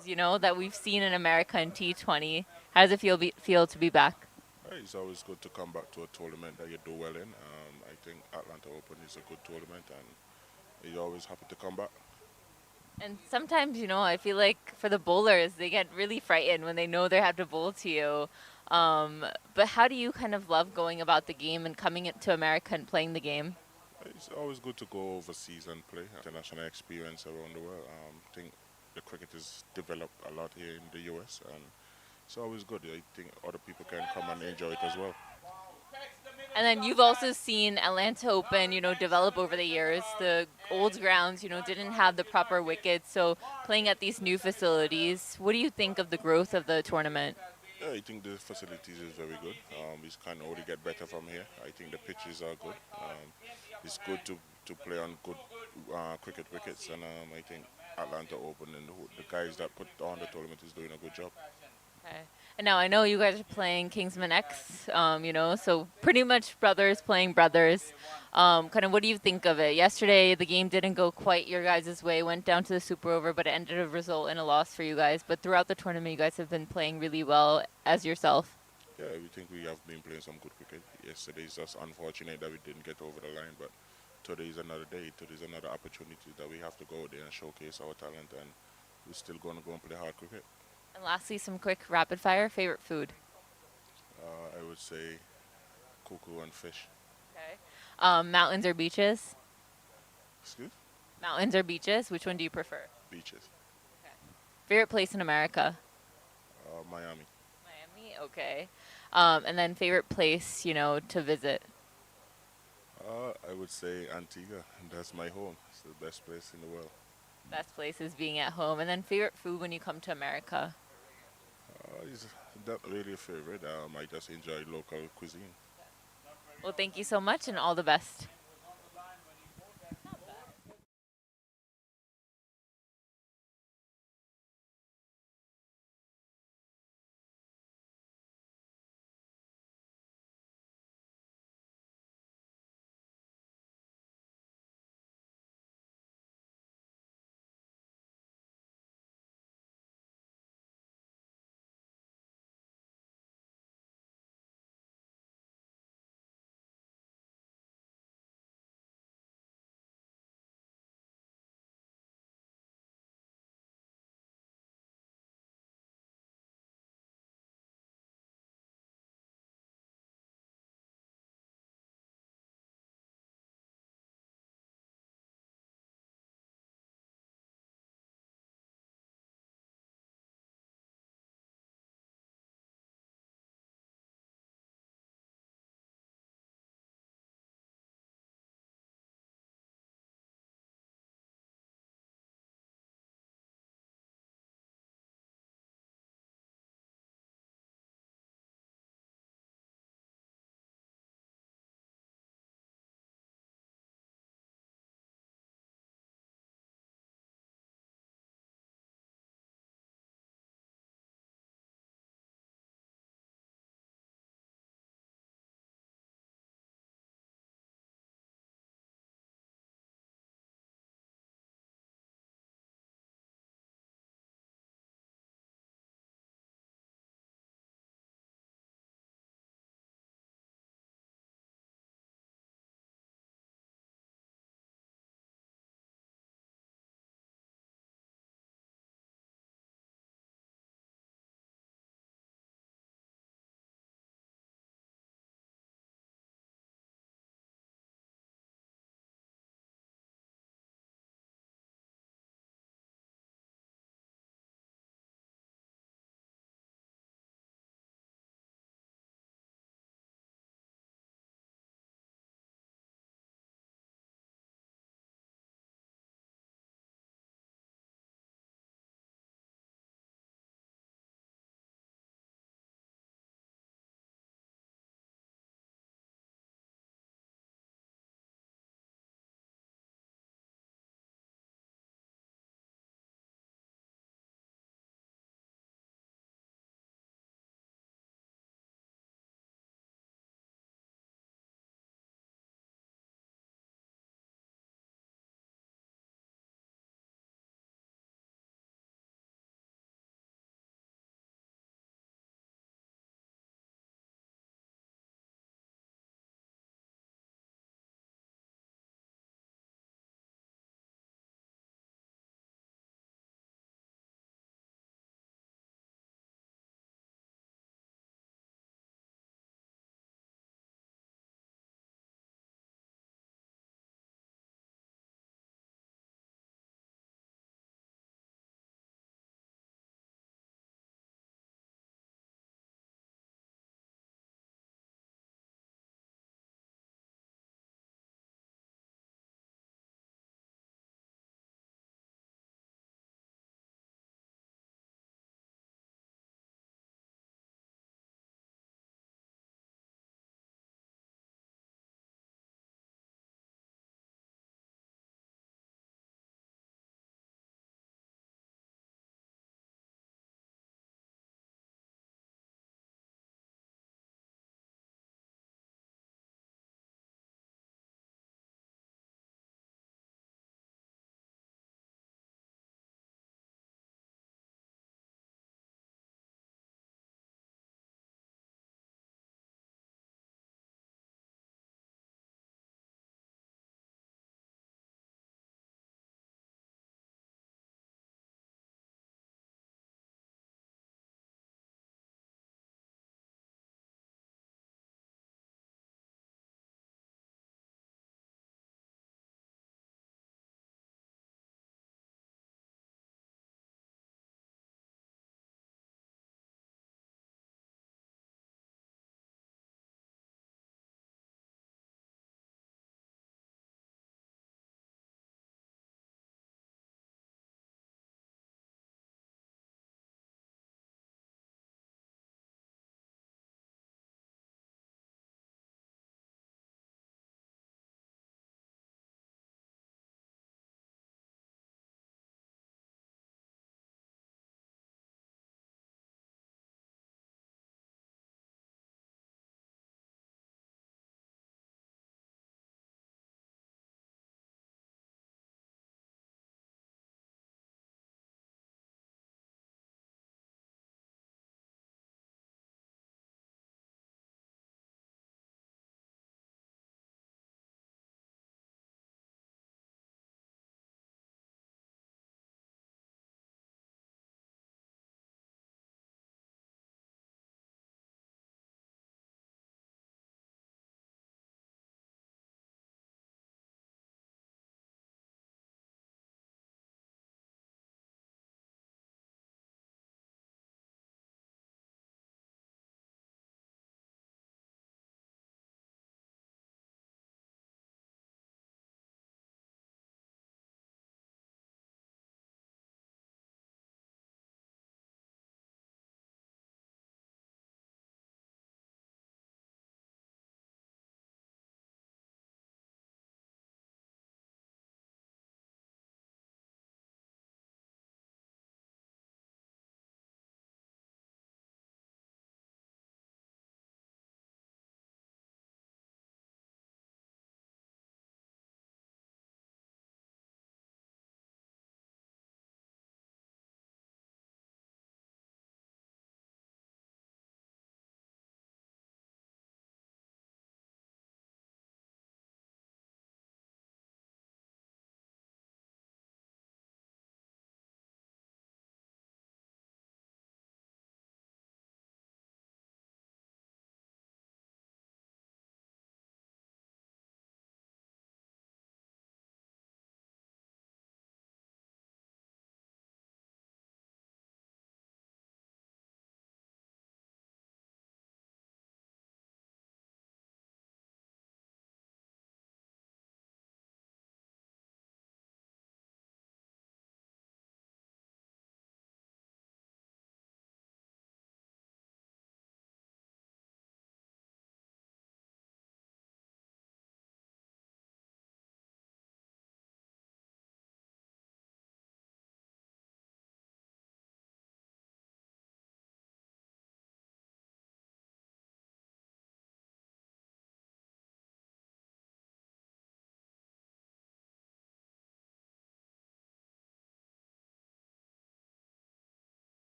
struggles, that we've seen in America in T20. How does it feel to be back? It's always good to come back to a tournament that you do well in. I think Atlanta Open is a good tournament, and you're always happy to come back. And sometimes, I feel like for the bowlers, they get really frightened when they know they have to bowl to you. Um, but how do you kind of love going about the game and coming to America and playing the game? It's always good to go overseas and play international experience around the world. I think the cricket is developed a lot here in the US, and it's always good. I think other people can come and enjoy it as well. And then you've also seen Atlanta Open, develop over the years. The old grounds, didn't have the proper wickets. So playing at these new facilities, what do you think of the growth of the tournament? Yeah, I think the facilities is very good. It's kind of only get better from here. I think the pitches are good. It's good to play on good cricket wickets, and I think Atlanta Open and the guys that put on the tournament is doing a good job. Okay. And now I know you guys are playing Kingsman X, so pretty much brothers playing brothers. Kind of what do you think of it? Yesterday, the game didn't go quite your guys' way, went down to the super over, but it ended a result in a loss for you guys. But throughout the tournament, you guys have been playing really well as yourself. Yeah, we think we have been playing some good cricket. Yesterday is just unfortunate that we didn't get over the line, but today is another day. Today is another opportunity that we have to go there and showcase our talent, and we're still going to go and play hard cricket. And lastly, some quick rapid fire favorite food. I would say cuckoo and fish. Okay. Mountains or beaches? Excuse? Mountains or beaches? Which one do you prefer? Beaches. Okay. Favorite place in America? Miami. Miami. Okay. And then favorite place, to visit. I would say Antigua. That's my home. It's the best place in the world. Best place is being at home. And then favorite food when you come to America. It's not really a favorite. I just enjoy local cuisine. Well, thank you so much and all the best.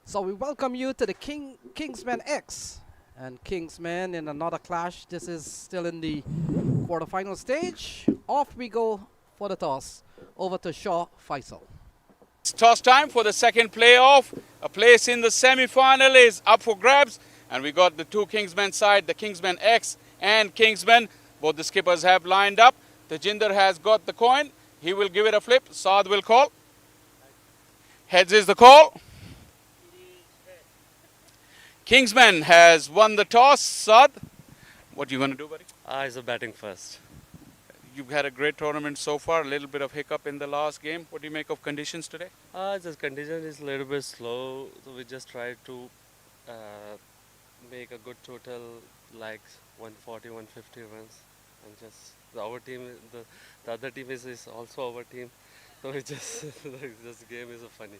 So we welcome you to the Kingsmen X and Kingsmen in another clash. This is still in the quarterfinal stage. Off we go for the toss. Over to Shaw Faisal. It's toss time for the second playoff. A place in the semi-final is up for grabs. And we got the two Kingsmen side, the Kingsmen X and Kingsmen. Both the skippers have lined up. Tejinder has got the coin. He will give it a flip. Saad will call. Heads is the call. Kingsman has won the toss. Saad, what are you going to do, buddy? He's a batting first. You've had a great tournament so far. A little bit of hiccup in the last game. What do you make of conditions today? This condition is a little bit slow, so we just try to make a good total, like 140, 150 runs, and just our team, the other team is also our team, so we just this game is funny.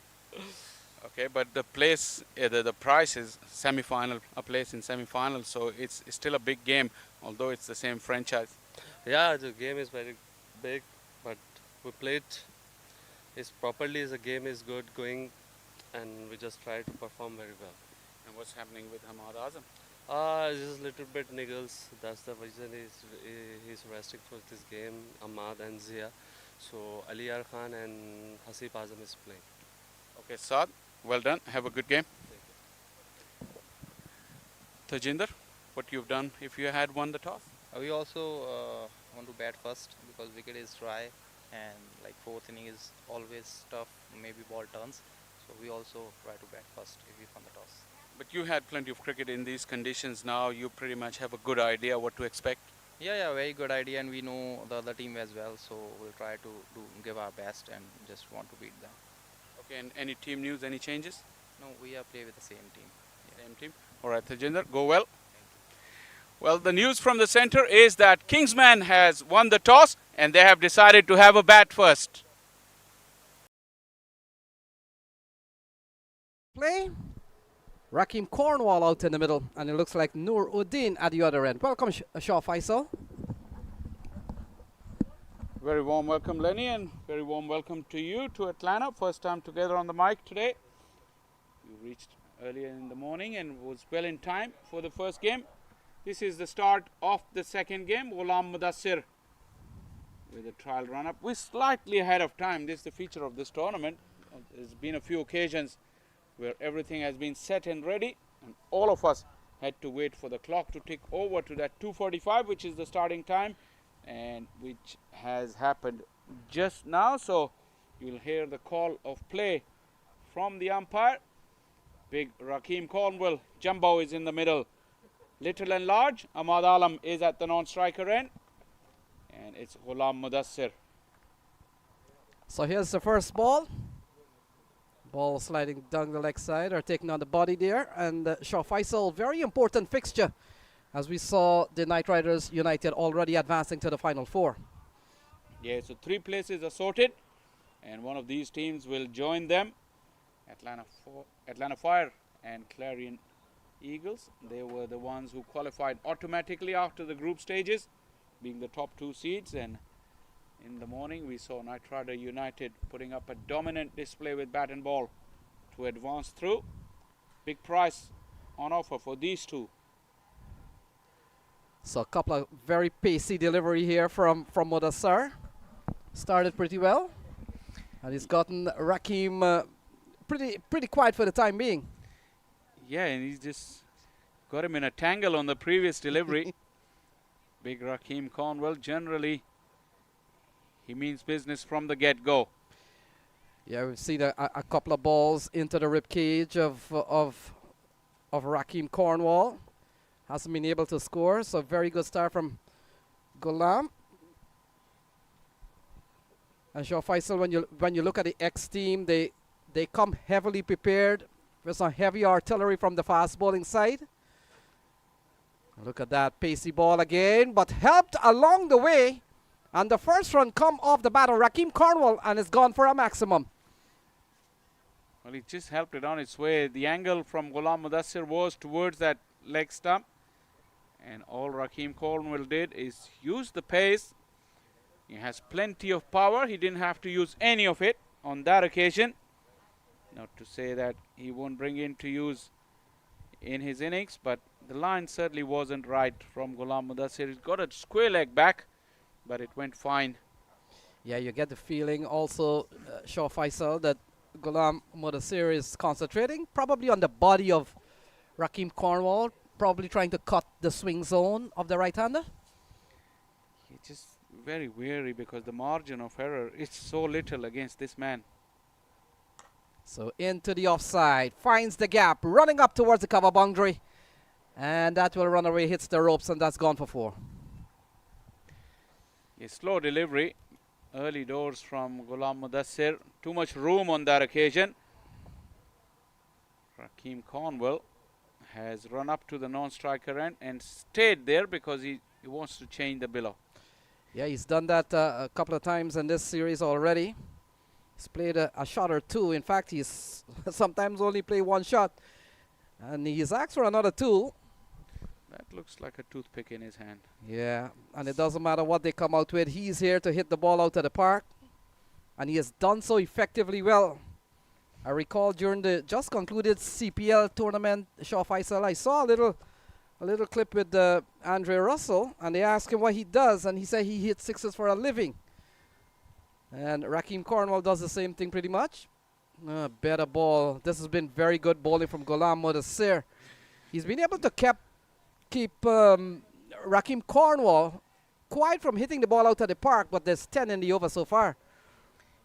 Okay, but the place, the price is semi-final, a place in semi-final, so it's still a big game, although it's the same franchise. Yeah, the game is very big, but we played is properly. The game is good going, and we just try to perform very well. And what's happening with Hamad Azam? Just a little bit niggles. That's the reason he's resting for this game. Ahmad and Zia, so Aliyar Khan and Hasib Azam is playing. Okay, Saad, well done. Have a good game. Tajinder, what you've done if you had won the toss? We also want to bat first because wicket is dry and like fourth inning is always tough, maybe ball turns. So we also try to bat first if we won the toss. But you had plenty of cricket in these conditions now. You pretty much have a good idea what to expect. Yeah, very good idea, and we know the other team as well. So we'll try to give our best and just want to beat them. Okay, and any team news, any changes? No, we are play with the same team. Same team. All right, Tajinder, go well. Well, the news from the center is that Kingsman has won the toss and they have decided to have a bat first. Play. Rakim Cornwall out in the middle, and it looks like Noor Uddin at the other end. Welcome, Shaw Faisal. Very warm welcome, Lenny, and very warm welcome to you to Atlanta. First time together on the mic today. You reached earlier in the morning and was well in time for the first game. This is the start of the second game. Ghulam Mudassir with a trial run-up. We're slightly ahead of time. This is the feature of this tournament. There's been a few occasions where everything has been set and ready, and all of us had to wait for the clock to tick over to that 2:45, which is the starting time, and which has happened just now. So you'll hear the call of play from the umpire. Big Rakim Cornwall. Jumbo is in the middle. Little and large, Ahmad Alam is at the non-striker end, and it's Ghulam Mudassir. So here's the first ball. Ball sliding down the leg side or taking on the body there. And Shaw Faisal, very important fixture, as we saw the Knight Riders United already advancing to the final four. Yeah, so 3 places are sorted, and one of these teams will join them. Atlanta Fire and Clarion Eagles. They were the ones who qualified automatically after the group stages, being the top 2 seeds. And in the morning we saw Knight Rider United putting up a dominant display with bat and ball to advance through. Big prize on offer for these two. So a couple of very pacey delivery here from Mudassir. Started pretty well, and he's gotten Rakim pretty quiet for the time being. Yeah, and he's just got him in a tangle on the previous delivery. Big Rakim Cornwall, generally he means business from the get-go. Yeah, we've seen a couple of balls into the rib cage of Rakim Cornwall. Hasn't been able to score, so very good start from Ghulam. And Shaw Faisal, when you look at the X team, they come heavily prepared with some heavy artillery from the fast bowling side. Look at that pacey ball again, but helped along the way. And the first run come off the bat of Rakim Cornwall, and it's gone for a maximum. Well, he just helped it on its way. The angle from Ghulam Mudassir was towards that leg stump, and all Rakim Cornwall did is use the pace, He has plenty of power. He didn't have to use any of it on that occasion. Not to say that he won't bring it to use in his innings, but the line certainly wasn't right from Ghulam Mudassir. He's got a square leg back, but it went fine. Yeah, you get the feeling also, Shaw Faisal, that Ghulam Mudassir is concentrating probably on the body of Rakeem Cornwall, probably trying to cut the swing zone of the right-hander. He's just very wary because the margin of error is so little against this man. So into the offside, finds the gap, running up towards the cover boundary, and that will run away, hits the ropes, and that's gone for 4. A slow delivery, early doors from Ghulam Mudassir. Too much room on that occasion. Rakeem Cornwall has run up to the non-striker end and stayed there because he wants to change the below. Yeah, he's done that a couple of times in this series already. He's played a shot or two. In fact, he's sometimes only play one shot. And he's asked for another 2. That looks like a toothpick in his hand. Yeah, and it doesn't matter what they come out with. He's here to hit the ball out of the park. And he has done so effectively well. I recall during the just concluded CPL tournament, Shaw Faisal, I saw a little clip with Andre Russell, and they asked him what he does, and he said he hits sixes for a living. And Rakeem Cornwall does the same thing pretty much. Better ball. This has been very good bowling from Ghulam Mudassir. He's been able to keep Rakeem Cornwall quiet from hitting the ball out of the park, but there's 10 in the over so far.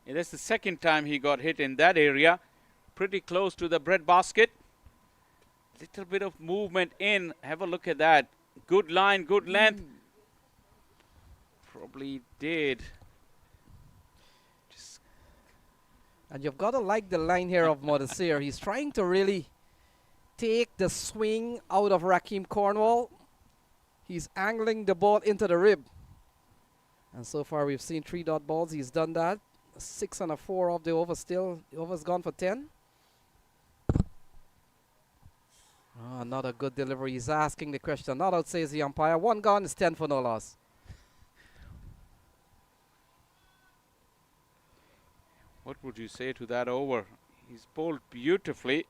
Yeah, that's the second time he got hit in that area. Pretty close to the bread basket. Little bit of movement in. Have a look at that. Good line, good length. Probably did. And you've got to like the line here of Mudassir. He's trying to really take the swing out of Rakeem Cornwall. He's angling the ball into the rib. And so far we've seen 3 dot balls. He's done that. 6 and a 4 of the over still. The over's gone for 10. Oh, another good delivery. He's asking the question. Not out, says the umpire. 1 gone is 10 for no loss. What would you say to that over? He's bowled beautifully.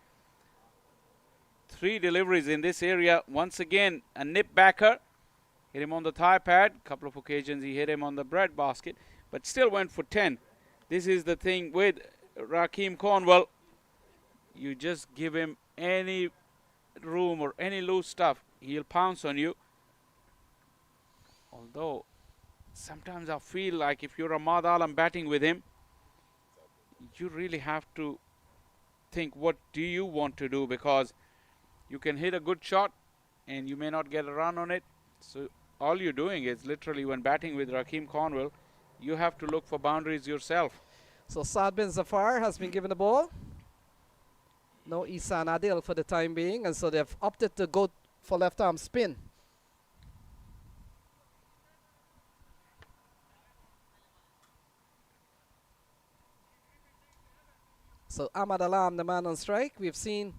3 deliveries in this area. Once again, a nip backer. Hit him on the thigh pad. Couple of occasions he hit him on the bread basket, but still went for 10. This is the thing with Rakeem Cornwall. You just give him any room or any loose stuff, he'll pounce on you. Although, sometimes I feel like if you're Ahmad Alam batting with him, you really have to think, what do you want to do? Because you can hit a good shot and you may not get a run on it. So all you're doing is literally, when batting with Rakeem Cornwall, you have to look for boundaries yourself. So Saad bin Zafar has been given the ball. No Isan Adil for the time being, and so they've opted to go for left arm spin. So Ahmad Alam, the man on strike. We've seen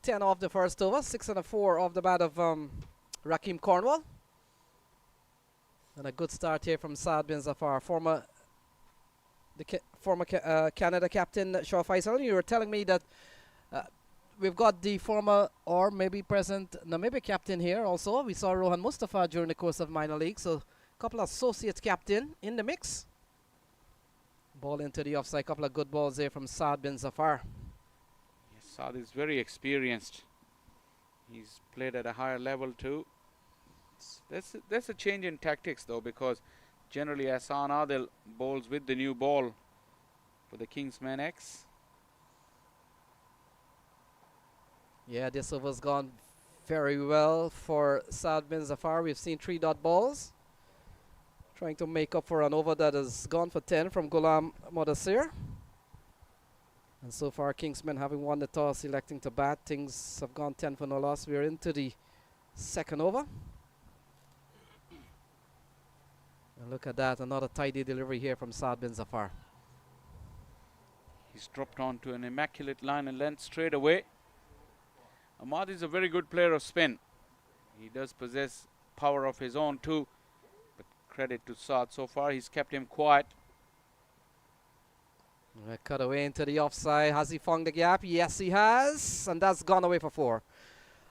10 off the first over, 6 and a 4 off the bat of Rakeem Cornwall. And a good start here from Saad bin Zafar, former Canada captain Shaw Faisal. You were telling me that we've got the former or maybe present Namibia captain here also. We saw Rohan Mustafa during the course of minor league. So a couple of associate captain in the mix. Ball into the offside. Couple of good balls there from Saad bin Zafar. Yes, Saad is very experienced. He's played at a higher level too. That's a change in tactics though, because generally Hassan Adil bowls with the new ball for the Kingsmen X. Yeah, this over's gone very well for Saad bin Zafar. We've seen 3 dot balls. Trying to make up for an over that has gone for 10 from Ghulam Mudassir. And so far, Kingsmen having won the toss, electing to bat. Things have gone 10 for no loss. We're into the second over. And look at that, another tidy delivery here from Saad bin Zafar. He's dropped onto an immaculate line and length straight away. Ahmad is a very good player of spin. He does possess power of his own too, but credit to Saad so far. He's kept him quiet. Cut away into the offside. Has he found the gap? Yes, he has. And that's gone away for 4.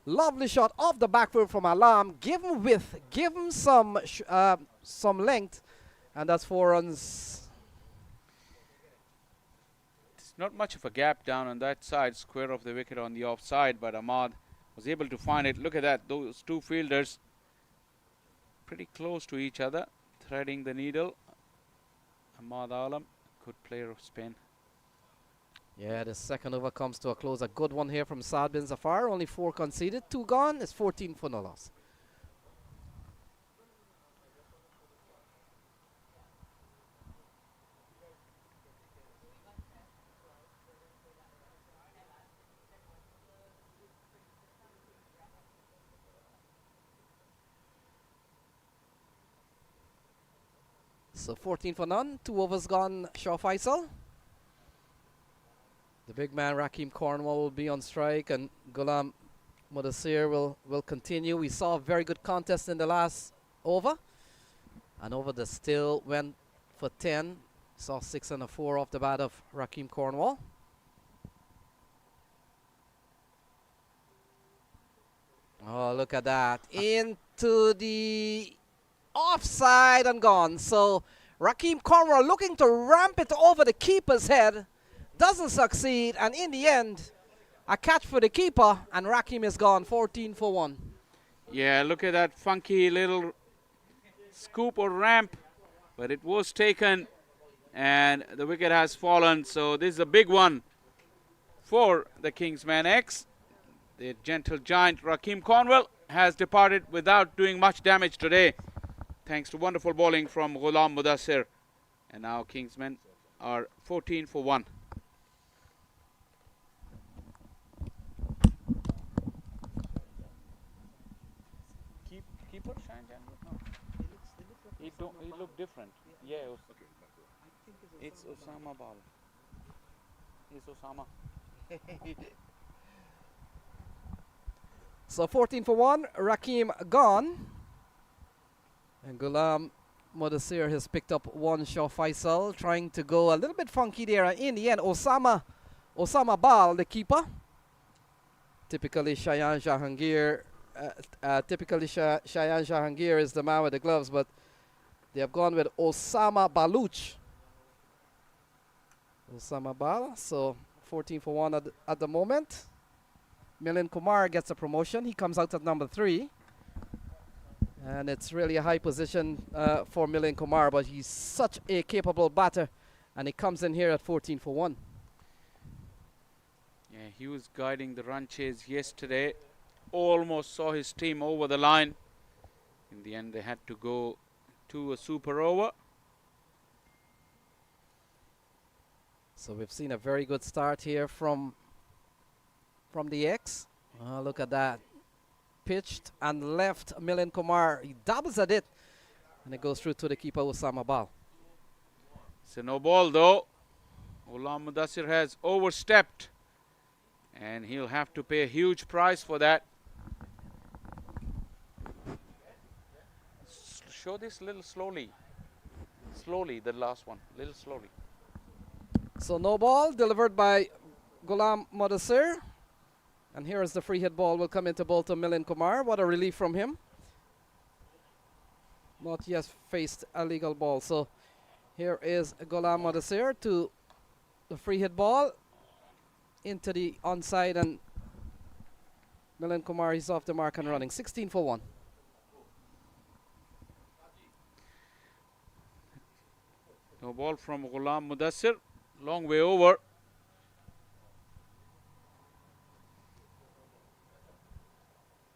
Lovely shot off the back foot from Alam. Give him width. Give him some length. And that's 4 runs. It's not much of a gap down on that side, square of the wicket on the offside, but Ahmad was able to find it. Look at that. Those two fielders pretty close to each other, threading the needle. Ahmad Alam, good player of spin. Yeah, the second over comes to a close. A good one here from Saad bin Zafar. Only 4 conceded. 2 gone. It's 14 for no loss. So 14 for none. 2 overs gone. Shaw Faisal. The big man Rakeem Cornwall will be on strike, and Ghulam Mudassir will continue. We saw a very good contest in the last over. And over the still went for 10. Saw 6 and a 4 off the bat of Rakeem Cornwall. Oh, look at that. Into the offside and gone. So Rakeem Cornwall looking to ramp it over the keeper's head. Doesn't succeed, and in the end, a catch for the keeper, and Rakeem is gone. 14 for 1. Yeah, look at that funky little scoop or ramp, but it was taken, and the wicket has fallen. So this is a big one for the Kingsmen X. The gentle giant Rakeem Cornwall has departed without doing much damage today, thanks to wonderful bowling from Ghulam Mudassir. And now Kingsmen are 14 for 1. Keeper Shine Jan? No. He look different. Yeah, it's Osama Bal. It's Osama. So 14 for 1. Rakeem gone. And Ghulam Mudassir has picked up 1. Shaw Faisal trying to go a little bit funky there. And in the end, Osama Bal, the keeper. Typically Shayan Jahangir. Shayan Jahangir is the man with the gloves, but they have gone with Osama Baluch. Osama Bal. So 14 for 1 at the moment. Milind Kumar gets a promotion. He comes out at number 3. And it's really a high position for Milind Kumar, but he's such a capable batter. And he comes in here at 14 for 1. Yeah, he was guiding the run chase yesterday. Almost saw his team over the line. In the end, they had to go to a super over. So we've seen a very good start here from the X. Oh, look at that. Pitched and left Milind Kumar. He doubles at it. And it goes through to the keeper, Osama Bal. It's a no ball though. Ghulam Mudassir has overstepped. And he'll have to pay a huge price for that. Show this little slowly. Slowly, the last one. Little slowly. So no ball delivered by Ghulam Mudassir. And here is the free hit ball. Will come into bowl to Milind Kumar. What a relief from him. Not yet faced a legal ball. So here is Ghulam Mudassir to the free hit ball into the onside, and Milind Kumar is off the mark and running. 16 for 1. No ball from Ghulam Mudassir. Long way over.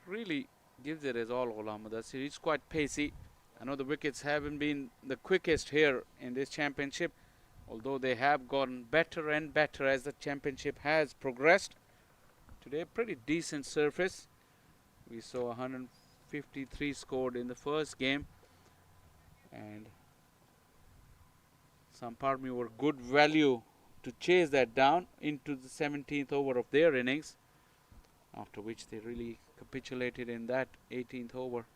Really gives it his all, Ghulam Mudassir. He's quite pacey. I know the wickets haven't been the quickest here in this championship, although they have gotten better and better as the championship has progressed. Today, pretty decent surface. We saw 153 scored in the first game, and some Parmi were good value to chase that down into the 17th over of their innings, after which they really capitulated in that 18th over.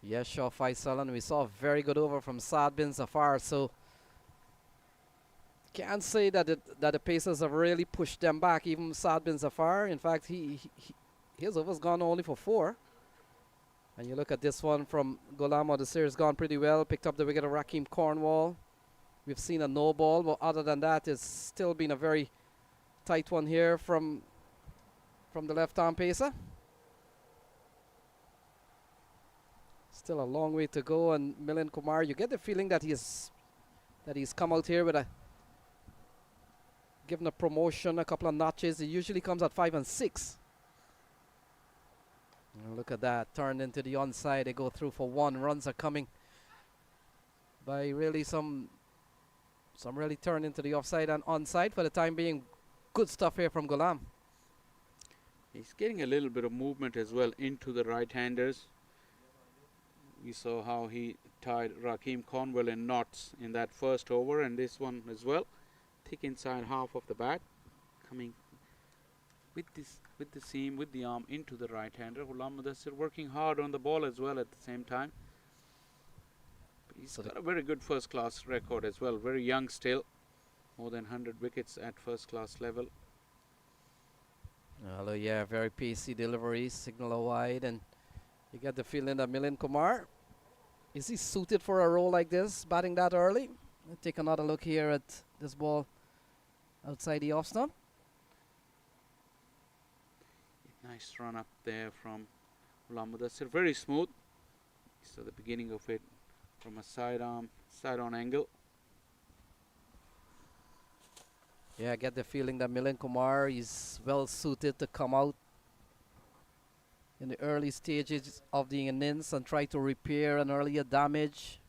Yes, sure, Faisal, and we saw a very good over from Saad bin Zafar, so can't say that that the Pacers have really pushed them back, even Saad bin Zafar. In fact, his over's gone only for 4. And you look at this one from Ghulam Odasir, has gone pretty well, picked up the wicket of Rakeem Cornwall. We've seen a no ball, but other than that, it's still been a very tight one here from the left-arm pacer. Still a long way to go, and Milind Kumar, you get the feeling that he's come out here with given a promotion, a couple of notches. He usually comes at 5 and 6. And look at that, turned into the onside. They go through for 1. Runs are coming by really some really turn into the offside and onside for the time being. Good stuff here from Ghulam. He's getting a little bit of movement as well into the right-handers. We saw how he tied Rakeem Cornwall in knots in that first over, and this one as well. Thick inside half of the bat, coming with the seam, with the arm into the right-hander. Ghulam Mudassir working hard on the ball as well at the same time. But he's got a very good first-class record as well. Very young still, more than 100 wickets at first-class level. Although, yeah, very pacey delivery, signal wide, and you get the feeling that Milind Kumar, is he suited for a role like this, batting that early? Let's take another look here at this ball outside the off stump. Nice run up there from Ghulam Mudassir, very smooth. So the beginning of it from a side-on angle. Yeah, I get the feeling that Milind Kumar is well suited to come out in the early stages of the innings and try to repair an earlier damage.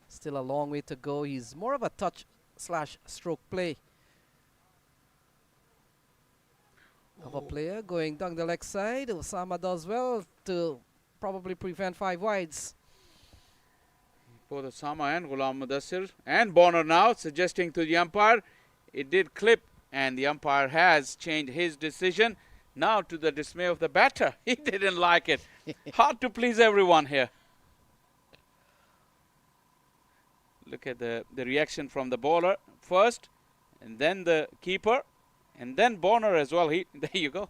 Still a long way to go. He's more of a touch/stroke play of a player going down the leg side. Osama does well to probably prevent 5 wides. Both Osama and Ghulam Mudassir and Bonner now suggesting to the umpire it did clip, and the umpire has changed his decision. Now to the dismay of the batter, he didn't like it. Hard to please everyone here. Look at the reaction from the bowler first, and then the keeper, and then Bonner as well. There you go.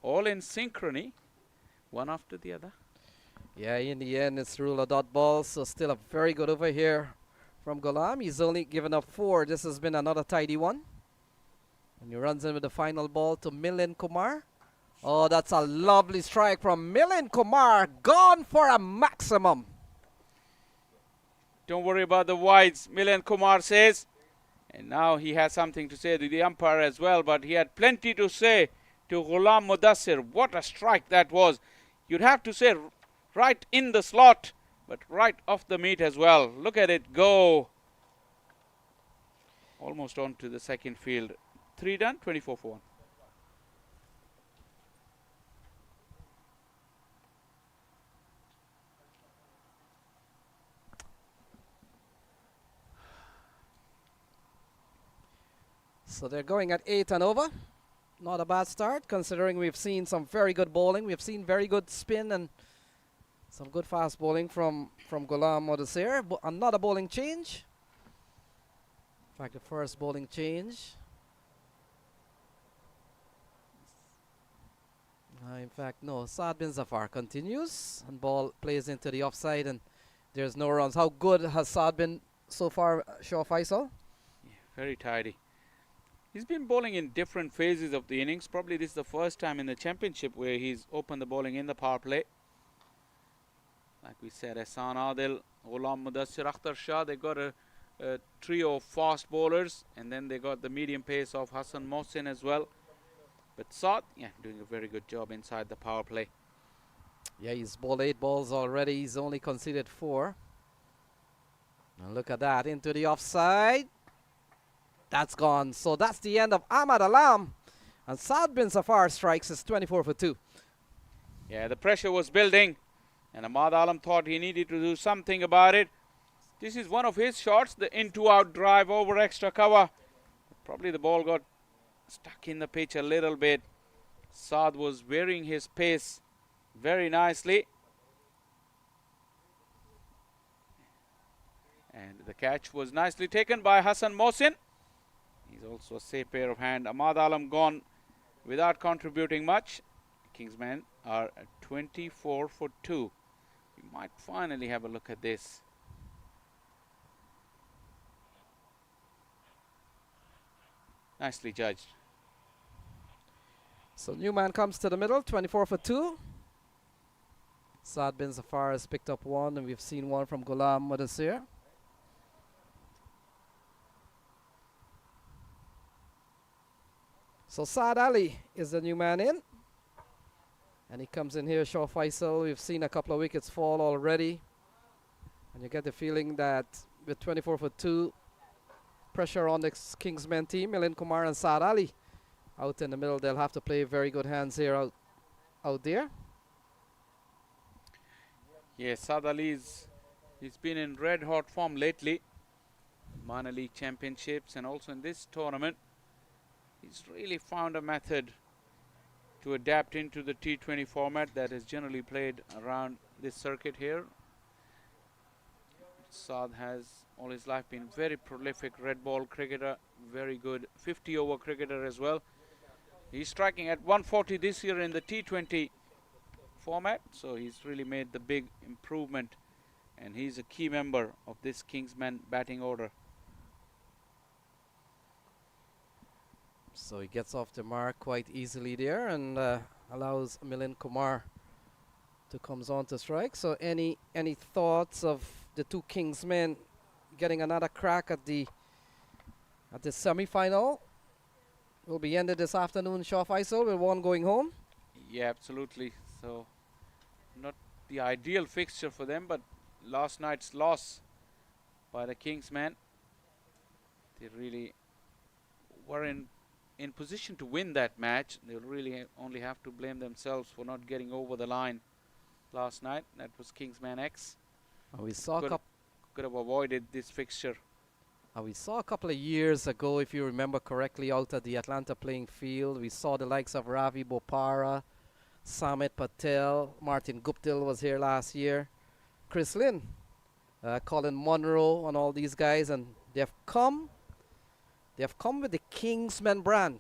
All in synchrony, one after the other. Yeah, in the end, it's rule or dot ball, so still a very good over here from Ghulam. He's only given up 4. This has been another tidy one. And he runs in with the final ball to Milind Kumar. Oh, that's a lovely strike from Milind Kumar. Gone for a maximum. Don't worry about the wides, Milind Kumar says. And now he has something to say to the umpire as well, but he had plenty to say to Ghulam Mudassir. What a strike that was. You'd have to say right in the slot, but right off the meat as well. Look at it go. Almost on to the second field. 3 done, 24 for 1. So they're going at 8 and over. Not a bad start, considering we've seen some very good bowling. We've seen very good spin and some good fast bowling from Ghulam Mudassir. Another bowling change. In fact, the first bowling change. In fact, no. Saad bin Zafar continues, and ball plays into the offside, and there's no runs. How good has Saad been so far, Shaw Faisal? Yeah, very tidy. He's been bowling in different phases of the innings. Probably this is the first time in the championship where he's opened the bowling in the power play. Like we said, Ehsan Adil, Ghulam Mudassir, Akhtar Shah, they got a trio of fast bowlers, and then they got the medium pace of Hassan Mohsin as well. But Saad, yeah, doing a very good job inside the power play. Yeah, he's bowled 8 balls already. He's only conceded 4. Now look at that, into the offside. That's gone. So that's the end of Ahmad Alam. And Saad bin Zafar strikes is 24 for 2. Yeah, the pressure was building, and Ahmad Alam thought he needed to do something about it. This is one of his shots, the in-to-out drive over extra cover. Probably the ball got stuck in the pitch a little bit. Saad was varying his pace very nicely. And the catch was nicely taken by Hassan Mohsin. He's also a safe pair of hand. Ahmad Alam gone without contributing much. Kingsmen are at 24 for 2. We might finally have a look at this. Nicely judged. So new man comes to the middle, 24 for 2. Saad bin Zafar has picked up one, and we've seen one from Ghulam Mudassir. So Saad Ali is the new man in. And he comes in here, Shah Faisal. We've seen a couple of wickets fall already. And you get the feeling that with 24 for 2, pressure on the Kingsmen team, Milind Kumar and Saad Ali out in the middle. They'll have to play very good hands here out there. Yes, Saad Ali's he's been in red hot form lately. Minor League Championships and also in this tournament. He's really found a method to adapt into the T20 format that is generally played around this circuit here. Saad has all his life been very prolific red ball cricketer, very good 50 over cricketer as well. He's striking at 140 this year in the T20 format, so he's really made the big improvement, and he's a key member of this Kingsmen batting order. So he gets off the mark quite easily there and allows Milind Kumar to comes on to strike. So any thoughts of the two Kingsmen getting another crack at the semi-final? Will be ended this afternoon, Shah Faisal, with one going home. Yeah, absolutely. So not the ideal fixture for them, but last night's loss by the Kingsmen, they really were in position to win that match. They'll really only have to blame themselves for not getting over the line last night. That was Kingsman X. We saw could have avoided this fixture. We saw a couple of years ago, if you remember correctly, out at the Atlanta playing field, we saw the likes of Ravi Bopara, Samit Patel, Martin Guptill was here last year, Chris Lynn, Colin Monroe, and all these guys, and they've come with the Kingsmen brand.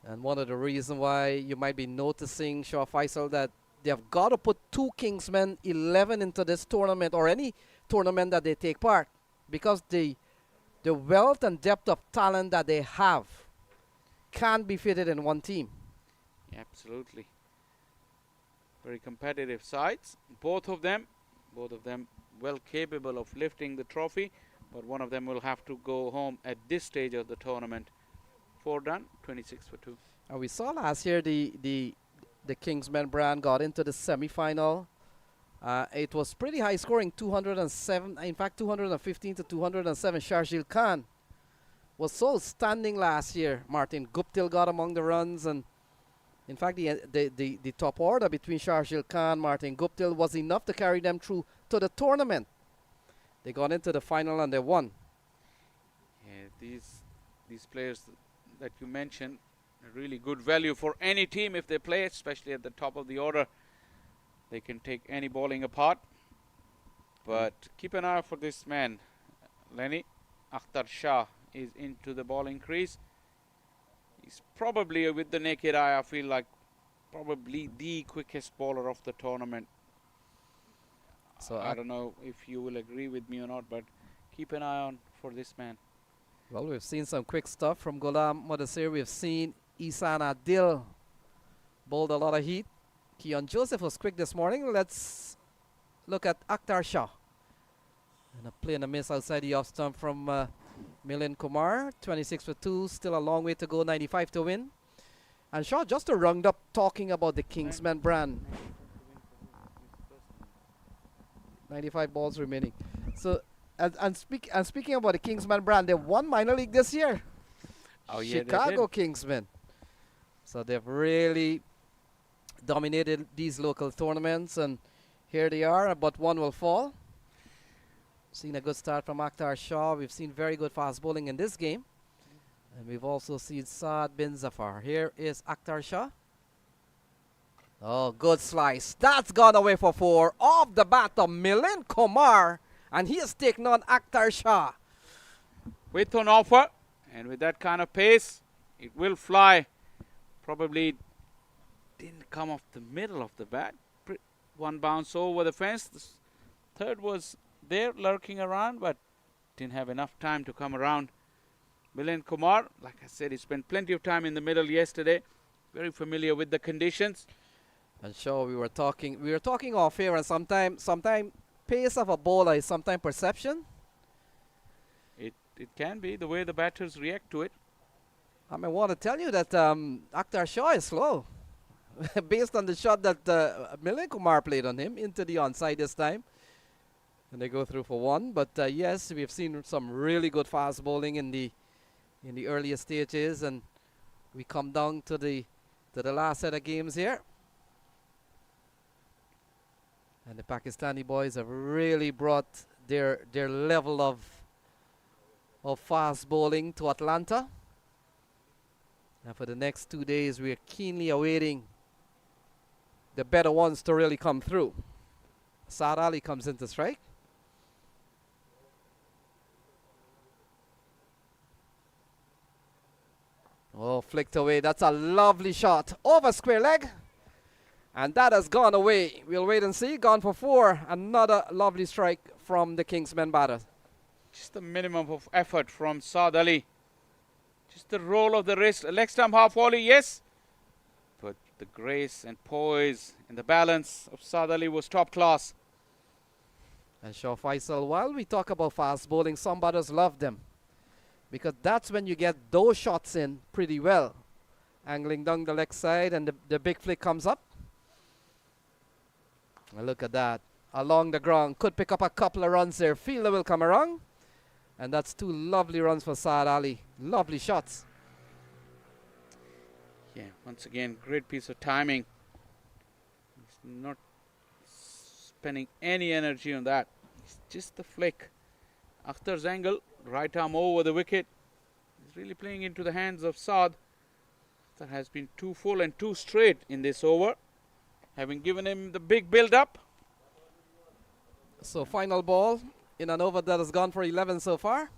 And one of the reasons why you might be noticing, Shah Faisal, that they have got to put two Kingsmen 11 into this tournament or any tournament that they take part, because the wealth and depth of talent that they have can't be fitted in one team. Yeah, absolutely. Very competitive sides. Both of them well capable of lifting the trophy, but one of them will have to go home at this stage of the tournament. 4 done, 26 for 2. We saw last year the Kingsmen brand got into the semi-final. It was pretty high scoring, 207, in fact 215 to 207. Sharjil Khan was so outstanding last year. Martin Guptill got among the runs, and in fact the top order between Sharjil Khan, Martin Guptill was enough to carry them through to the tournament. They got into the final and they won. Yeah, these players that you mentioned are really good value for any team if they play, especially at the top of the order. They can take any bowling apart. But keep an eye out for this man, Lenny. Akhtar Shah is into the bowling crease. He's probably, with the naked eye, I feel like probably the quickest bowler of the tournament. So I don't know if you will agree with me or not, but keep an eye on for this man. Well, we've seen some quick stuff from Ghulam Mudassir. We've seen Isan Adil bowled a lot of heat. Keon Joseph was quick this morning. Let's look at Akhtar Shah. And a play and a miss outside the off stump from Milind Kumar. 26 for 2, still a long way to go, 95 to win. And Shah, just to round up talking about the Kingsmen brand. 95 balls remaining. So, speaking about the Kingsmen brand, they won minor league this year. Oh yeah, Chicago Kingsmen. So they've really dominated these local tournaments, and here they are, but one will fall. Seen a good start from Akhtar Shah. We've seen very good fast bowling in this game. And we've also seen Saad bin Zafar. Here is Akhtar Shah. Oh, good slice. That's gone away for 4. Off the bat of Milind Kumar. And he has taken on Akhtar Shah. With an offer, and with that kind of pace, it will fly. Probably didn't come off the middle of the bat. One bounce over the fence. The third was there lurking around, but didn't have enough time to come around. Milind Kumar, like I said, he spent plenty of time in the middle yesterday. Very familiar with the conditions. And sure, we were talking off here, and sometime pace of a bowler is sometimes perception. It can be the way the batters react to it. I want to tell you that Akhtar Shah is slow. Based on the shot that Milind Kumar played on him into the onside this time. And they go through for one. But yes, we've seen some really good fast bowling in the earlier stages, and we come down to the last set of games here. And the Pakistani boys have really brought their level of fast bowling to Atlanta. And for the next 2 days, we are keenly awaiting the better ones to really come through. Saad Ali comes into strike. Oh, flicked away. That's a lovely shot. Over square leg. And that has gone away. We'll wait and see. Gone for 4. Another lovely strike from the Kingsmen batter. Just the minimum of effort from Saad Ali. Just the roll of the wrist. A leg stump half volley, yes. But the grace and poise and the balance of Saad Ali was top class. And Shaw Faisal, while we talk about fast bowling, some batters love them. Because that's when you get those shots in pretty well. Angling down the leg side, and the big flick comes up. And look at that. Along the ground. Could pick up a couple of runs there. Fielder will come around. And that's 2 lovely runs for Saad Ali. Lovely shots. Yeah, once again, great piece of timing. He's not spending any energy on that. It's just the flick. Akhtar's angle, right arm over the wicket. He's really playing into the hands of Saad. That has been 2 full and 2 straight in this over, having given him the big build-up. So final ball in an over that has gone for 11 so far.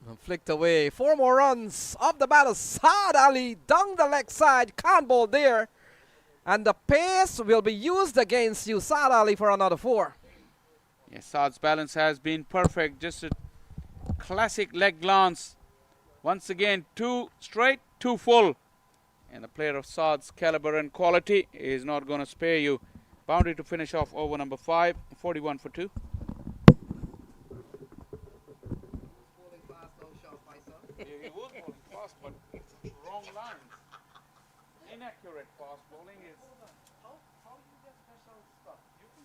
And flicked away. 4 more runs of the batter. Saad Ali down the leg side. Can't bowl there. And the pace will be used against you, Saad Ali, for another 4. Yes, Saad's balance has been perfect. Just a classic leg glance. Once again, 2 straight, 2 full. And a player of Saad's caliber and quality is not going to spare you. Boundary to finish off over number 5, 41 for 2. Yeah, he was bowling fast, but it's wrong lines. Inaccurate fast bowling is. How do you get special stuff? You can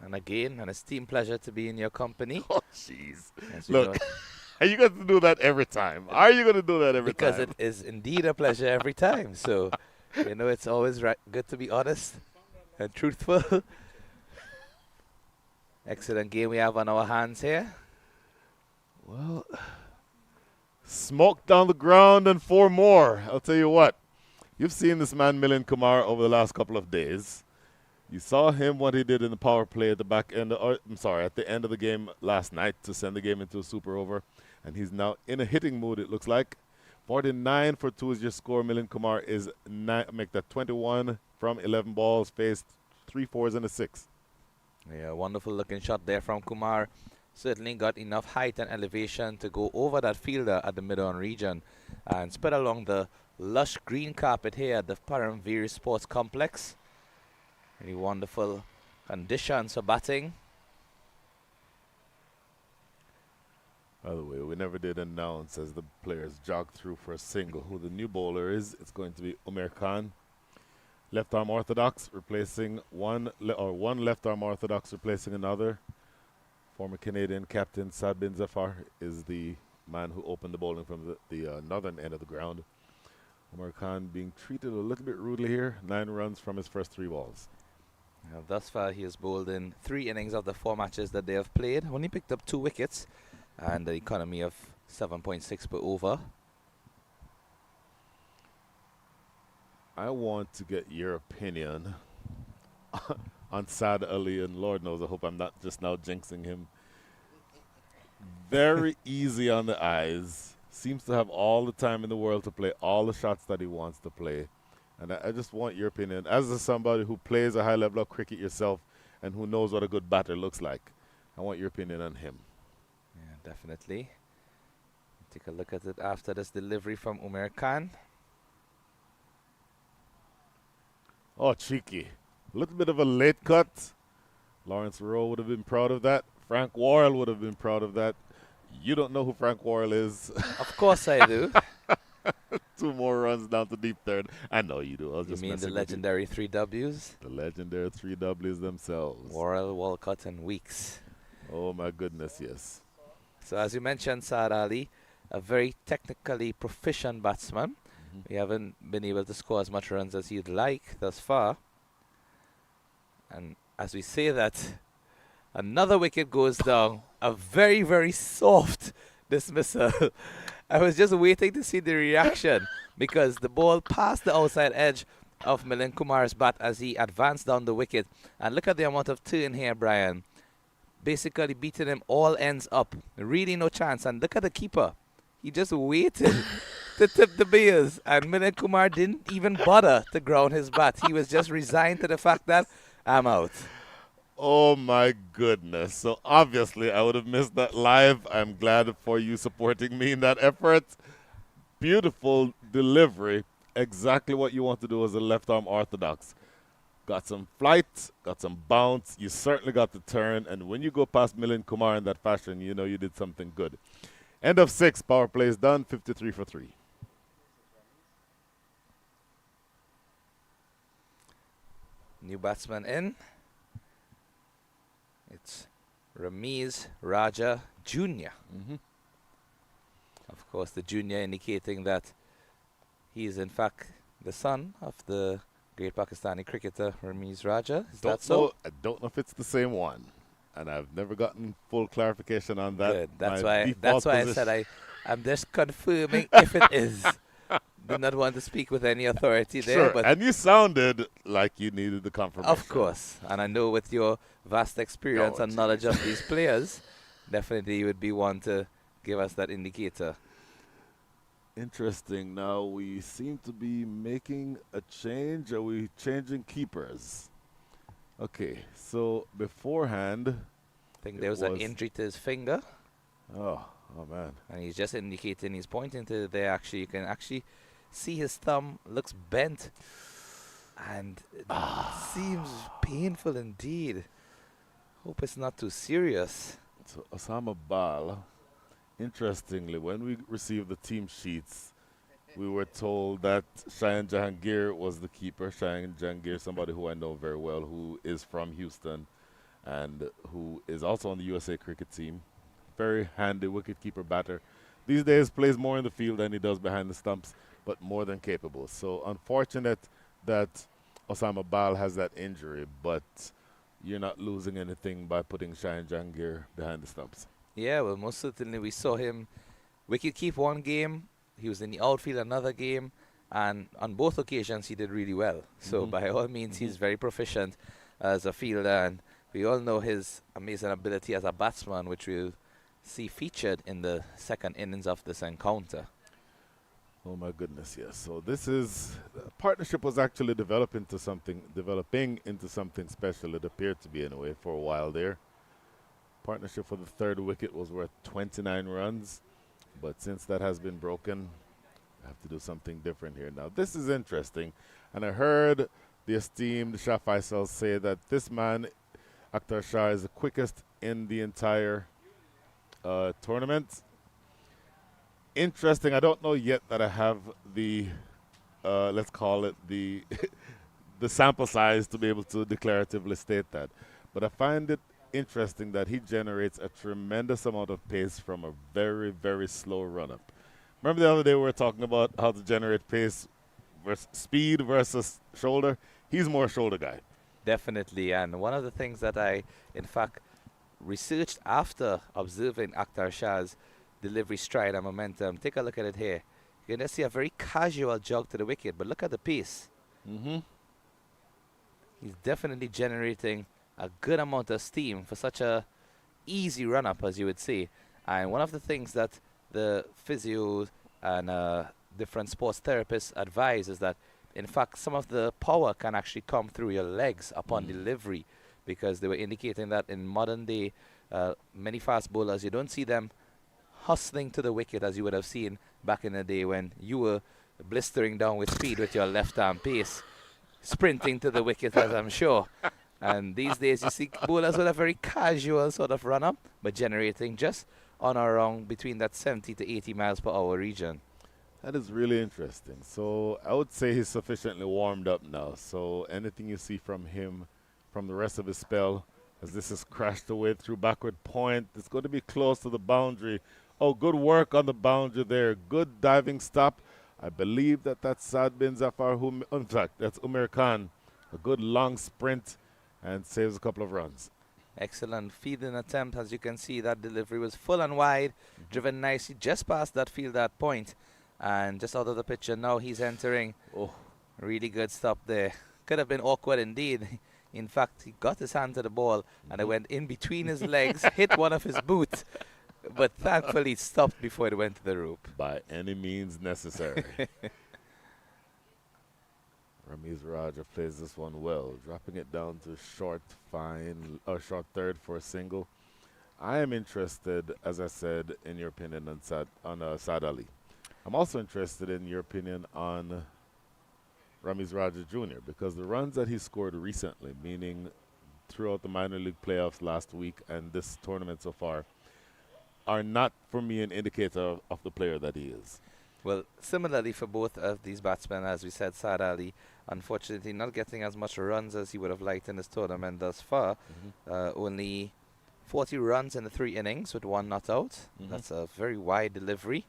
And again, an esteemed pleasure to be in your company. Oh, jeez. As you Look, know, are you going to do that every time? Are you going to do that every because time? it is indeed a pleasure every time. So, it's always good to be honest and truthful. Excellent game we have on our hands here. Well, smoke down the ground and 4 more. I'll tell you what. You've seen this man, Milind Kumar, over the last couple of days. You saw him, what he did in the power play at the back end, at the end of the game last night to send the game into a super over. And he's now in a hitting mood, it looks like. 49 for 2 is your score. Milind Kumar is make that 21 from 11 balls, faced 3 fours and a 6. Yeah, wonderful looking shot there from Kumar. Certainly got enough height and elevation to go over that fielder at the mid-on region and spread along the lush green carpet here at the Paramviri Sports Complex. Really wonderful conditions for batting. By the way, we never did announce as the players jog through for a single who the new bowler is. It's going to be Umair Khan. Left arm orthodox replacing one left arm orthodox replacing another. Former Canadian captain Saad bin Zafar is the man who opened the bowling from the northern end of the ground. Umair Khan being treated a little bit rudely here. 9 runs from his first 3 balls. Thus far, he has bowled in 3 innings of the 4 matches that they have played. Only picked up 2 wickets and an economy of 7.6 per over. I want to get your opinion on Saad Ali, and Lord knows I hope I'm not just now jinxing him. Very easy on the eyes. Seems to have all the time in the world to play all the shots that he wants to play. And I just want your opinion, as somebody who plays a high level of cricket yourself and who knows what a good batter looks like. I want your opinion on him. Yeah, definitely. Take a look at it after this delivery from Umair Khan. Oh, cheeky. A little bit of a late cut. Lawrence Rowe would have been proud of that. Frank Worrell would have been proud of that. You don't know who Frank Worrell is. Of course I do. 2 more runs down to deep third. I know you do. I was You just mean the messing with legendary 3 Ws? you. The legendary 3 Ws themselves. Worrell, Walcott and Weeks. Oh, my goodness, yes. So as you mentioned, Saad Ali, a very technically proficient batsman. We haven't been able to score as much runs as you'd like thus far. And as we say that, another wicket goes down. A very, very soft dismissal. I was just waiting to see the reaction because the ball passed the outside edge of Milind Kumar's bat as he advanced down the wicket. And look at the amount of turn here, Brian. Basically beating him all ends up. Really no chance. And look at the keeper. He just waited to tip the beers. And Milind Kumar didn't even bother to ground his bat. He was just resigned to the fact that I'm out. Oh, my goodness. So, obviously, I would have missed that live. I'm glad for you supporting me in that effort. Beautiful delivery. Exactly what you want to do as a left-arm orthodox. Got some flight, got some bounce. You certainly got the turn. And when you go past Milind Kumar in that fashion, you know you did something good. End of 6. Power play is done. 53 for 3. New batsman in. It's Ramiz Raja Jr. Of course, the junior indicating that he is in fact the son of the great Pakistani cricketer Ramiz Raja. Is that so? I don't know if it's the same one. And I've never gotten full clarification on that. Good. That's My why default I position- said I'm just confirming if it is. Do not want to speak with any authority there. Sure, But and you sounded like you needed the confirmation. of course. And I know with your vast experience Oh, and knowledge of these players, definitely you would be one to give us that indicator. Interesting. Now we seem to be making a change. Are we changing keepers? Okay, so beforehand, I think there It was an was- injury to his finger. oh man. And he's just indicating, he's pointing to there actually. You can actually see his thumb looks bent. And it seems painful indeed. Hope it's not too serious. So Osama Bal, interestingly, when we received the team sheets, we were told that Shayan Jahangir was the keeper. Shayan Jahangir, somebody who I know very well, who is from Houston and who is also on the USA cricket team. Very handy wicketkeeper batter. These days plays more in the field than he does behind the stumps, but more than capable. So unfortunate that Osama Bal has that injury, but you're not losing anything by putting Shayan Jahangir behind the stumps. Yeah, well, most certainly we saw him wicket keep one game. He was in the outfield another game. And on both occasions, he did really well. So by all means, he's very proficient as a fielder. And we all know his amazing ability as a batsman, which we'll see featured in the second innings of this encounter. Oh my goodness, yes. So this is partnership was actually developing into something special. It appeared to be anyway for a while there. Partnership for the third wicket was worth 29 runs, but since that has been broken, I have to do something different here. Now this is interesting, and I heard the esteemed Shah Faisal say that this man, Akhtar Shah, is the quickest in the entire tournament. Interesting. I don't know yet that I have the let's call it the the sample size to be able to declaratively state that. But I find it interesting that he generates a tremendous amount of pace from a very, very slow run up. Remember the other day we were talking about how to generate pace versus speed versus shoulder? He's more a shoulder guy. Definitely. And one of the things that I, in fact, researched after observing Akhtar Shah's delivery stride and momentum, take a look at it here. You can just see a very casual jog to the wicket, but look at the pace. Mm-hmm. He's definitely generating a good amount of steam for such a easy run-up, as you would say. And one of the things that the physios and different sports therapists advise is that, in fact, some of the power can actually come through your legs upon delivery, because they were indicating that in modern day, many fast bowlers, you don't see them hustling to the wicket as you would have seen back in the day when you were blistering down with speed with your left arm pace, sprinting to the wicket, as I'm sure. And these days you see bowlers with a very casual sort of run-up, but generating just on or around between that 70 to 80 miles per hour region. That is really interesting. So I would say he's sufficiently warmed up now. So anything you see from him from the rest of his spell, as this is crashed away through backward point, it's going to be close to the boundary. Oh, good work on the boundary there. Good diving stop. I believe that's Saad bin Zafar, in fact, that's Umar Khan. A good long sprint and saves a couple of runs. Excellent fielding attempt. As you can see, that delivery was full and wide, driven nicely just past that field that point, and just out of the picture now he's entering. Oh, really good stop there. Could have been awkward indeed. In fact, he got his hand to the ball and it went in between his legs, hit one of his boots, but thankfully it stopped before it went to the rope. By any means necessary. Ramiz Raja plays this one well, dropping it down to short third for a single. I am interested, as I said, in your opinion on Saad Ali. I'm also interested in your opinion on Ramiz Raja Jr. because the runs that he scored recently, meaning throughout the minor league playoffs last week and this tournament so far, are not for me an indicator of the player that he is. Well, similarly for both of these batsmen, as we said, Saad Ali, unfortunately not getting as much runs as he would have liked in this tournament thus far. Only 40 runs in the 3 innings with 1 not out. That's a very wide delivery.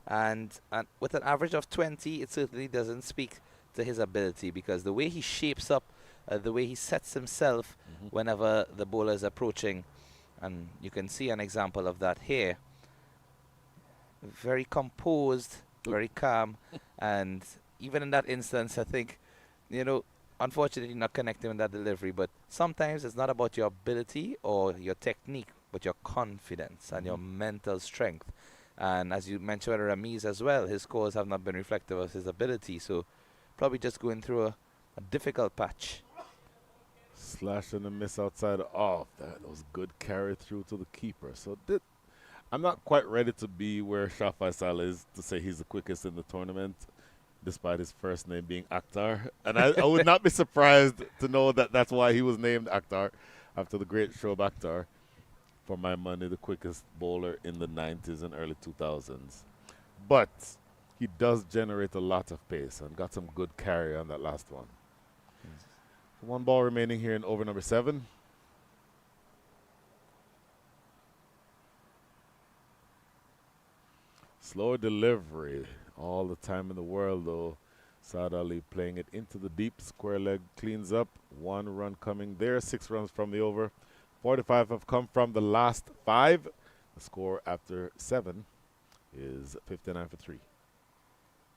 And with an average of 20, it certainly doesn't speak to his ability, because the way he shapes up, the way he sets himself whenever the bowler is approaching, and you can see an example of that here. Very composed, very calm, and even in that instance, I think, unfortunately not connecting with that delivery, but sometimes it's not about your ability or your technique, but your confidence and your mental strength. And as you mentioned with Ramiz as well, his scores have not been reflective of his ability, so probably just going through a difficult patch. Slash and a miss outside off. That was good carry through to the keeper. So I'm not quite ready to be where Shah Faisal is to say he's the quickest in the tournament, despite his first name being Akhtar. And I would not be surprised to know that that's why he was named Akhtar, after the great Shoaib Akhtar. For my money, the quickest bowler in the 90s and early 2000s. But he does generate a lot of pace and got some good carry on that last one. 1 ball remaining here in over number 7. Slower delivery. All the time in the world, though. Saad Ali playing it into the deep. Square leg cleans up. 1 run coming there. 6 runs from the over. 45 have come from the last 5. The score after 7 is 59 for 3.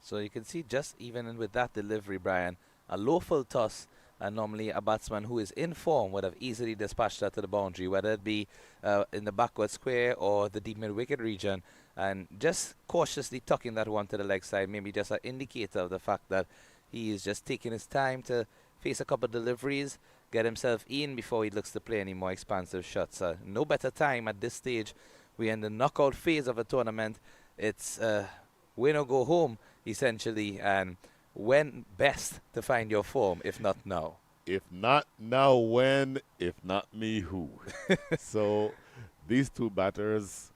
So you can see just even with that delivery, Brian, a low full toss, and normally a batsman who is in form would have easily dispatched that to the boundary, whether it be in the backward square or the deep mid-wicket region. and just cautiously tucking that one to the leg side, maybe just an indicator of the fact that he is just taking his time to face a couple of deliveries, get himself in before he looks to play any more expansive shots. No better time at this stage. We're in the knockout phase of a tournament. It's win or go home, essentially, and when best to find your form, if not now? If not now, when? If not me, who? So these two batters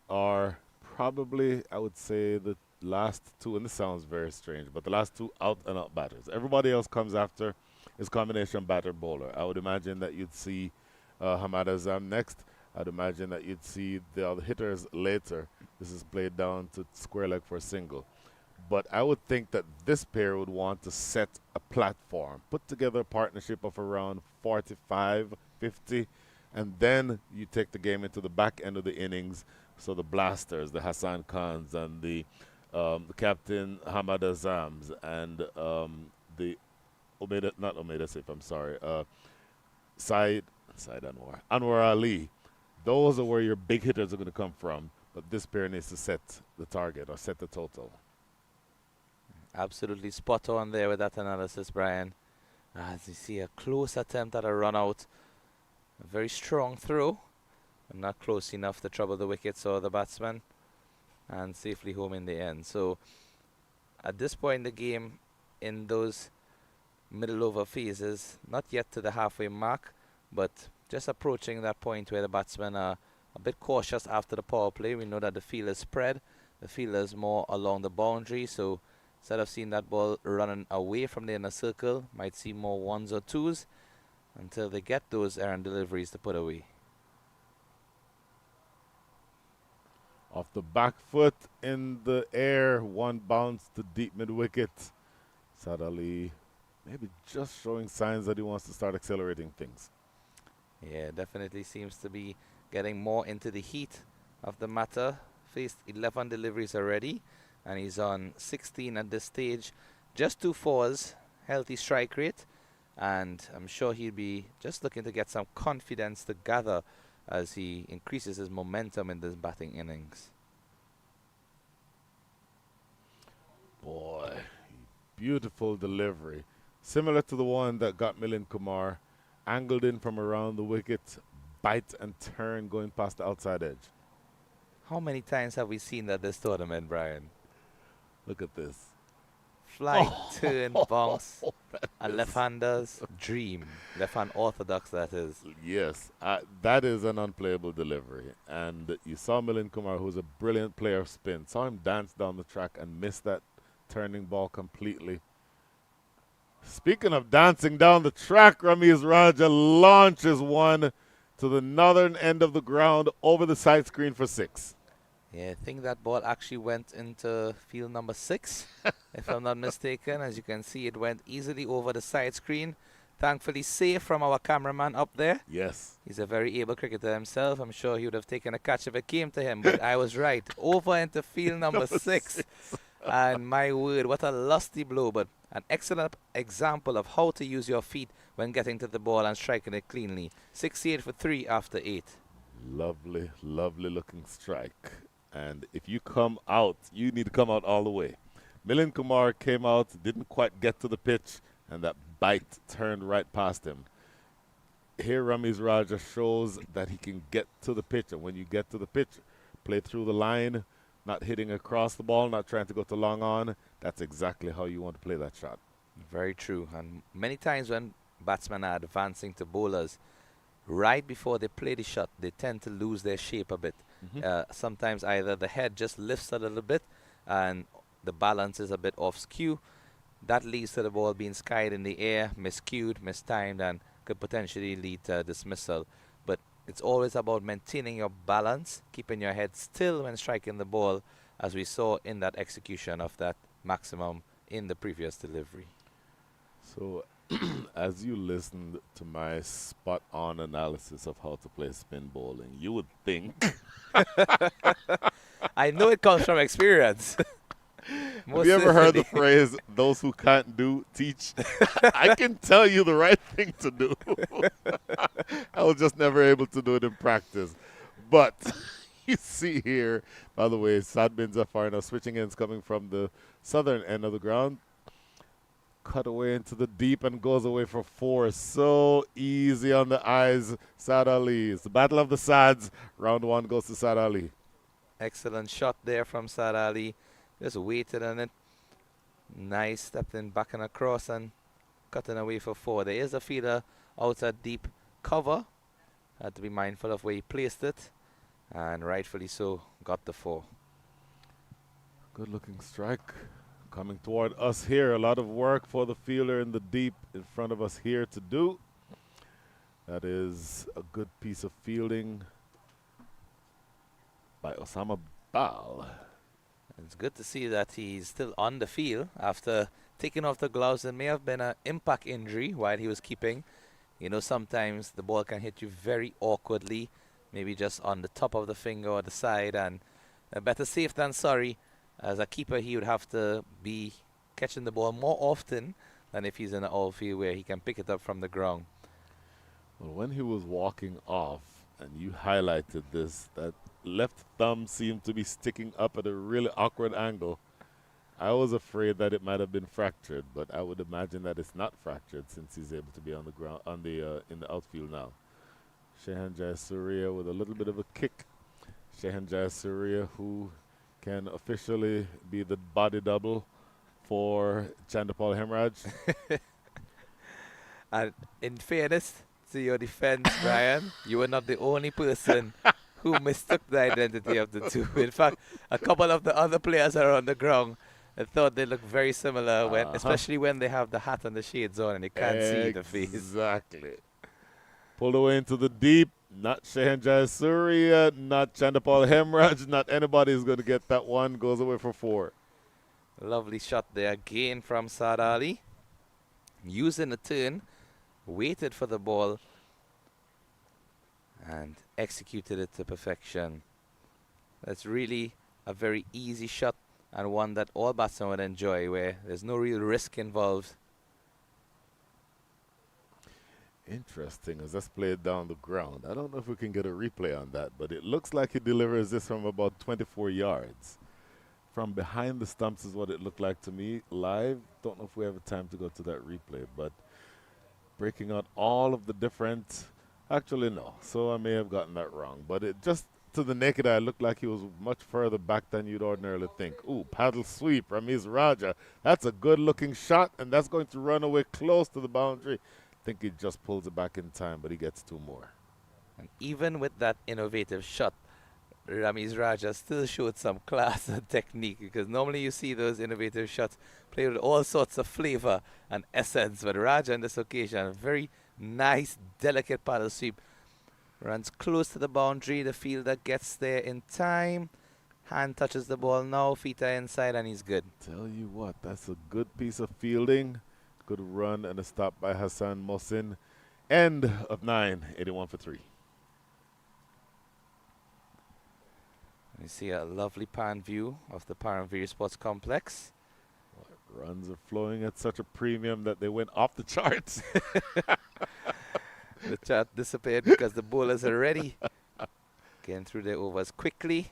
are probably, I would say, the last two, and this sounds very strange, but the last two out-and-out batters. Everybody else comes after is combination batter-bowler. I would imagine that you'd see Hamad Azam next. I'd imagine that you'd see the other hitters later. This is played down to square leg for a single. But I would think that this pair would want to set a platform, put together a partnership of around 45, 50, and then you take the game into the back end of the innings. So the blasters, the Hassan Khans, and the captain Hamad Azams, and the not Omeda Saif, I'm sorry, Said Anwar Ali. Those are where your big hitters are going to come from. But this pair needs to set the target or set the total. Absolutely spot on there with that analysis, Brian. As you see, a close attempt at a run out. A very strong throw, but not close enough to trouble the wickets or the batsman. And safely home in the end. So, at this point in the game, in those middle over phases, not yet to the halfway mark, but just approaching that point where the batsmen are a bit cautious after the power play. We know that the field is spread. The field is more along the boundary, so instead of seeing that ball running away from the inner circle, might see more ones or twos until they get those errant deliveries to put away. Off the back foot in the air, one bounce to deep mid wicket. Saad Ali maybe just showing signs that he wants to start accelerating things. Yeah, definitely seems to be getting more into the heat of the matter. Faced 11 deliveries already, and he's on 16 at this stage. Just 2 fours, healthy strike rate, and I'm sure he'll be just looking to get some confidence to gather as he increases his momentum in this batting innings. Boy, beautiful delivery. Similar to the one that got Milind Kumar, angled in from around the wicket, bite and turn going past the outside edge. How many times have we seen that this tournament, Brian? Look at this. Flying turn, bounce, a left-hander's dream. Left-hand orthodox, that is. Yes, that is an unplayable delivery. And you saw Milind Kumar, who's a brilliant player of spin, saw him dance down the track and miss that turning ball completely. Speaking of dancing down the track, Ramiz Raja launches one to the northern end of the ground over the side screen for 6. Yeah, I think that ball actually went into field number 6, if I'm not mistaken. As you can see, it went easily over the side screen. Thankfully safe from our cameraman up there. Yes. He's a very able cricketer himself. I'm sure he would have taken a catch if it came to him, but I was right. Over into field number 6. And my word, what a lusty blow, but an excellent example of how to use your feet when getting to the ball and striking it cleanly. 68 for 3 after 8. Lovely, lovely looking strike. And if you come out, you need to come out all the way. Milind Kumar came out, didn't quite get to the pitch, and that bite turned right past him. Here Ramiz Raja shows that he can get to the pitch, and when you get to the pitch, play through the line, not hitting across the ball, not trying to go to long on. That's exactly how you want to play that shot. Very true. And many times when batsmen are advancing to bowlers, right before they play the shot, they tend to lose their shape a bit. Sometimes either the head just lifts a little bit and the balance is a bit off skew. That leads to the ball being skied in the air, miscued, mistimed, and could potentially lead to dismissal. But it's always about maintaining your balance, keeping your head still when striking the ball, as we saw in that execution of that maximum in the previous delivery. So as you listened to my spot-on analysis of how to play spin bowling, you would think... I know it comes from experience. Have you ever heard the phrase, those who can't do, teach? I can tell you the right thing to do. I was just never able to do it in practice. But you see here, by the way, Sadbins are far now. Switching ends coming from the southern end of the ground. Cut away into the deep and goes away for 4. So easy on the eyes, Sad Ali. It's the battle of the Sads. Round 1 goes to Sad Ali. Excellent shot there from Sad Ali. Just waited on it. Nice, stepped in back and across and cutting away for 4. There is a fielder out at deep cover. Had to be mindful of where he placed it. And rightfully so, got the 4. Good looking strike. Coming toward us here. A lot of work for the fielder in the deep in front of us here to do. That is a good piece of fielding by Osama Bal. It's good to see that he's still on the field after taking off the gloves. It may have been an impact injury while he was keeping. You know, sometimes the ball can hit you very awkwardly, maybe just on the top of the finger or the side, and better safe than sorry. As a keeper, he would have to be catching the ball more often than if he's in the outfield where he can pick it up from the ground. Well, when he was walking off, and you highlighted this, that left thumb seemed to be sticking up at a really awkward angle. I was afraid that it might have been fractured, but I would imagine that it's not fractured since he's able to be on the ground, in the outfield now. Shehan Jayasuriya with a little bit of a kick. Shehan Jayasuriya, who can officially be the body double for Chandapal Hemraj. And in fairness to your defense, Brian, you were not the only person who mistook the identity of the two. In fact, a couple of the other players are on the ground. I thought they looked very similar, when, especially when they have the hat and the shades on and you can't see the face. Exactly. Pulled away into the deep. Not Shehan Jayasuriya, not Chandapal Hemraj, not anybody is going to get that one. Goes away for 4. Lovely shot there again from Sad Ali. Using the turn, waited for the ball and executed it to perfection. That's really a very easy shot and one that all batsmen would enjoy, where there's no real risk involved. Interesting, as that's played down the ground. I don't know if we can get a replay on that, but it looks like he delivers this from about 24 yards. From behind the stumps is what it looked like to me live. Don't know if we have time to go to that replay, but breaking out all of the different... Actually, no. So I may have gotten that wrong, but it just to the naked eye looked like he was much further back than you'd ordinarily think. Ooh, paddle sweep, Ramiz Raja. That's a good-looking shot, and that's going to run away close to the boundary. I think he just pulls it back in time, but he gets 2 more. And even with that innovative shot, Ramiz Raja still showed some class and technique, because normally you see those innovative shots played with all sorts of flavor and essence, but Raja on this occasion, a very nice, delicate paddle sweep. Runs close to the boundary, the fielder gets there in time, hand touches the ball now, feet are inside, and he's good. Tell you what, that's a good piece of fielding. Good run and a stop by Hassan Mohsin. End of 9, 81 for 3. You see a lovely pan view of the Paramveer Sports Complex. Runs are flowing at such a premium that they went off the charts. The chart disappeared because the bowlers are ready. Getting through their overs quickly.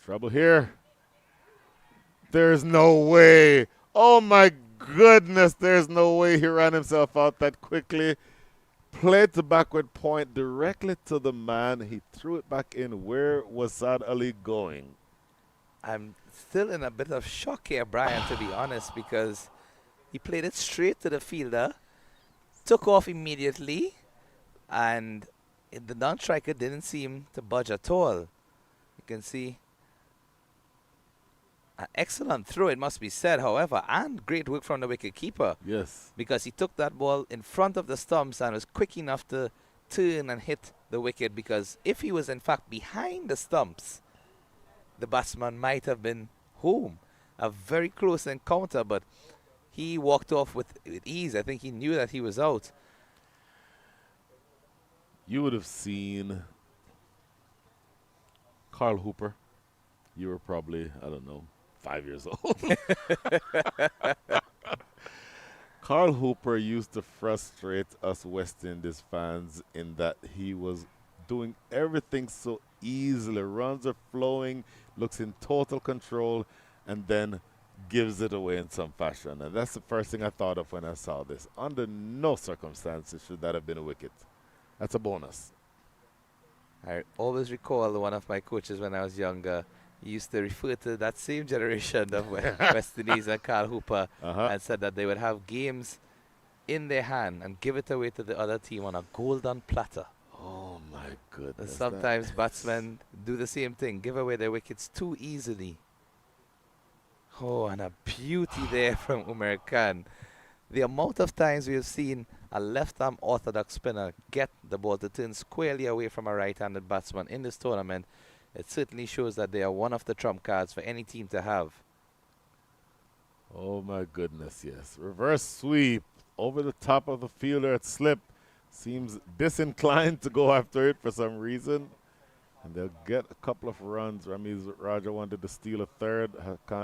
Trouble here. There's no way. Oh my goodness, there's no way he ran himself out that quickly. Played to backward point directly to the man. He threw it back in. Where was Sad Ali going? I'm still in a bit of shock here, Brian, to be honest, because he played it straight to the fielder, took off immediately, and the non-striker didn't seem to budge at all. You can see an excellent throw, it must be said, however, and great work from the wicket keeper. Yes. Because he took that ball in front of the stumps and was quick enough to turn and hit the wicket, because if he was in fact behind the stumps, the batsman might have been home. A very close encounter, but he walked off with ease. I think he knew that he was out. You would have seen Carl Hooper. You were probably, I don't know, 5 years old. Carl Hooper used to frustrate us West Indies fans in that he was doing everything so easily. Runs are flowing, looks in total control, and then gives it away in some fashion. And that's the first thing I thought of when I saw this. Under no circumstances should that have been a wicket. That's a bonus. I always recall one of my coaches when I was younger. He used to refer to that same generation of West Indies and Carl Hooper and said that they would have games in their hand and give it away to the other team on a golden platter. Oh my goodness. Sometimes batsmen do the same thing, give away their wickets too easily. Oh, and a beauty there from Umar Khan. The amount of times we have seen a left-arm orthodox spinner get the ball to turn squarely away from a right-handed batsman in this tournament, it certainly shows that they are one of the trump cards for any team to have. Oh my goodness, yes. Reverse sweep over the top of the fielder at slip. Seems disinclined to go after it for some reason. And they'll get a couple of runs. Ramiz Raja wanted to steal a third.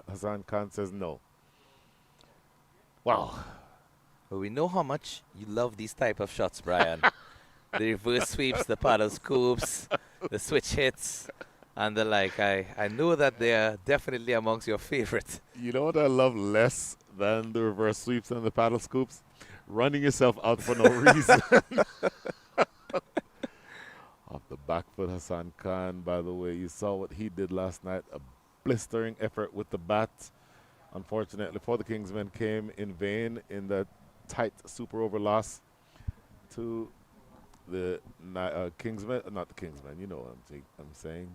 Hassan Khan says no. Wow. Well, we know how much you love these type of shots, Brian. The reverse sweeps, the paddle scoops, the switch hits, and the like. I know that they are definitely amongst your favorites. You know what I love less than the reverse sweeps and the paddle scoops? Running yourself out for no reason. Off the back foot, Hassan Khan, by the way, you saw what he did last night. A blistering effort with the bat. Unfortunately for the Kingsmen, came in vain in that tight super over loss to the Kingsmen. Not the Kingsmen, you know what I'm saying.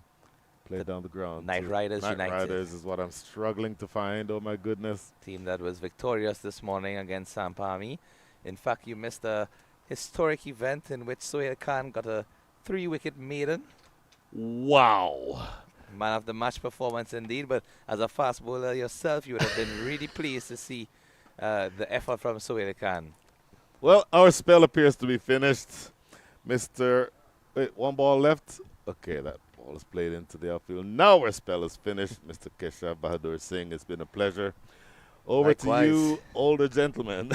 Play down the ground. Knight Riders Knight United. Riders is what I'm struggling to find. Oh my goodness. Team that was victorious this morning against Sampami. In fact, you missed a historic event in which Sohail Khan got a 3-wicket maiden. Wow. Man of the match performance indeed, but as a fast bowler yourself, you would have been really pleased to see the effort from Sohail Khan. Well, our spell appears to be finished. Wait, one ball left. Okay, that ball is played into the outfield. Now our spell is finished. Mr. Keshav Bahadur Singh, it's been a pleasure. Over Likewise. to you, older gentlemen.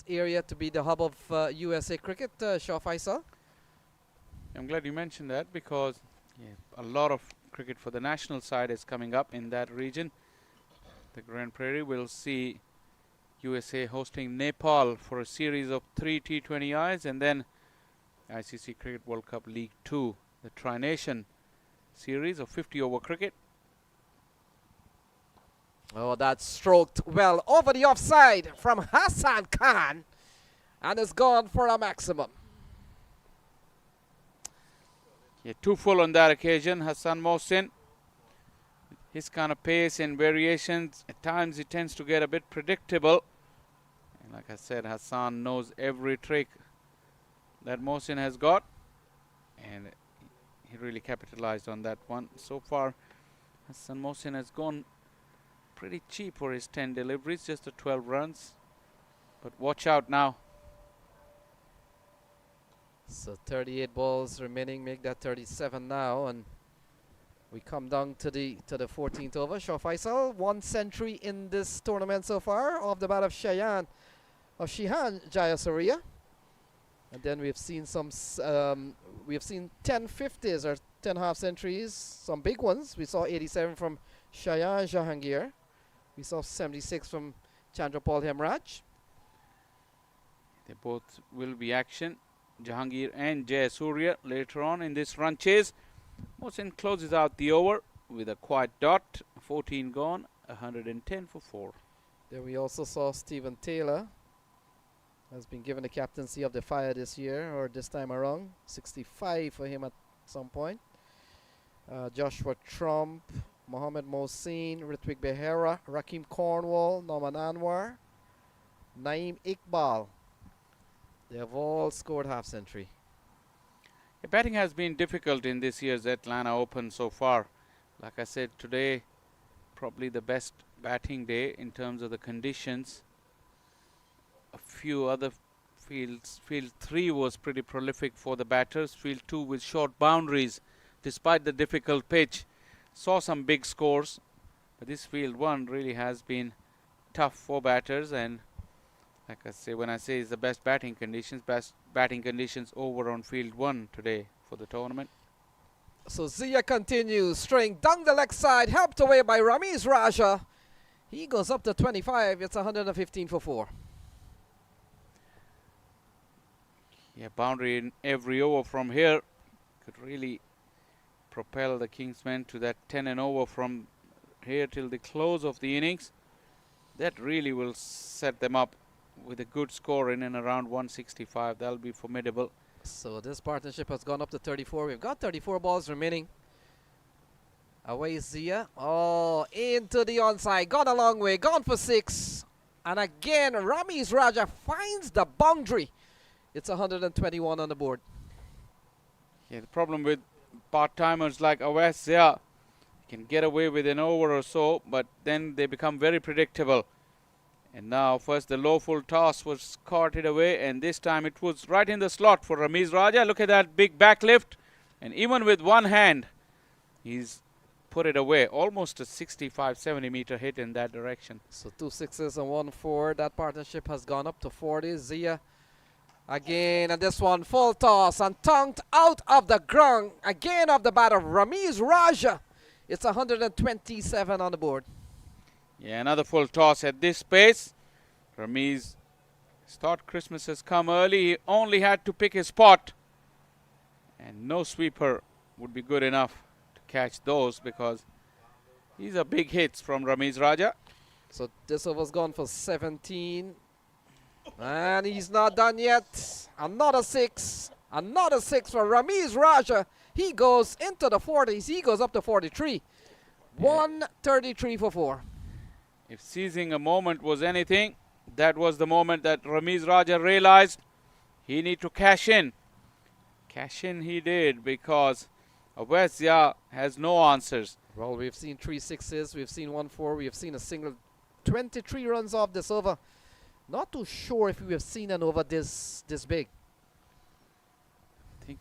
area to be the hub of USA cricket, Shaw Faisal? I'm glad you mentioned that because a lot of cricket for the national side is coming up in that region. The Grand Prairie will see USA hosting Nepal for a series of 3 T20Is, and then ICC Cricket World Cup League 2, the Tri-Nation series of 50-over cricket. Oh, that's stroked well over the offside from Hassan Khan, and is gone for a maximum. Yeah, 2 full on that occasion. Hassan Mohsin, his kind of pace and variations, at times he tends to get a bit predictable. And like I said, Hassan knows every trick that Mohsin has got, and he really capitalized on that one. So far, Hassan Mohsin has gone pretty cheap for his 10 deliveries, just the 12 runs. But watch out now. So 38 balls remaining, make that 37 now, and we come down to the 14th over. Shaw Faisal, 1 century in this tournament so far, off the bat of Shihan Jayasuriya. And then we've seen some, we've seen 10 50s or 10 half centuries, some big ones. We saw 87 from Shayan Jahangir. We saw 76 from Chandrapal Hemraj. They both will be action, Jahangir and Jayasuriya, later on in this run chase. Mohsin closes out the over with a quiet dot. 14 gone, 110 for 4. Then we also saw Stephen Taylor has been given the captaincy of the Fire this year, or this time around. 65 for him at some point. Joshua Trump, Mohammed Mohsin, Ritwik Behera, Rakim Cornwall, Norman Anwar, Naeem Iqbal. They have all scored half century. The batting has been difficult in this year's Atlanta Open so far. Like I said, today probably the best batting day in terms of the conditions. A few other fields, field 3 was pretty prolific for the batters. Field 2 with short boundaries despite the difficult pitch. Saw some big scores, but this field 1 really has been tough for batters, and like I say, when I say it's the best batting conditions over on field 1 today for the tournament. So Zia continues, straying down the leg side, helped away by Ramiz Raja. He goes up to 25, it's 115 for 4. Yeah, boundary in every over from here could really propel the Kingsmen to that 10 and over from here till the close of the innings. That really will set them up with a good score in and around 165. That'll be formidable. So this partnership has gone up to 34. We've got 34 balls remaining. Away Zia. Oh, into the onside. Gone a long way. Gone for 6. And again, Ramiz Raja finds the boundary. It's 121 on the board. Yeah, the problem with part-timers like Awais Zia, can get away with an over or so, but then they become very predictable. And now first the low full toss was carted away, and this time it was right in the slot for Ramiz Raja. Look at that big back lift, and even with one hand he's put it away. Almost a 65-70 meter hit in that direction. So 2 6s and 1 4. That partnership has gone up to 40. Zia again, and this one full toss and tongued out of the ground again off the bat of Ramiz Raja. It's 127 on the board. Yeah, another full toss at this pace. Ramiz thought Christmas has come early. He only had to pick his spot, and no sweeper would be good enough to catch those, because these are big hits from Ramiz Raja. So this over's gone for 17. And he's not done yet. Another 6. Another 6 for Ramiz Raja. He goes into the 40s. He goes up to 43. 133 for 4. If seizing a moment was anything, that was the moment that Ramiz Raja realized he need to cash in. Cash in he did, because Awais Zia has no answers. Well, we've seen 3 6s. We've seen 1 4. We've seen a single 23 runs off this over. Not too sure if we have seen an over this big. I think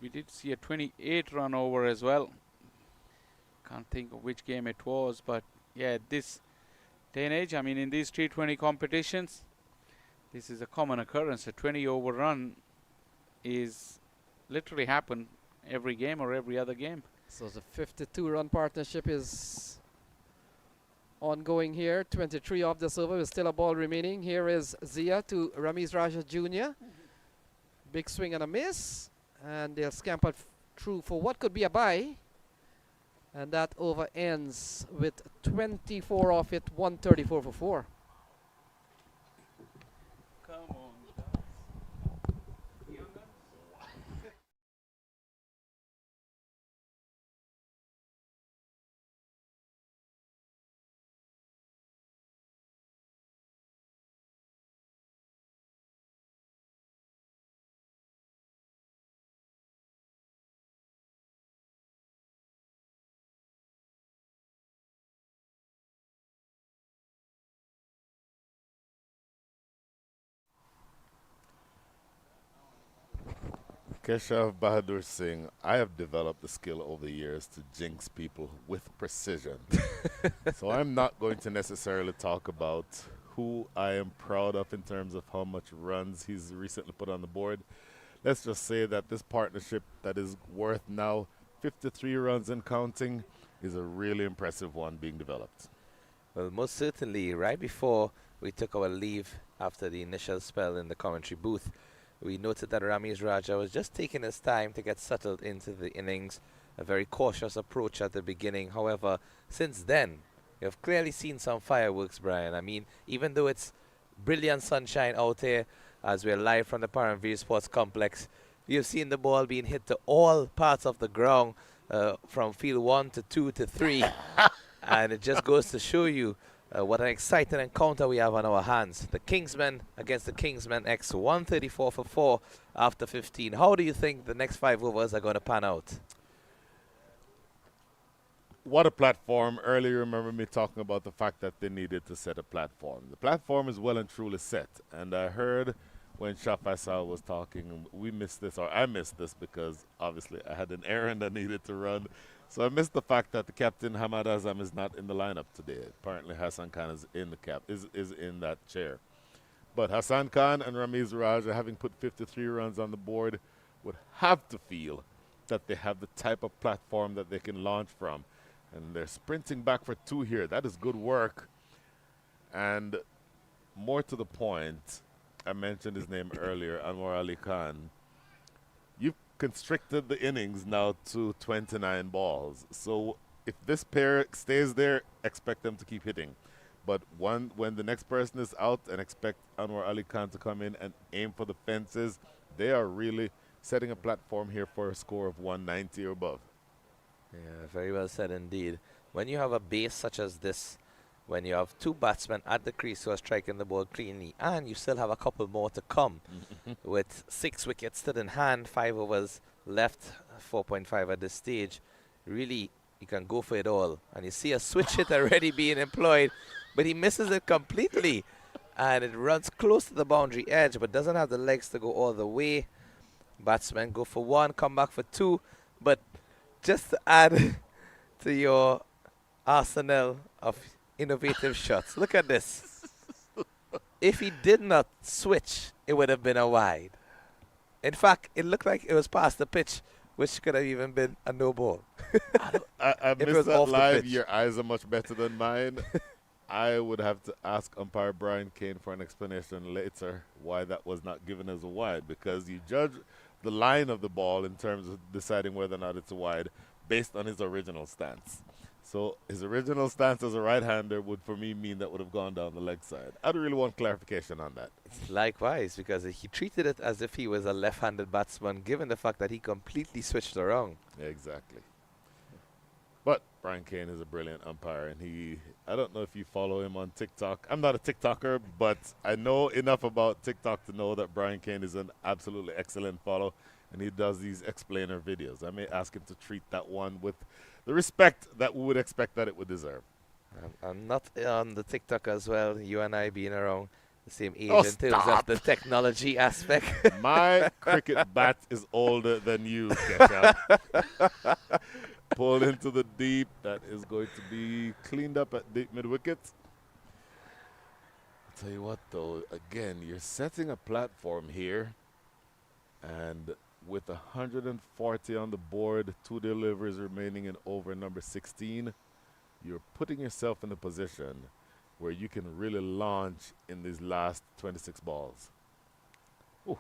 we did see a 28 run over as well. Can't think of which game it was, but yeah, this day and age, I mean, in these T20 competitions, This is a common occurrence. A 20 over run is literally happen every game or every other game. So the 52-run partnership is ongoing here. 23 off this over with still a ball remaining. Here is Zia to Ramiz Raja Jr. Big swing and a miss. And they'll scamper through for what could be a bye. And that over ends with 24 off it, 134 for 4. Come on. Keshav Bahadur Singh, I have developed the skill over the years to jinx people with precision. So I'm not going to necessarily talk about who I am proud of in terms of how much runs he's recently put on the board. Let's just say that this partnership that is worth now 53 runs and counting is a really impressive one being developed. Well, most certainly, right before we took our leave after the initial spell in the commentary booth, we noted that Ramiz Raja was just taking his time to get settled into the innings, a very cautious approach at the beginning. However, since then, you have clearly seen some fireworks, Brian. I mean, even though it's brilliant sunshine out here, as we're live from the Paramveer Sports Complex, you've seen the ball being hit to all parts of the ground, from field 1 to 2 to 3. And it just goes to show you what an exciting encounter we have on our hands. The Kingsmen against the Kingsmen X, 134 for 4 after 15. How do you think the next 5 overs are going to pan out? What a platform. Earlier, remember me talking about the fact that they needed to set a platform. The platform is well and truly set. And I heard when Shah Faisal was talking, we missed this, or I missed this because obviously I had an errand I needed to run. So I missed the fact that the captain Hamad Azam is not in the lineup today. Apparently Hassan Khan is in the is in that chair. But Hassan Khan and Ramiz Raja, having put 53 runs on the board, would have to feel that they have the type of platform that they can launch from. And they're sprinting back for 2 here. That is good work. And more to the point, I mentioned his name earlier, Anwar Ali Khan. You've constricted the innings now to 29 balls. So if this pair stays there, expect them to keep hitting. But when the next person is out, and expect Anwar Ali Khan to come in and aim for the fences, they are really setting a platform here for a score of 190 or above. Yeah, very well said indeed. When you have a base such as this, when you have 2 batsmen at the crease who are striking the ball cleanly, and you still have a couple more to come, with 6 wickets still in hand, 5 overs left, 4.5 at this stage, really, you can go for it all. And you see a switch hit already being employed, but he misses it completely. And it runs close to the boundary edge, but doesn't have the legs to go all the way. Batsmen go for 1, come back for 2, but just to add to your arsenal of innovative shots, look at this. If he did not switch, it would have been a wide. In fact, it looked like it was past the pitch, which could have even been a no ball. I If it missed was that off the live. pitch. Your eyes are much better than mine. I would have to ask umpire Brian Kane for an explanation later why that was not given as a wide, because you judge the line of the ball in terms of deciding whether or not it's a wide based on his original stance. So his original stance as a right-hander would, for me, mean that would have gone down the leg side. I'd really want clarification on that. Likewise, because he treated it as if he was a left-handed batsman, given the fact that he completely switched around. Yeah, exactly. But Brian Kane is a brilliant umpire, and I don't know if you follow him on TikTok. I'm not a TikToker, but I know enough about TikTok to know that Brian Kane is an absolutely excellent follow, and he does these explainer videos. I may ask him to treat that one with the respect that we would expect that it would deserve. I'm not on the TikTok as well, you and I being around the same age Oh, in terms of the technology aspect. My cricket bat is older than you, Keshav. Pulled into the deep. That is going to be cleaned up at deep mid-wicket. I'll tell you what, though, again, you're setting a platform here, and with 140 on the board, 2 deliveries remaining in over number 16, you're putting yourself in a position where you can really launch in these last 26 balls. Ooh,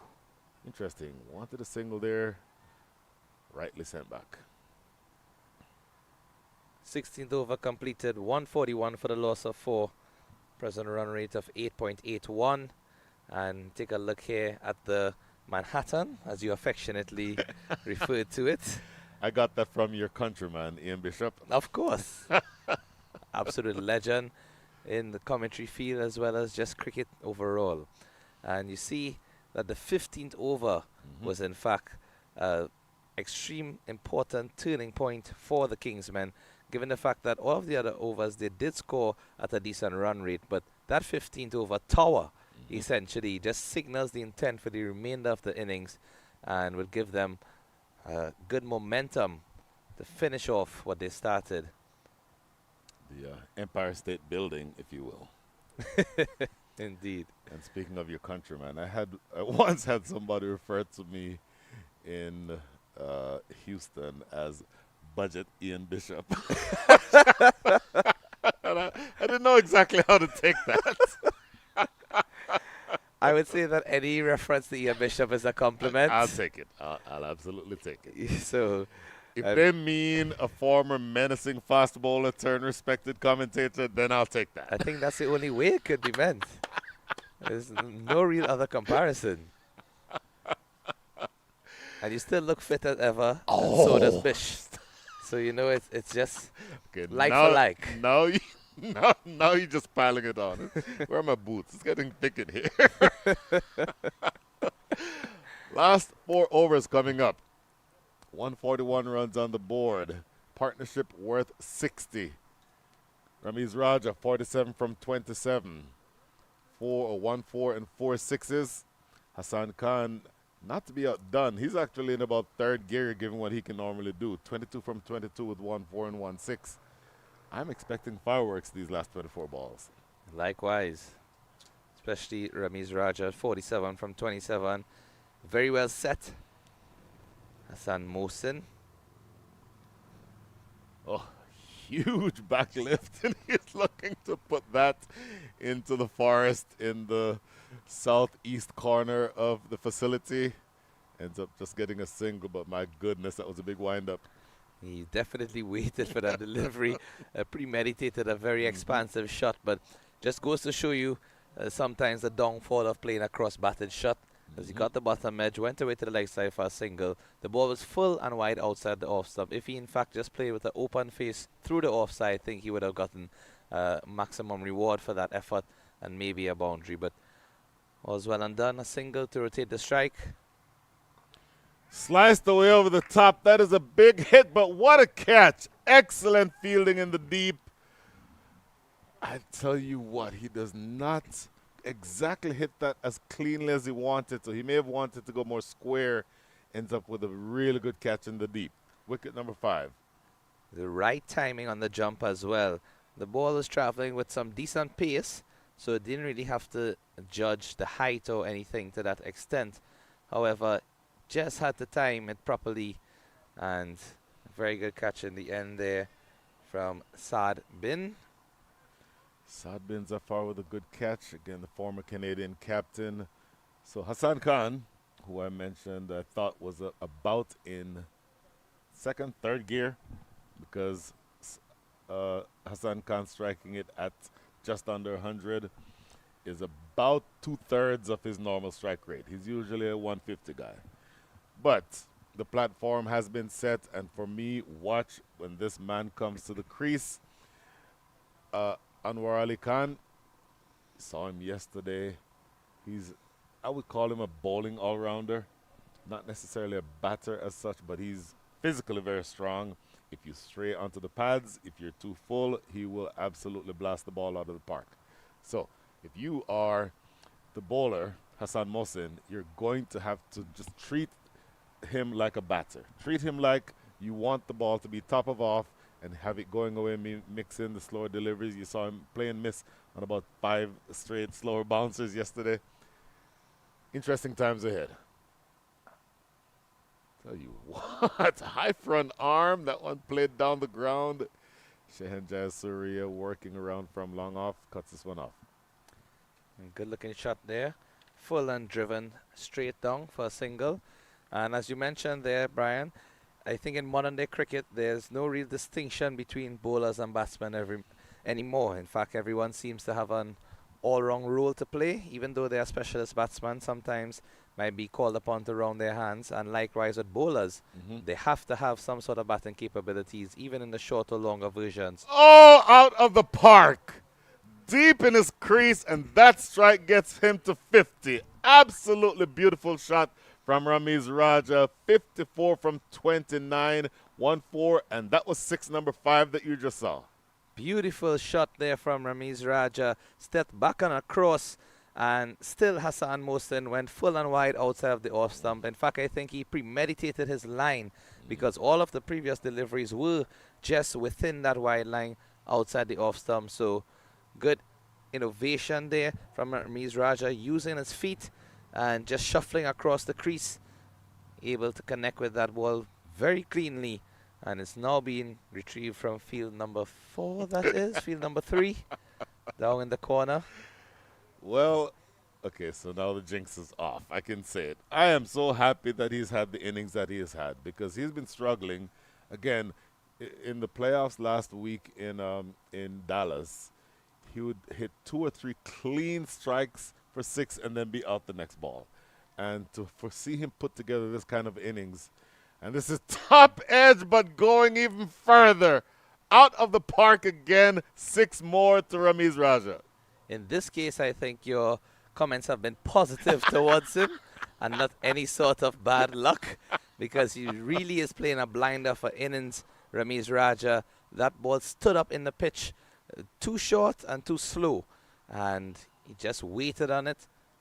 interesting. Wanted a single there, rightly sent back. 16th over completed, 141 for the loss of 4. Present run rate of 8.81. And take a look here at the Manhattan, as you affectionately referred to it. I got that from your countryman, Ian Bishop. Of course. Absolute legend in the commentary field as well as just cricket overall. And you see that the 15th over was in fact extreme important turning point for the Kingsmen, given the fact that all of the other overs they did score at a decent run rate, but that 15th over tower essentially just signals the intent for the remainder of the innings and will give them good momentum to finish off what they started. The Empire State Building, if you will. Indeed. And speaking of your countryman, I once had somebody refer to me in Houston as Budget Ian Bishop. And I didn't know exactly how to take that. I would say that any reference to Ian Bishop is a compliment. I'll take it. I'll absolutely take it. So, if they mean a former menacing fast bowler turned respected commentator, then I'll take that. I think that's the only way it could be meant. There's no real other comparison. And you still look fit as ever, and so does Bish. So you know it's just Okay, like now, for like. Now you're just piling it on. Where are my boots? It's getting thick in here. Last 4 overs coming up. 141 runs on the board. Partnership worth 60. Ramiz Raja, 47 from 27. 1 4 and 4 sixes. Hassan Khan, not to be outdone. He's actually in about third gear given what he can normally do. 22 from 22 with 1 4 and 1 6. I'm expecting fireworks these last 24 balls. Likewise. Especially Ramiz Raja, 47 from 27. Very well set. Hassan Mohsin. Oh, huge backlift, and he's looking to put that into the forest in the southeast corner of the facility. Ends up just getting a single, but my goodness, that was a big wind-up. He definitely waited for that delivery. Premeditated a very expansive shot, but just goes to show you sometimes the downfall of playing a cross-batted shot. As he got the bottom edge, went away to the leg side for a single. The ball was full and wide outside the off stump. If he in fact just played with an open face through the offside, I think he would have gotten maximum reward for that effort and maybe a boundary. But all's well and done. A single to rotate the strike. Sliced away over the top. That is a big hit, but what a catch. Excellent fielding in the deep. I tell you what, he does not exactly hit that as cleanly as he wanted to. He may have wanted to go more square. Ends up with a really good catch in the deep. Wicket number 5. The right timing on the jump as well. The ball was traveling with some decent pace, so it didn't really have to judge the height or anything to that extent. However, just had to time it properly, and a very good catch in the end there from Saad Bin. Saad Bin Zafar with a good catch. Again, the former Canadian captain. So Hassan Khan, who I mentioned, I thought was about in second, third gear, because Hassan Khan striking it at just under 100 is about 2/3 of his normal strike rate. He's usually a 150 guy. But the platform has been set, and for me, watch when this man comes to the crease. Anwar Ali Khan, saw him yesterday. I would call him a bowling all-rounder. Not necessarily a batter as such, but he's physically very strong. If you stray onto the pads, if you're too full, he will absolutely blast the ball out of the park. So if you are the bowler, Hassan Mohsin, you're going to have to just treat him like a batter. Treat him like you want the ball to be top of off and have it going away, mix in the slower deliveries. You saw him play and miss on about 5 straight slower bouncers yesterday. Interesting times ahead. Tell you what, high front arm. That one played down the ground. Shehan Surya working around from long off, cuts this one off. Good looking shot there. Full and driven straight down for a single. And as you mentioned there, Brian, I think in modern day cricket, there's no real distinction between bowlers and batsmen anymore. In fact, everyone seems to have an all-round role to play, even though they are specialist batsmen. Sometimes might be called upon to round their hands, and likewise with bowlers, they have to have some sort of batting capabilities, even in the short or longer versions. Oh, out of the park. Deep in his crease, and that strike gets him to 50. Absolutely beautiful shot from Ramiz Raja. 54 from 29, 1-4, and that was 6 number 5 that you just saw. Beautiful shot there from Ramiz Raja. Stepped back and across, and still Hassan Mohsin went full and wide outside of the off stump. In fact, I think he premeditated his line because all of the previous deliveries were just within that wide line outside the off stump. So good innovation there from Ramiz Raja, using his feet and just shuffling across the crease, able to connect with that ball very cleanly. And it's now being retrieved from field number 4, that is, field number 3, down in the corner. Well, okay, so now the jinx is off. I can say it. I am so happy that he's had the innings that he has had, because he's been struggling. Again, in the playoffs last week in Dallas, he would hit 2 or 3 clean strikes for 6 and then be out the next ball. And to foresee him put together this kind of innings, and this is top edge, but going even further. Out of the park again, 6 more to Ramiz Raja. In this case, I think your comments have been positive towards him and not any sort of bad luck, because he really is playing a blinder for innings. Ramiz Raja, that ball stood up in the pitch, too short and too slow, and he just waited on it,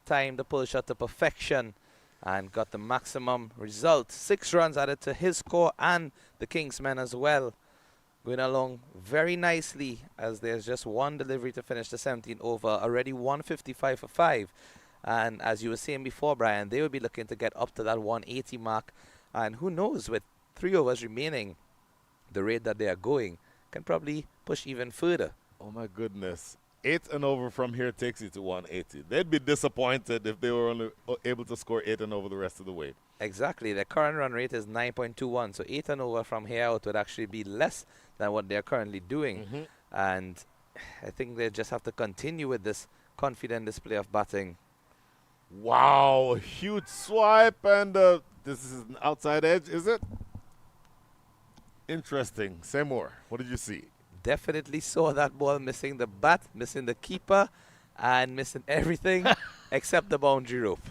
timed the pull shot to perfection, and got the maximum result. 6 runs added to his score and the Kingsmen as well. Going along very nicely, as there's just 1 delivery to finish the 17th over. Already 155 for 5. And as you were saying before, Brian, they will be looking to get up to that 180 mark. And who knows, with 3 overs remaining, the rate that they are going can probably push even further. Oh my goodness. 8 and over from here takes you to 180. They'd be disappointed if they were only able to score 8 and over the rest of the way. Exactly. Their current run rate is 9.21. So 8 and over from here out would actually be less than what they're currently doing. And I think they just have to continue with this confident display of batting. Wow. Huge swipe, and this is an outside edge, is it? Interesting. Say more. What did you see? Definitely saw that ball missing the bat, missing the keeper, and missing everything except the boundary rope.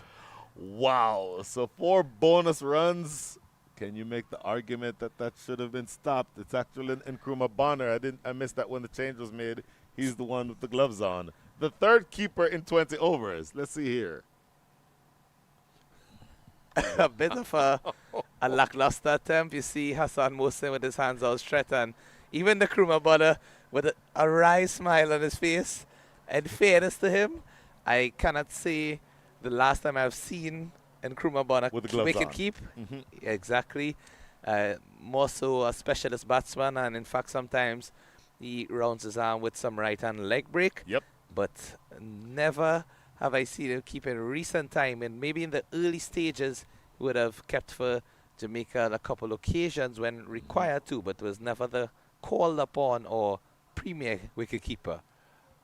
Wow. So 4 bonus runs. Can you make the argument that that should have been stopped? It's actually Nkrumah Bonner. I missed that when the change was made. He's the one with the gloves on. The 3rd keeper in 20 overs. Let's see here. A bit of a lackluster attempt. You see Hassan Mohsin with his hands outstretched, and even the Nkrumah Bonner with a wry smile on his face. In fairness to him, I cannot say the last time I've seen Nkrumah Bonner make it keep. Exactly. More so a specialist batsman, and in fact sometimes he rounds his arm with some right-hand leg break. Yep. But never have I seen him keep in recent time, and maybe in the early stages he would have kept for Jamaica on a couple occasions when required to, but was never the called upon or premier wicketkeeper.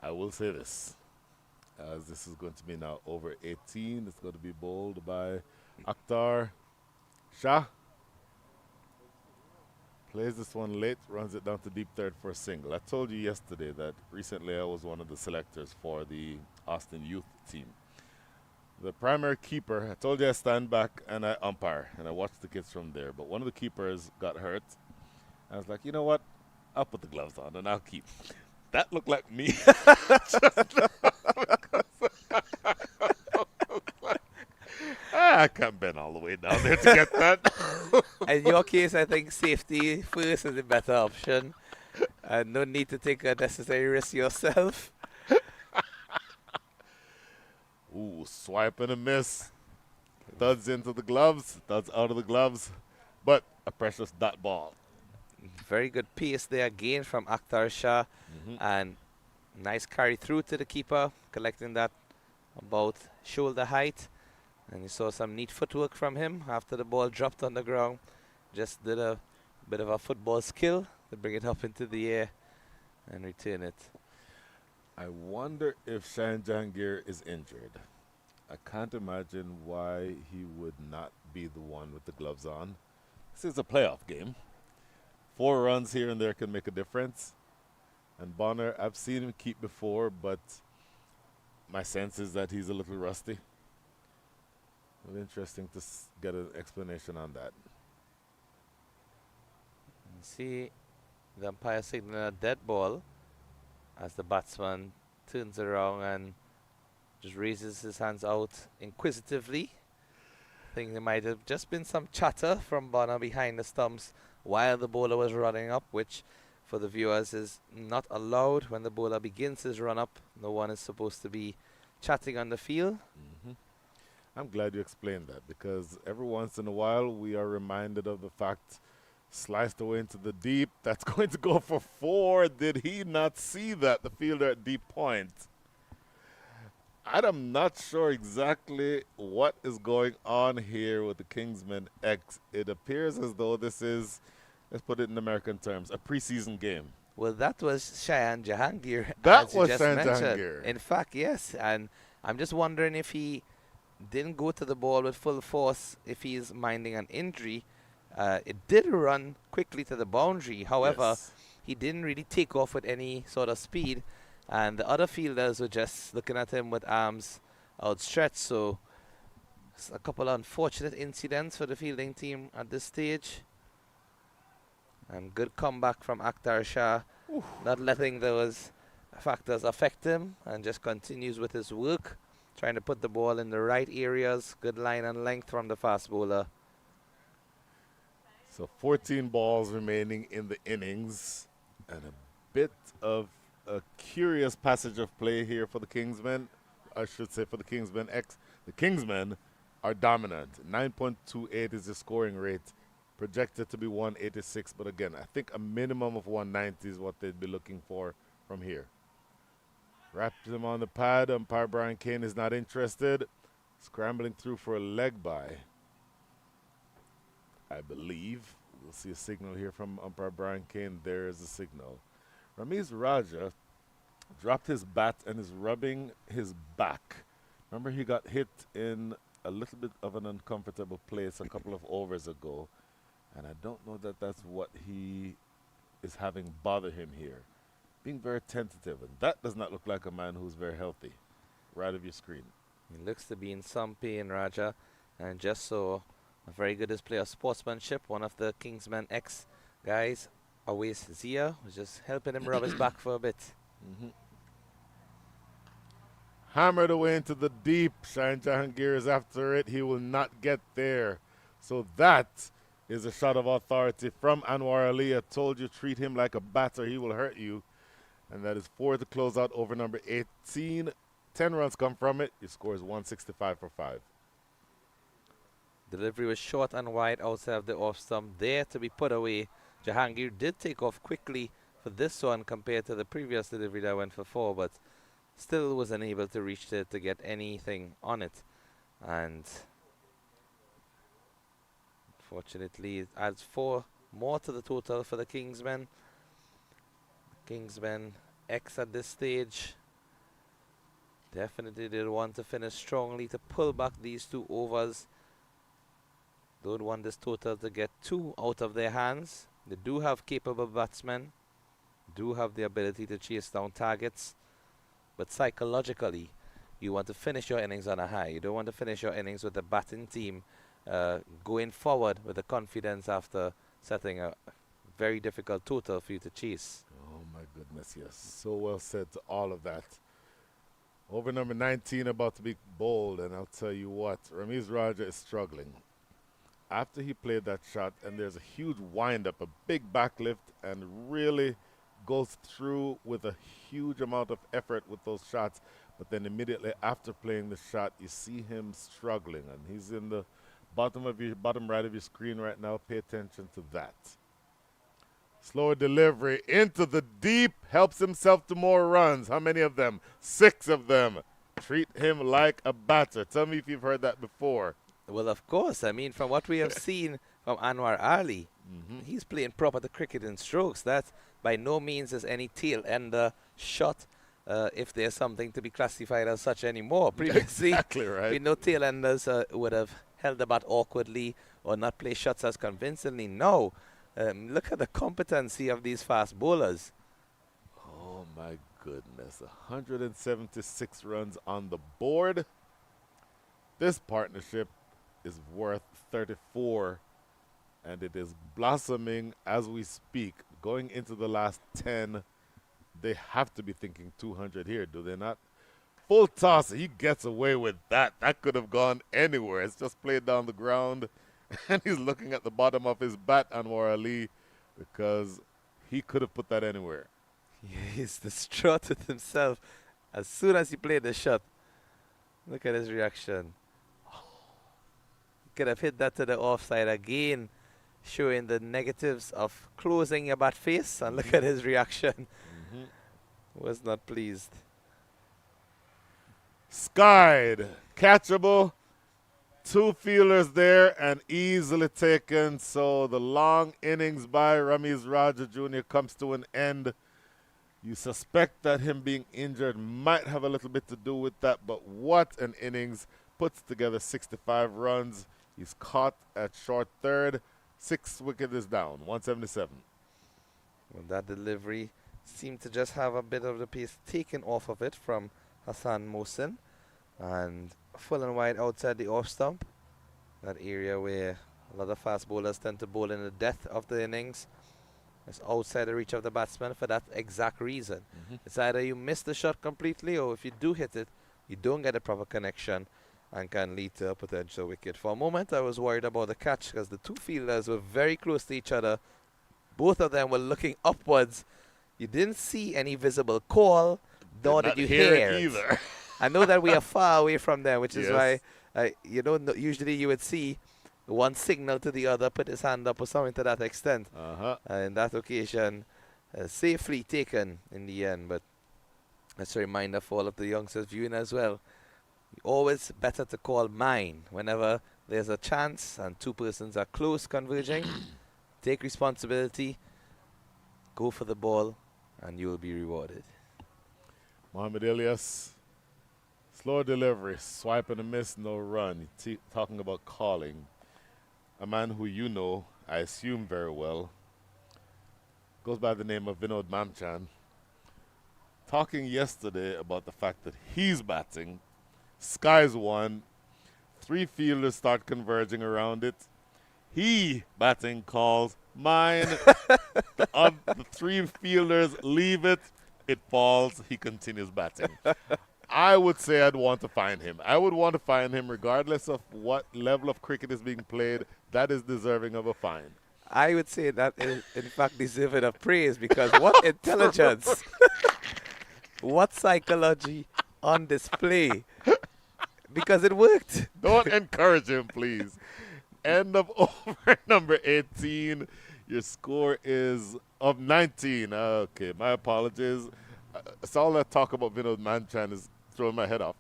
I will say this, as this is going to be now over 18. It's going to be bowled by Akhtar Shah. Plays this one late, runs it down to deep third for a single. I told you yesterday that recently I was one of the selectors for the Austin youth team. The primary keeper, I told you I stand back and I umpire, and I watch the kids from there. But one of the keepers got hurt. I was like, you know what? I'll put the gloves on and I'll keep. That looked like me. I can't bend all the way down there to get that. In your case, I think safety first is the better option. No need to take a necessary risk yourself. Ooh, swipe and a miss. Thuds into the gloves, thuds out of the gloves, but a precious dot ball. Very good pace there again from Akhtar Shah, Mhm. and nice carry through to the keeper, collecting that about shoulder height. And you saw some neat footwork from him after the ball dropped on the ground. Just did a bit of a football skill to bring it up into the air and return it. I wonder if Shane Jahangir is injured. I can't imagine why he would not be the one with the gloves on. This is a playoff game. 4 runs here and there can make a difference. And Bonner, I've seen him keep before, but my sense is that he's a little rusty. It'll be interesting to get an explanation on that. You see the umpire signaling a dead ball as the batsman turns around and just raises his hands out inquisitively. I think there might have just been some chatter from Bonner behind the stumps while the bowler was running up, which for the viewers is not allowed. When the bowler begins his run up, no one is supposed to be chatting on the field. Mhm. I'm glad you explained that, because every once in a while we are reminded of the fact, sliced away into the deep, that's going to go for 4. Did he not see that, the fielder at deep point? I'm not sure exactly what is going on here with the Kingsmen X. It appears as though this is, let's put it in American terms, a preseason game. Well, that was Cheyenne Jahangir, That as you was just Shane mentioned. Jahangir. In fact, yes. And I'm just wondering if he didn't go to the ball with full force, if he's minding an injury. It did run quickly to the boundary. However, Yes. he didn't really take off with any sort of speed. And the other fielders were just looking at him with arms outstretched. So it's a couple of unfortunate incidents for the fielding team at this stage. And good comeback from Akhtar Shah, not letting those factors affect him, and just continues with his work, trying to put the ball in the right areas. Good line and length from the fast bowler. So 14 balls remaining in the innings, and a bit of a curious passage of play here for the Kingsmen. I should say for the Kingsmen X. The Kingsmen are dominant. 9.28 is the scoring rate, projected to be 186, but again, I think a minimum of 190 is what they'd be looking for from here. Wrapped him on the pad. Umpire Brian Kane is not interested. Scrambling through for a leg by, I believe. We'll see a signal here from umpire Brian Kane. There is a signal. Ramiz Raja dropped his bat and is rubbing his back. Remember, he got hit in a little bit of an uncomfortable place a couple of overs ago, and I don't know that that's what he is having bother him here. Being very tentative, and that does not look like a man who's very healthy. Right of your screen. He looks to be in some pain, Raja, and just so a very good display of sportsmanship. One of the Kingsmen X guys, Awais Zia, was just helping him rub his back for a bit. Hammered away into the deep. Shine Jahangir is after it. He will not get there. So that is a shot of authority from Anwar Ali. I told you, treat him like a batter. He will hurt you. And that is 4 to close out over number 18. 10 runs come from it. Your score is 165 for 5. Delivery was short and wide outside of the off stump, there to be put away. Jahangir did take off quickly for this one compared to the previous delivery that went for 4, but still was unable to reach it to get anything on it. And unfortunately, it adds 4 more to the total for the Kingsmen. Kingsmen X at this stage definitely did want to finish strongly to pull back these 2 overs. Don't want this total to get too out of their hands. They do have capable batsmen, do have the ability to chase down targets, but psychologically, you want to finish your innings on a high. You don't want to finish your innings with the batting team going forward with the confidence after setting a very difficult total for you to chase. Oh my goodness, yes. So well said to all of that. Over number 19 about to be bowled, and I'll tell you what, Ramiz Raja is struggling. After he played that shot, and there's a huge wind-up, a big backlift, and really goes through with a huge amount of effort with those shots. But then immediately after playing the shot, you see him struggling, and he's in the bottom right of your screen right now. Pay attention to that. Slower delivery into the deep, helps himself to more runs. How many of them? 6 of them. Treat him like a batter. Tell me if you've heard that before. Well, of course. I mean, from what we have seen from Anwar Ali, he's playing proper the cricket in strokes. That by no means is any tail ender shot, if there's something to be classified as such anymore. Previously, Exactly right. we know tail enders would have held the bat awkwardly or not play shots as convincingly. No. Look at the competency of these fast bowlers. Oh, my goodness. 176 runs on the board. This partnership is worth 34, and it is blossoming as we speak. Going into the last 10, they have to be thinking 200 here, do they not? Full toss, he gets away with that. That could have gone anywhere. It's just played down the ground, and he's looking at the bottom of his bat, Anwar Ali, because he could have put that anywhere. He's distraught with himself as soon as he played the shot. Look at his reaction. He could have hit that to the offside again, showing the negatives of closing your bat face. And look at his reaction. Was not pleased. Skied, catchable, 2 fielders there and easily taken. So the long innings by Ramiz Raja Jr. comes to an end. You suspect that him being injured might have a little bit to do with that, but what an innings. Puts together 65 runs. He's caught at short third. 6 wicket is down, 177. Well, that delivery seemed to just have a bit of the pace taken off of it from Hassan Mohsin. And full and wide outside the off stump. That area where a lot of fast bowlers tend to bowl in the death of the innings. It's outside the reach of the batsman for that exact reason. It's either you miss the shot completely, or if you do hit it, you don't get a proper connection and can lead to a potential wicket. For a moment, I was worried about the catch because the 2 fielders were very close to each other. Both of them were looking upwards. You didn't see any visible call, nor did you hear it either. I know that we are far away from them, which is Yes. why, usually you would see one signal to the other, put his hand up or something to that extent. In that occasion, safely taken in the end. But that's a reminder for all of the youngsters viewing as well. Always better to call mine whenever there's a chance and 2 persons are close converging. Take responsibility, go for the ball, and you will be rewarded. Mohamed Ilyas, slow delivery, swipe and a miss, no run. Talking about calling. A man who you know, I assume very well, goes by the name of Vinod Mamchan. Talking yesterday about the fact that he's batting, skies one, 3 fielders start converging around it. He batting calls mine. the 3 fielders leave it. It falls. He continues batting. I would say I'd want to find him. I would want to find him regardless of what level of cricket is being played. That is deserving of a fine. I would say that is, in fact, deserving of praise because what intelligence, what psychology on display. Because it worked. Don't encourage him, please. End of over number 18. Your score is of 19. Okay, my apologies. It's all that talk about Vinod Manchan is throwing my head off.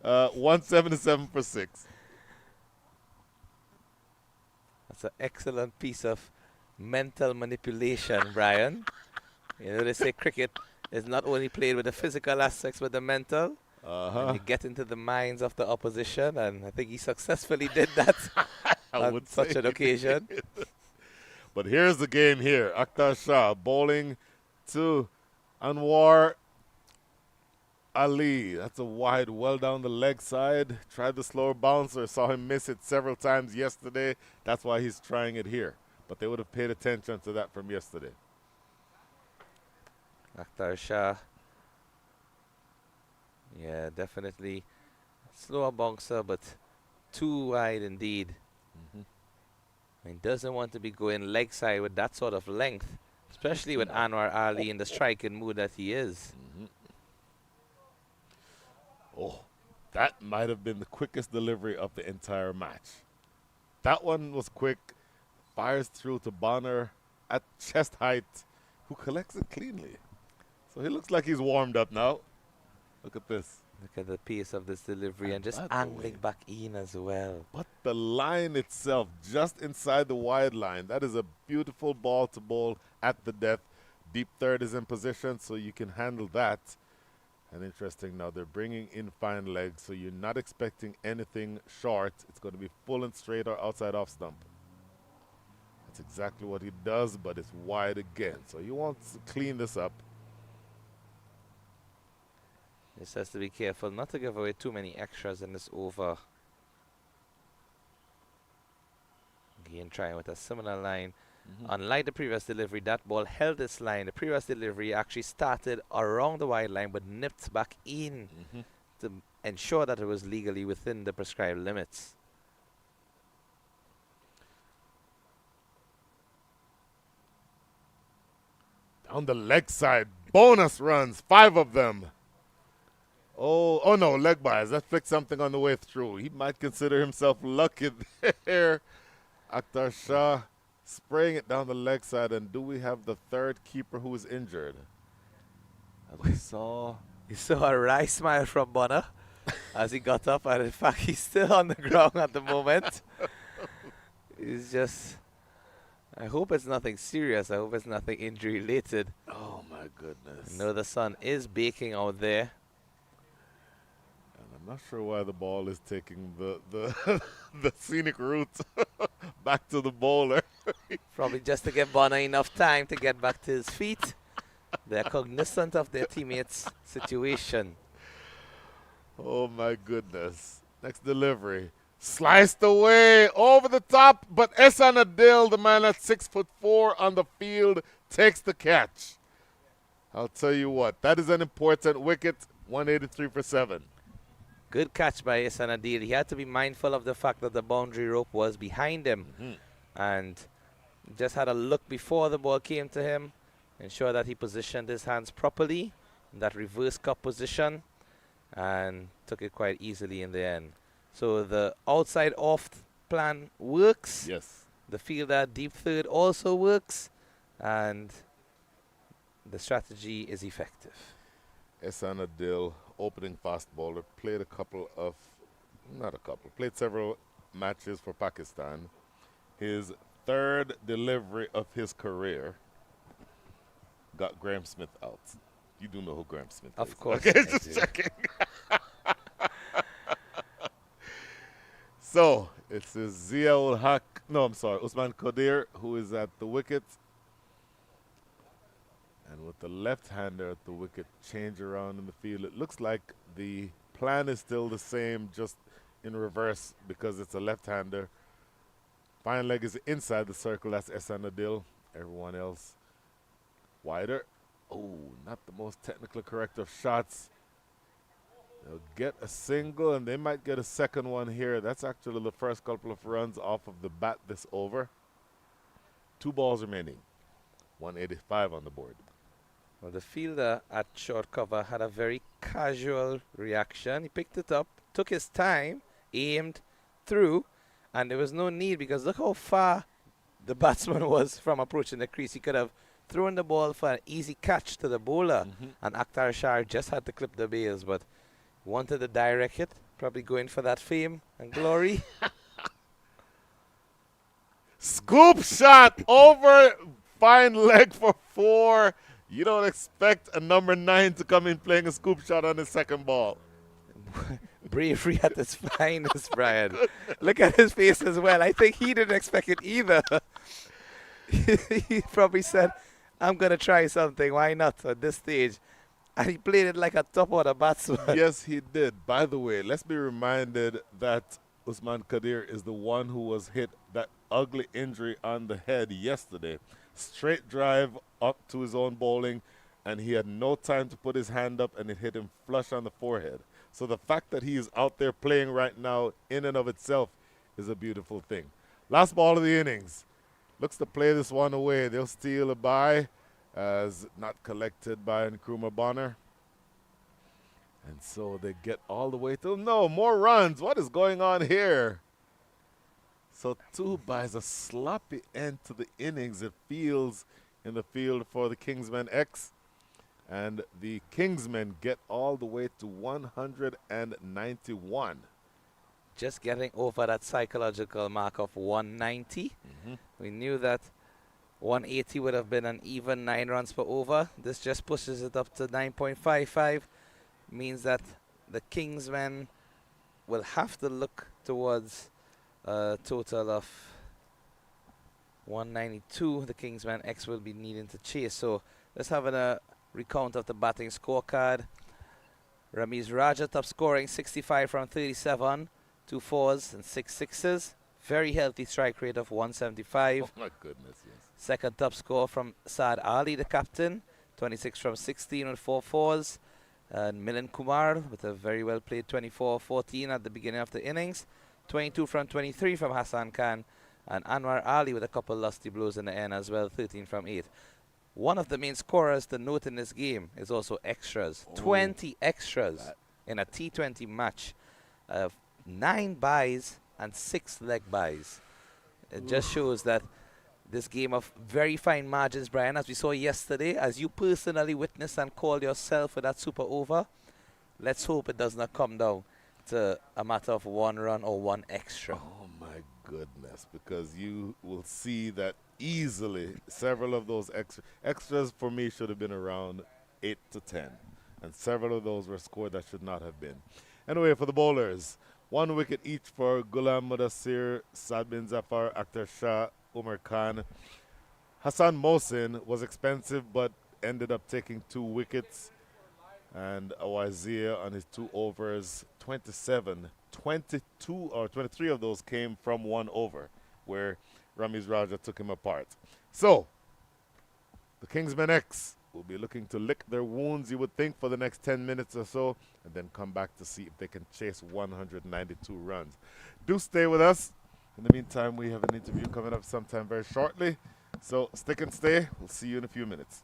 177 for 6. That's an excellent piece of mental manipulation, Brian. You know, they say cricket is not only played with the physical aspects, but the mental. And you get into the minds of the opposition, and I think he successfully did that on such an occasion. But here's the game here. Akhtar Shah bowling to Anwar Ali. That's a wide, well down the leg side. Tried the slower bouncer. Saw him miss it several times yesterday. That's why he's trying it here. But they would have paid attention to that from yesterday. Akhtar Shah. Yeah, definitely slower bouncer, but too wide indeed. I mean, doesn't want to be going leg side with that sort of length, especially with Anwar Ali in the striking mood that he is. That might have been the quickest delivery of the entire match. That one was quick, fires through to Bonner at chest height, who collects it cleanly. So he looks like he's warmed up now. Look at this. Look at the pace of this delivery and just by the angling way, back in as well. But the line itself, just inside the wide line, that is a beautiful ball to bowl at the depth. Deep third is in position, so you can handle that. And interesting, now they're bringing in fine legs, so you're not expecting anything short. It's going to be full and straight or outside off stump. That's exactly what he does, but it's wide again. So he wants to clean this up. Just has to be careful not to give away too many extras in this over. Again, trying with a similar line. Unlike the previous delivery, that ball held its line. The previous delivery actually started around the wide line but nipped back in to ensure that it was legally within the prescribed limits. Down the leg side, bonus runs, 5 of them. Oh no, leg bias. That flicked something on the way through. He might consider himself lucky there. Akhtar Shah spraying it down the leg side. And do we have the third keeper who is injured? As we saw. You saw a wry smile from Bonner as he got up, and in fact, he's still on the ground at the moment. He's just. I hope it's nothing serious. I hope it's nothing injury related. Oh my goodness. I know the sun is baking out there. I'm not sure why the ball is taking the the scenic route back to the bowler. Probably just to give Bonner enough time to get back to his feet. They're cognizant of their teammates' situation. Oh my goodness. Next delivery. Sliced away over the top, but Ehsan Adil, the man at 6'4" on the field, takes the catch. I'll tell you what, that is an important wicket. 183 for 7. Good catch by Ehsan Adil. He had to be mindful of the fact that the boundary rope was behind him. And just had a look before the ball came to him. Ensure that he positioned his hands properly in that reverse cup position. And took it quite easily in the end. So the outside off plan works. Yes. The fielder deep third also works. And the strategy is effective. Ehsan Adil, opening fast bowler, played played several matches for Pakistan. His third delivery of his career got Graham Smith out. You do know who Graham Smith is. Of course. Okay, just checking. So, it's Ziaul Haq, Usman Qadir, who is at the wicket. And with the left-hander at the wicket, change around in the field. It looks like the plan is still the same, just in reverse because it's a left-hander. Fine leg is inside the circle. That's Ehsan Adil. Everyone else wider. Oh, not the most technically correct of shots. They'll get a single, and they might get a second one here. That's actually the first couple of runs off of the bat this over. 2 balls remaining. 185 on the board. Well, the fielder at short cover had a very casual reaction. He picked it up, took his time, aimed through, and there was no need because look how far the batsman was from approaching the crease. He could have thrown the ball for an easy catch to the bowler, and Akhtar Shah just had to clip the bails, but wanted to direct it, probably going for that fame and glory. Scoop shot over, fine leg for 4. You don't expect a number 9 to come in playing a scoop shot on his second ball. Bravery at its finest, Brian. Look at his face as well. I think he didn't expect it either. He probably said, I'm going to try something. Why not at this stage? And he played it like a top-order batsman. Yes, he did. By the way, let's be reminded that Usman Qadir is the one who was hit that ugly injury on the head yesterday. Straight drive up to his own bowling, and he had no time to put his hand up, and it hit him flush on the forehead. So the fact that he is out there playing right now in and of itself is a beautiful thing. Last ball of the innings. Looks to play this one away. They'll steal a bye as not collected by Nkrumah Bonner. And so they get all the way to no more runs. What is going on here? So two buys a sloppy end to the innings. It feels in the field for the Kingsmen X. And the Kingsmen get all the way to 191. Just getting over that psychological mark of 190. We knew that 180 would have been an even 9 runs per over. This just pushes it up to 9.55. Means that the Kingsmen will have to look towards a total of 192. The Kingsmen X will be needing to chase. So let's have a recount of the batting scorecard. Ramiz Raja top scoring 65 from 37, 2 fours and 6 sixes. Very healthy strike rate of 175. Oh my goodness, yes. Second top score from Saad Ali, the captain, 26 from 16 with 4 fours. And Milan Kumar with a very well played 24-14 at the beginning of the innings. 22 from 23 from Hassan Khan. And Anwar Ali with a couple lusty blows in the end as well, 13 from 8. One of the main scorers to note in this game is also extras. 20 extras in a T20 match. 9 buys and 6 leg buys. It just shows that this game of very fine margins, Brian, as we saw yesterday, as you personally witnessed and called yourself with that super over, let's hope it does not come down to a matter of 1 run or 1 extra. Oh my goodness, because you will see that easily several of those extras for me should have been around 8 to 10. And several of those were scored that should not have been. Anyway, for the bowlers, 1 wicket each for Ghulam Mudassir, Saad bin Zafar, Akhtar Shah, Umar Khan. Hassan Mohsin was expensive but ended up taking 2 wickets. And Awazia on his 2 overs, 27, 22 or 23 of those came from 1 over, where Ramiz Raja took him apart. So, the Kingsmen X will be looking to lick their wounds, you would think, for the next 10 minutes or so, and then come back to see if they can chase 192 runs. Do stay with us. In the meantime, we have an interview coming up sometime very shortly. So stick and stay. We'll see you in a few minutes.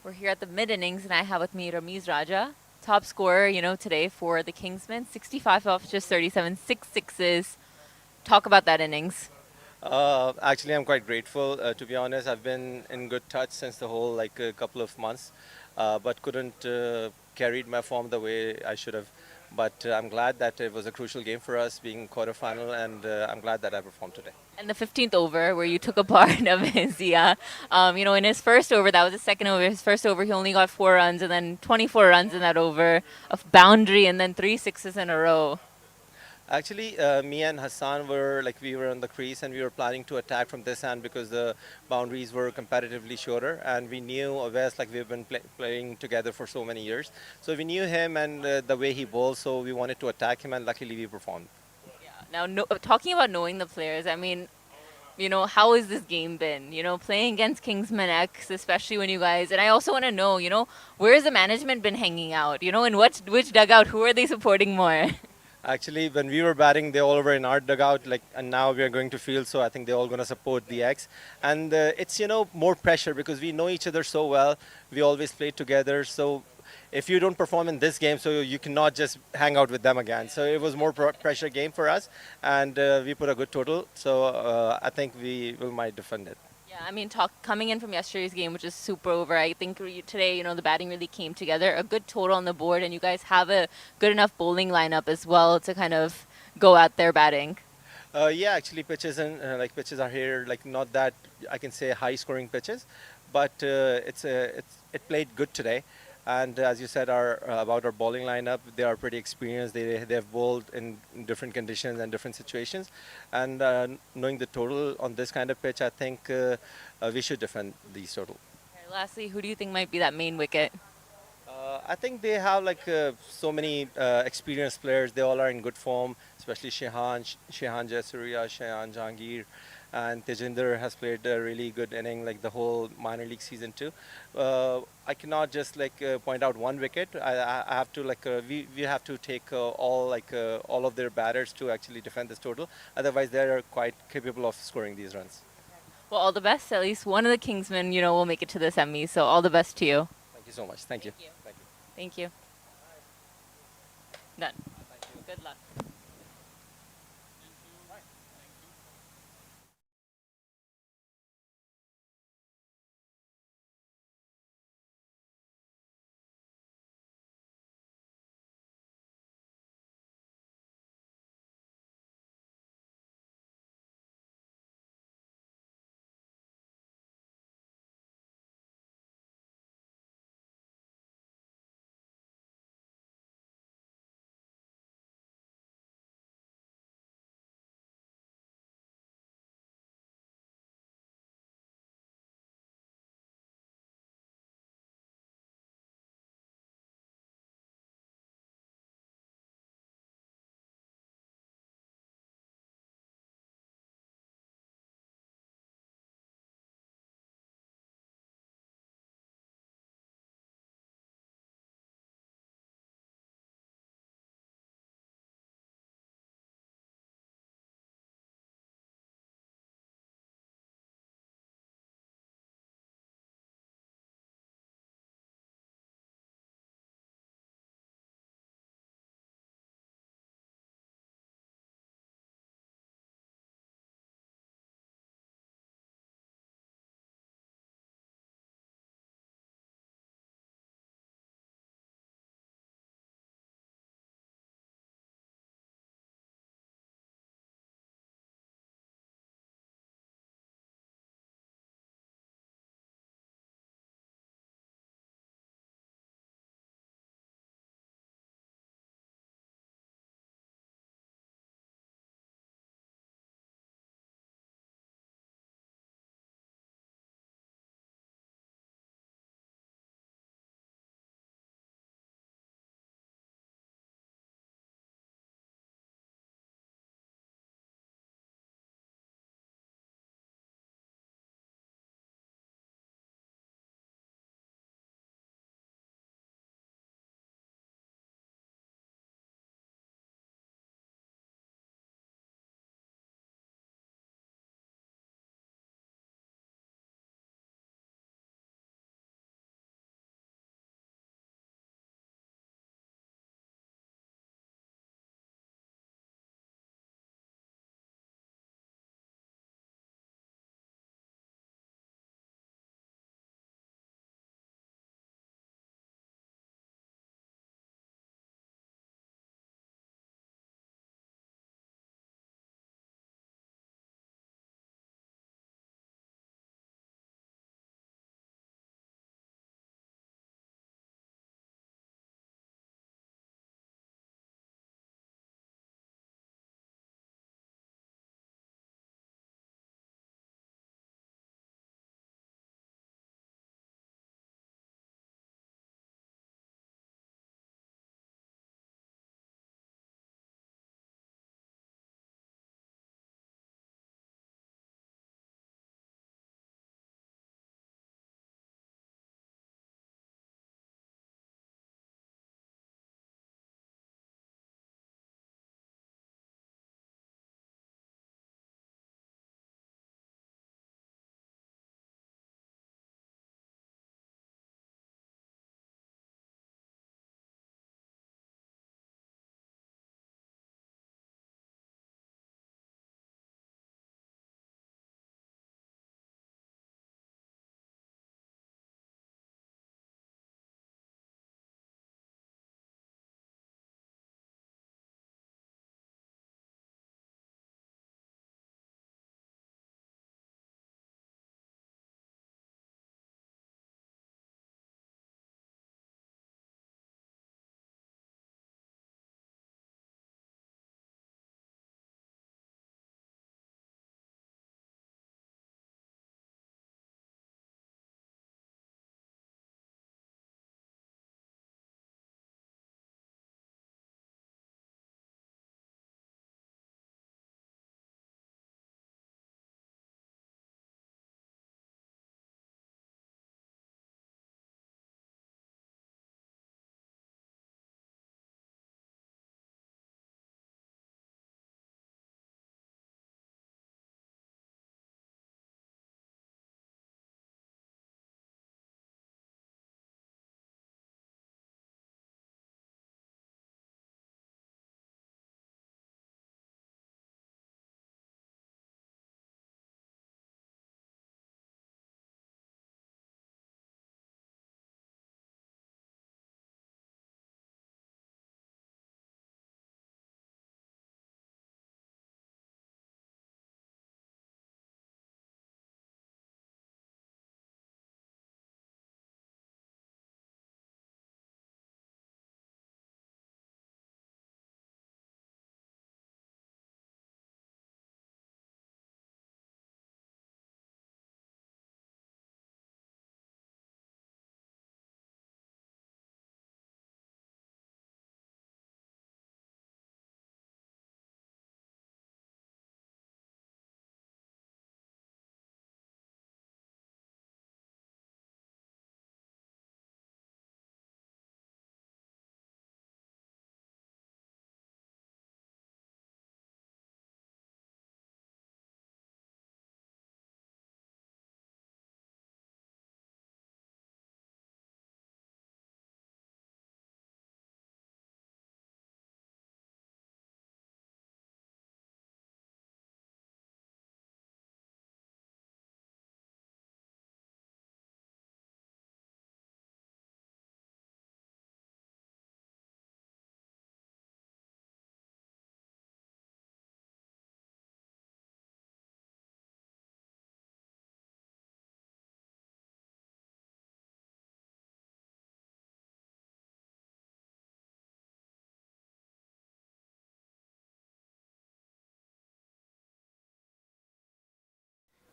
We're here at the mid-innings, and I have with me Ramiz Raja, top scorer, today for the Kingsmen. 65 off just 37, 6 sixes. Talk about that innings. Actually, I'm quite grateful. To be honest, I've been in good touch since the whole a couple of months, but couldn't carried my form the way I should have. But I'm glad that it was a crucial game for us, being quarterfinal, and I'm glad that I performed today. And the 15th over, where you took a part of his, in his first over, that was his second over. His first over, he only got 4 runs, and then 24 runs in that over of boundary, and then 3 sixes in a row. Actually, me and Hassan were we were on the crease and we were planning to attack from this end because the boundaries were comparatively shorter, and we knew Wes we've been playing together for so many years, so we knew him and the way he bowls, so we wanted to attack him, and luckily we performed. Now, talking about knowing the players, I mean, how has this game been? Playing against Kingsman X, especially when you guys, and I also want to know, where has the management been hanging out? In which dugout, who are they supporting more? Actually, when we were batting, they all were in our dugout, and now we are going to field, so I think they're all going to support the X. And it's, more pressure because we know each other so well. We always play together, so if you don't perform in this game, so you cannot just hang out with them again. So it was more pressure game for us, and we put a good total, so I think we will might defend it. Yeah, I mean, coming in from yesterday's game, which is super over, I think today, the batting really came together. A good total on the board, and you guys have a good enough bowling lineup as well to kind of go out there batting. Yeah, actually, pitches and pitches are here, not that I can say high-scoring pitches, but it played good today. And as you said, about our bowling lineup, they are pretty experienced. They've bowled in different conditions and different situations. And knowing the total on this kind of pitch, I think we should defend these total. Okay, lastly, who do you think might be that main wicket? I think they have so many experienced players. They all are in good form, especially Shehan Jasuria, Shehan Jahangir, and Tejinder has played a really good inning, the whole minor league season too. I cannot just point out one wicket. I have to we have to take all of their batters to actually defend this total. Otherwise, they are quite capable of scoring these runs. Well, all the best. At least one of the Kingsmen, will make it to the semis. So all the best to you. Thank you so much. Thank you. Thank you. Done. Good luck.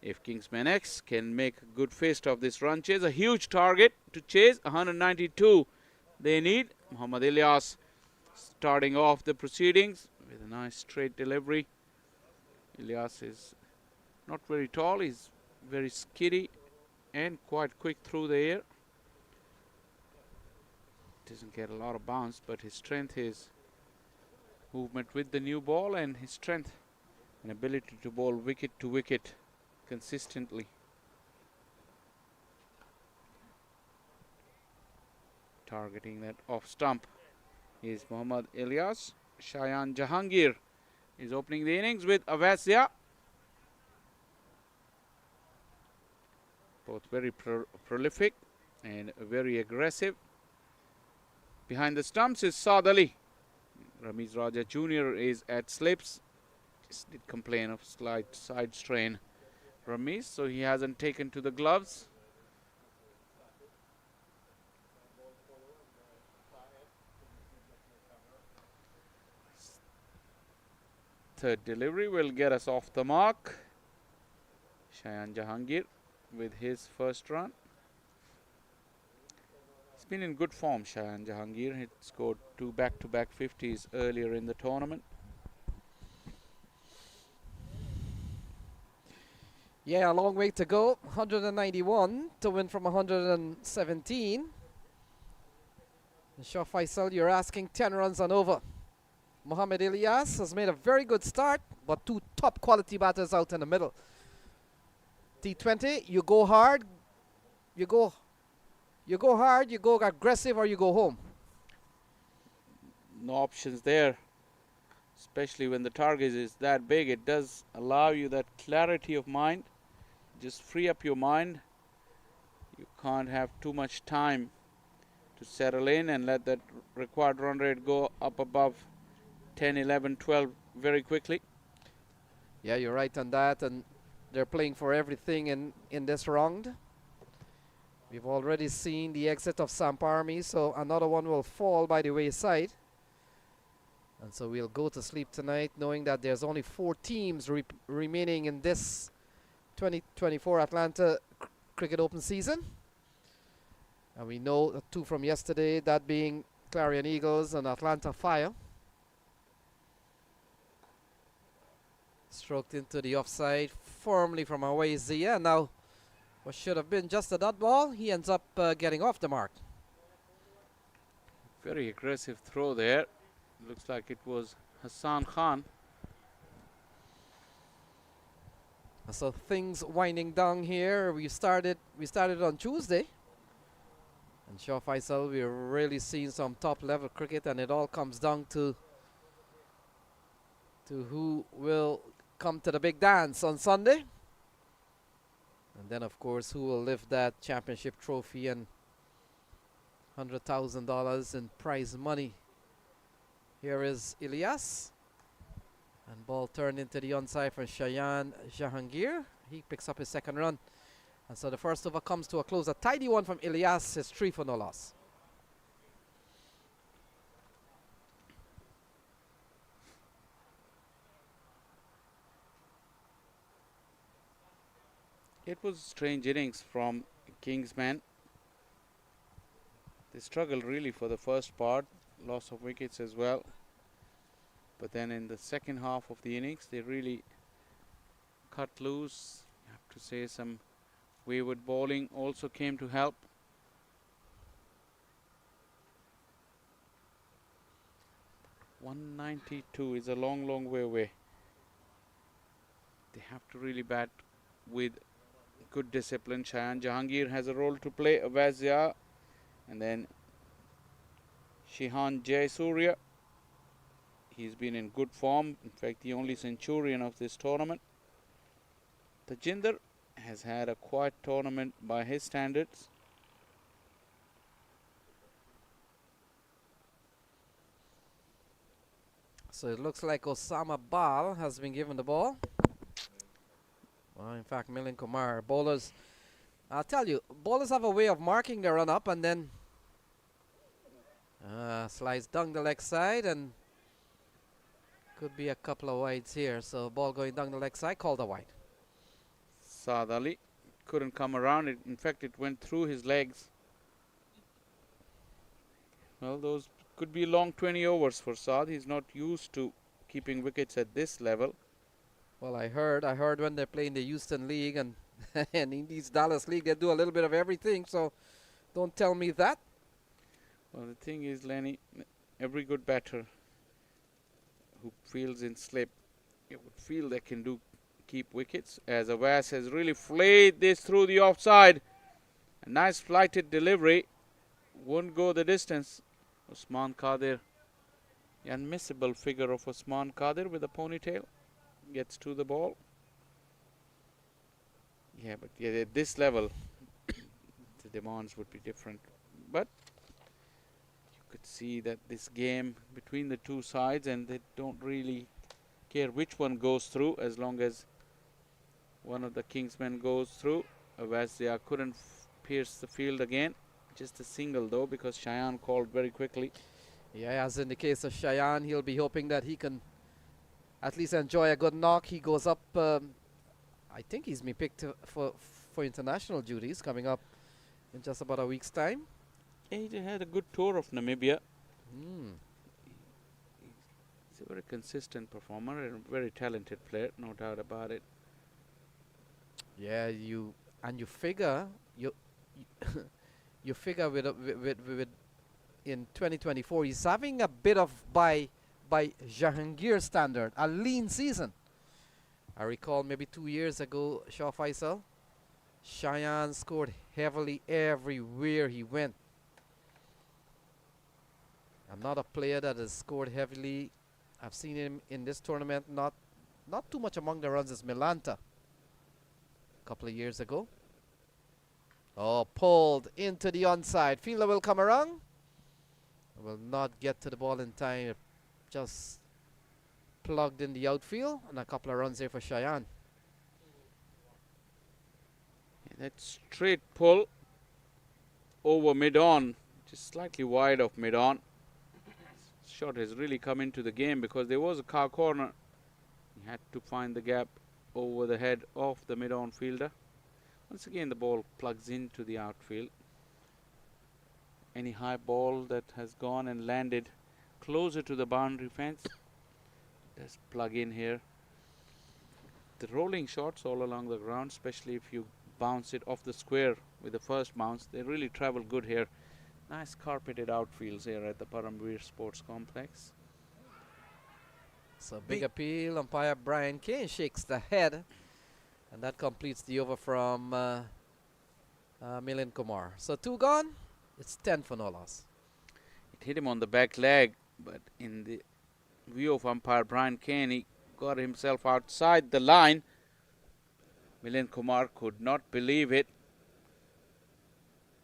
If Kingsmen X can make a good fist of this run chase, a huge target to chase, 192 they need. Muhammad Ilyas starting off the proceedings with a nice straight delivery. Ilyas is not very tall, he's very skiddy and quite quick through the air. Doesn't get a lot of bounce, but his strength is movement with the new ball and his strength and ability to bowl wicket to wicket consistently. Targeting that off stump is Muhammad Ilyas. Shayan Jahangir is opening the innings with Avasya. Both very prolific and very aggressive. Behind the stumps is Saad Ali. Ramiz Raja Jr. is at slips. Just did complain of slight side strain, Ramiz, so he hasn't taken to the gloves. Third delivery will get us off the mark. Shayan Jahangir with his first run. He's been in good form, Shayan Jahangir. He scored 2 back-to-back 50s earlier in the tournament. Yeah, a long way to go. 191 to win from 117. Shah Faisal, you're asking 10 runs and over. Muhammad Ilyas has made a very good start, but 2 top quality batters out in the middle. T20, you go hard, you go hard, you go aggressive, or you go home. No options there, especially when the target is that big. It does allow you that clarity of mind. Just free up your mind. You can't have too much time to settle in and let that required run rate go up above 10, 11, 12 very quickly. Yeah, you're right on that, and they're playing for everything in this round. We've already seen the exit of Samparmi, so another one will fall by the wayside. And so we'll go to sleep tonight knowing that there's only 4 teams remaining in this 2024 Atlanta Cricket Open season. And we know 2 from yesterday, that being Clarion Eagles and Atlanta Fire. Stroked into the offside firmly from away Zia. Now, what should have been just a dot ball, he ends up getting off the mark. Very aggressive throw there. Looks like it was Hassan Khan. So things winding down here. We started on Tuesday. And Shah Faisal, we're really seeing some top level cricket, and it all comes down to who will come to the big dance on Sunday. And then of course who will lift that championship trophy and $100,000 in prize money. Here is Ilyas. And ball turned into the onside for Shayan Jahangir. He picks up his second run. And so the first over comes to a close. A tidy one from Ilyas is 3 for no loss. It was strange innings from Kingsmen. They struggled really for the first part, loss of wickets as well. But then in the second half of the innings, they really cut loose. You have to say some wayward bowling also came to help. .192 is a long way away. They have to really bat with good discipline. Shayan Jahangir has a role to play. Avazia and then Shihan Jayasuriya. He's been in good form. In fact, the only centurion of this tournament. Tajinder has had a quiet tournament by his standards. So it looks like Osama Bal has been given the ball. Well, in fact, Milind Kumar. Bowlers, I'll tell you, bowlers have a way of marking their run up and then slides down the leg side, and could be a couple of wides here. So ball going down the leg side, called a wide. Saad Ali. Couldn't come around it. In fact, it went through his legs. Well, those could be long 20 overs for Saad. He's not used to keeping wickets at this level. Well, I heard when they play in the Houston League and and in these Dallas League, they do a little bit of everything. So don't tell me that. Well, the thing is, Lenny, every good batter who fields in slip, you would feel they can keep wickets. As Abbas has really flayed this through the offside. A nice flighted delivery. Won't go the distance. Usman Qadir, the unmissable figure of Usman Qadir with a ponytail, gets to the ball. Yeah, but yeah, at this level, the demands would be different. But you could see that this game between the two sides, and they don't really care which one goes through as long as one of the Kingsmen goes through. Awazia couldn't pierce the field again. Just a single though, because Cheyenne called very quickly. Yeah, as in the case of Cheyenne, he'll be hoping that he can at least enjoy a good knock. He goes up. I think he's been picked for international duties coming up in just about a week's time. Yeah, he had a good tour of Namibia. He's a very consistent performer and a very talented player, no doubt about it. Yeah, you figure you figure with in 2024 he's having a bit of by Jahangir standard a lean season. I recall maybe 2 years ago, Shah Faisal, Cheyenne scored heavily everywhere he went. Another player that has scored heavily, I've seen him in this tournament, not too much among the runs, is Milanta. A couple of years ago. Oh, pulled into the onside. Fielder will come around. Will not get to the ball in time. Just plugged in the outfield, and a couple of runs there for Cheyenne. Yeah, that straight pull over mid-on, just slightly wide of mid-on. Shot has really come into the game because there was a car corner. He had to find the gap over the head of the mid-on fielder. Once again, the ball plugs into the outfield. Any high ball that has gone and landed closer to the boundary fence does plug in here. The rolling shots all along the ground, especially if you bounce it off the square with the first bounce, they really travel good here. Nice carpeted outfields here at the Paramveer Sports Complex. So big appeal. Umpire Brian Kane shakes the head. And that completes the over from Milind Kumar. So 2 gone. It's 10 for no loss. It hit him on the back leg, but in the view of umpire Brian Kane, he got himself outside the line. Milind Kumar could not believe it.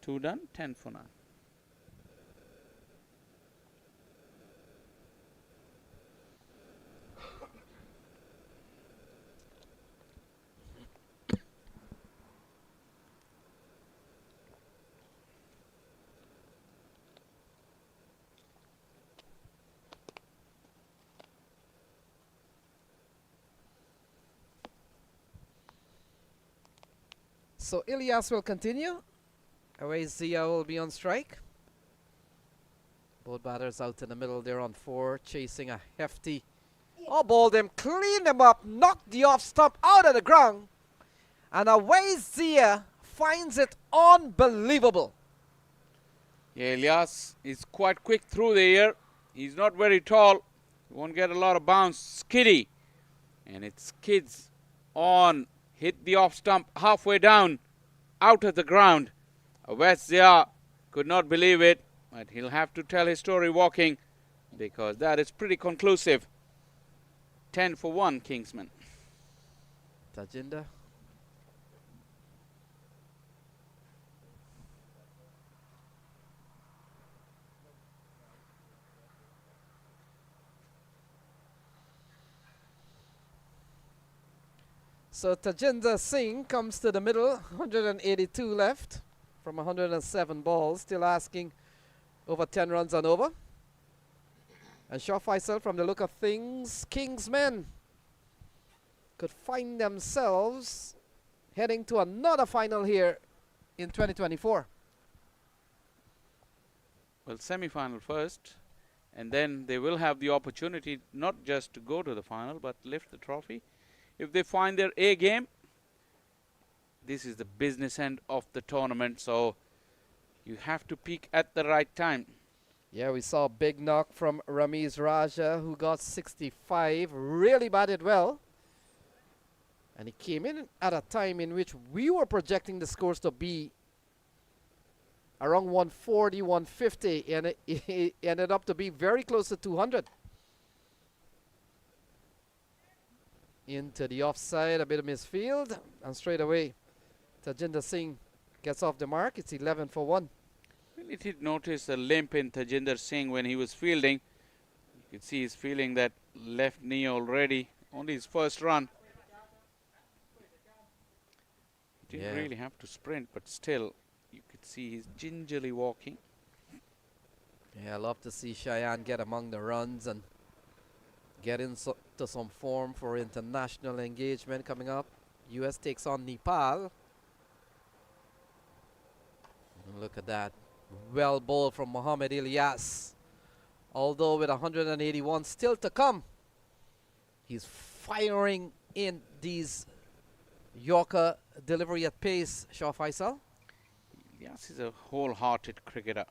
2 done, 10 for 9. So Ilyas will continue. Away Zia will be on strike. Both batters out in the middle. They're on 4, chasing a hefty. Oh, balled him, cleaned him up, knocked the off stump out of the ground. And away Zia finds it unbelievable. Yeah, Ilyas is quite quick through the air. He's not very tall. He won't get a lot of bounce. Skiddy. And it skids on. Hit the off stump halfway down, out of the ground. Awazia could not believe it, but he'll have to tell his story walking because that is pretty conclusive. 10 for 1, Kingsman. Tajinder. So Tajinder Singh comes to the middle, 182 left from 107 balls, still asking over 10 runs and over. And Shah Faisal, from the look of things, Kingsmen could find themselves heading to another final here in 2024. Well, semi-final first, and then they will have the opportunity not just to go to the final, but lift the trophy. If they find their A game, this is the business end of the tournament, so you have to peak at the right time. Yeah, we saw a big knock from Ramiz Raja, who got 65, really batted well. And he came in at a time in which we were projecting the scores to be around 140, 150, and it ended up to be very close to 200. Into the offside, a bit of misfield, and straight away, Tajinder Singh gets off the mark. It's 11 for 1. Really did notice a limp in Tajinder Singh when he was fielding. You could see he's feeling that left knee already. Only his first run. He didn't really have to sprint, but still, you could see he's gingerly walking. Yeah, I love to see Cheyenne get among the runs and get into some form for international engagement coming up. US takes on Nepal. And look at that. Well bowled from Mohammad Ilyas. Although with 181 still to come, he's firing in these Yorker delivery at pace, Shah Faisal. Yes, he's a wholehearted cricketer.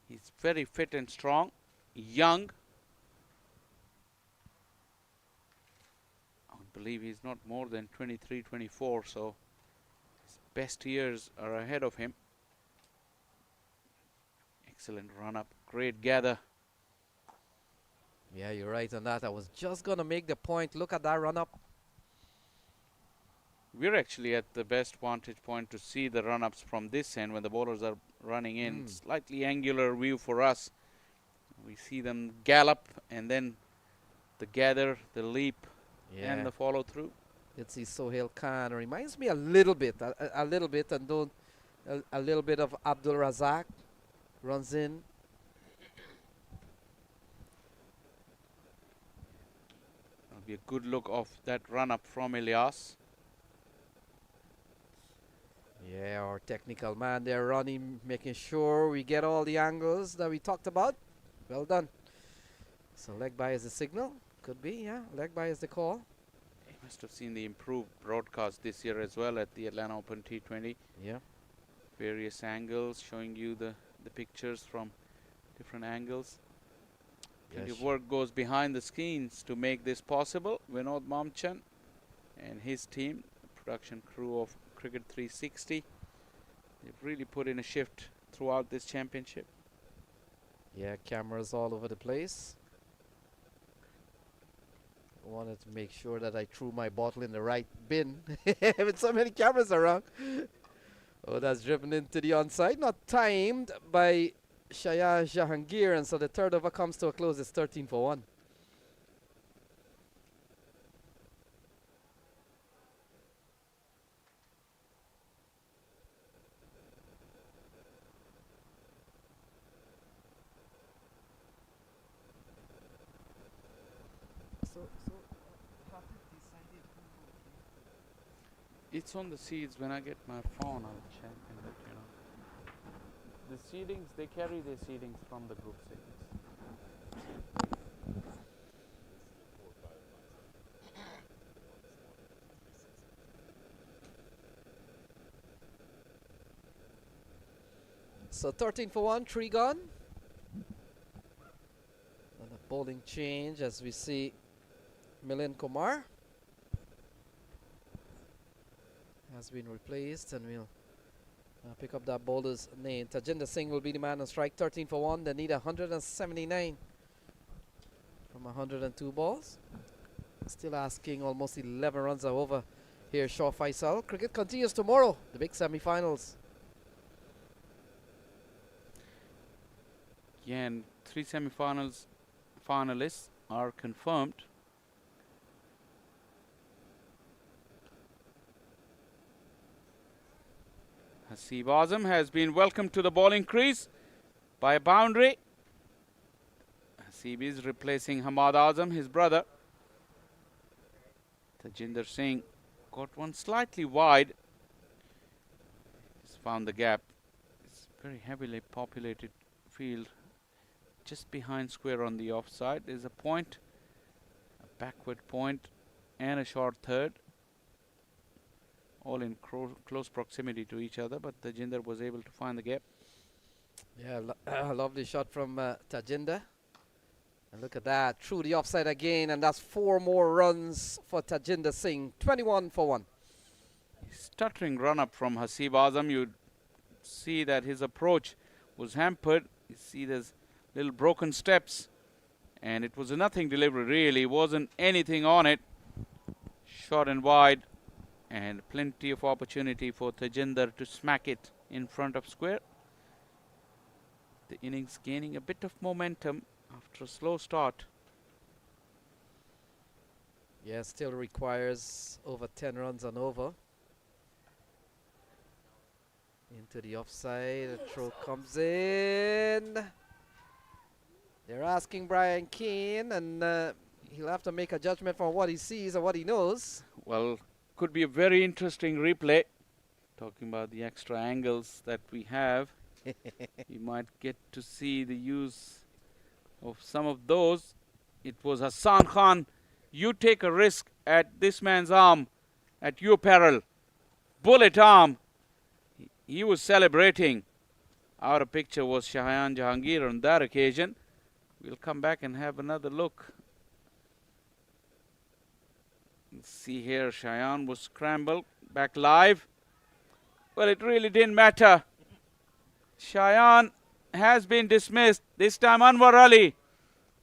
He's very fit and strong, young. I would believe he's not more than 23, 24, so his best years are ahead of him. Excellent run-up, great gather. Yeah, you're right on that. I was just going to make the point. Look at that run-up. We're actually at the best vantage point to see the run-ups from this end when the bowlers are running in. Slightly angular view for us. We see them gallop and then the gather, the leap, and the follow-through. Let's see Sohail Khan. Reminds me a little bit, a little bit, and don't a little bit of Abdul Razak. Runs in. That'll be a good look of that run-up from Ilyas. Yeah, our technical man there running, making sure we get all the angles that we talked about. Well done. So leg by is the signal. Could be, yeah. Leg by is the call. You must have seen the improved broadcast this year as well at the Atlanta Open T20. Yeah. Various angles showing you the pictures from different angles. Plenty of work goes behind the scenes to make this possible. Vinod Mamchan and his team, the production crew of Cricket 360, they've really put in a shift throughout this championship. Yeah, cameras all over the place. Wanted to make sure that I threw my bottle in the right bin with so many cameras around. Oh, that's driven into the onside. Not timed by Shaya Jahangir, and so the third over comes to a close. It's 13 for 1. It's on the seeds. When I get my phone, I'll check and let you know. The seedings, they carry their seedings from the group seedings. So 13 for 1, 3 gone. And a bowling change as we see Milind Kumar has been replaced, and we'll pick up that bowler's name. Tajinder Singh will be the man on strike. 13 for 1. They need 179 from 102 balls. Still asking almost 11 runs are over here, Shah Faisal. Cricket continues tomorrow, the big semi-finals. Yeah, and 3 semi-finals finalists are confirmed. Hasib Azam has been welcomed to the bowling crease by a boundary. Hasib is replacing Hamad Azam, his brother. Tajinder Singh got one slightly wide. He's found the gap. It's a very heavily populated field. Just behind square on the offside. There's a point, a backward point, and a short third. All in close proximity to each other, but Tajinder was able to find the gap. Yeah, lovely shot from Tajinder. And look at that, through the offside again, and that's 4 more runs for Tajinder Singh. 21 for 1. Stuttering run up from Hasib Azam. You'd see that his approach was hampered. You see there's little broken steps, and it was a nothing delivery really. Wasn't anything on it. Short and wide, and plenty of opportunity for Tajinder to smack it in front of square. The innings gaining a bit of momentum after a slow start. Yeah, still requires over 10 runs and over. Into the offside, the throw comes in. They're asking Brian Keane, and he'll have to make a judgment from what he sees and what he knows. Well, could be a very interesting replay. Talking about the extra angles that we have. You might get to see the use of some of those. It was Hassan Khan. You take a risk at this man's arm, at your peril. Bullet arm. He was celebrating. Out of picture was Shahan Jahangir on that occasion. We'll come back and have another look. See here, Shayan was scrambled back live. Well, it really didn't matter. Shayan has been dismissed. This time Anwar Ali.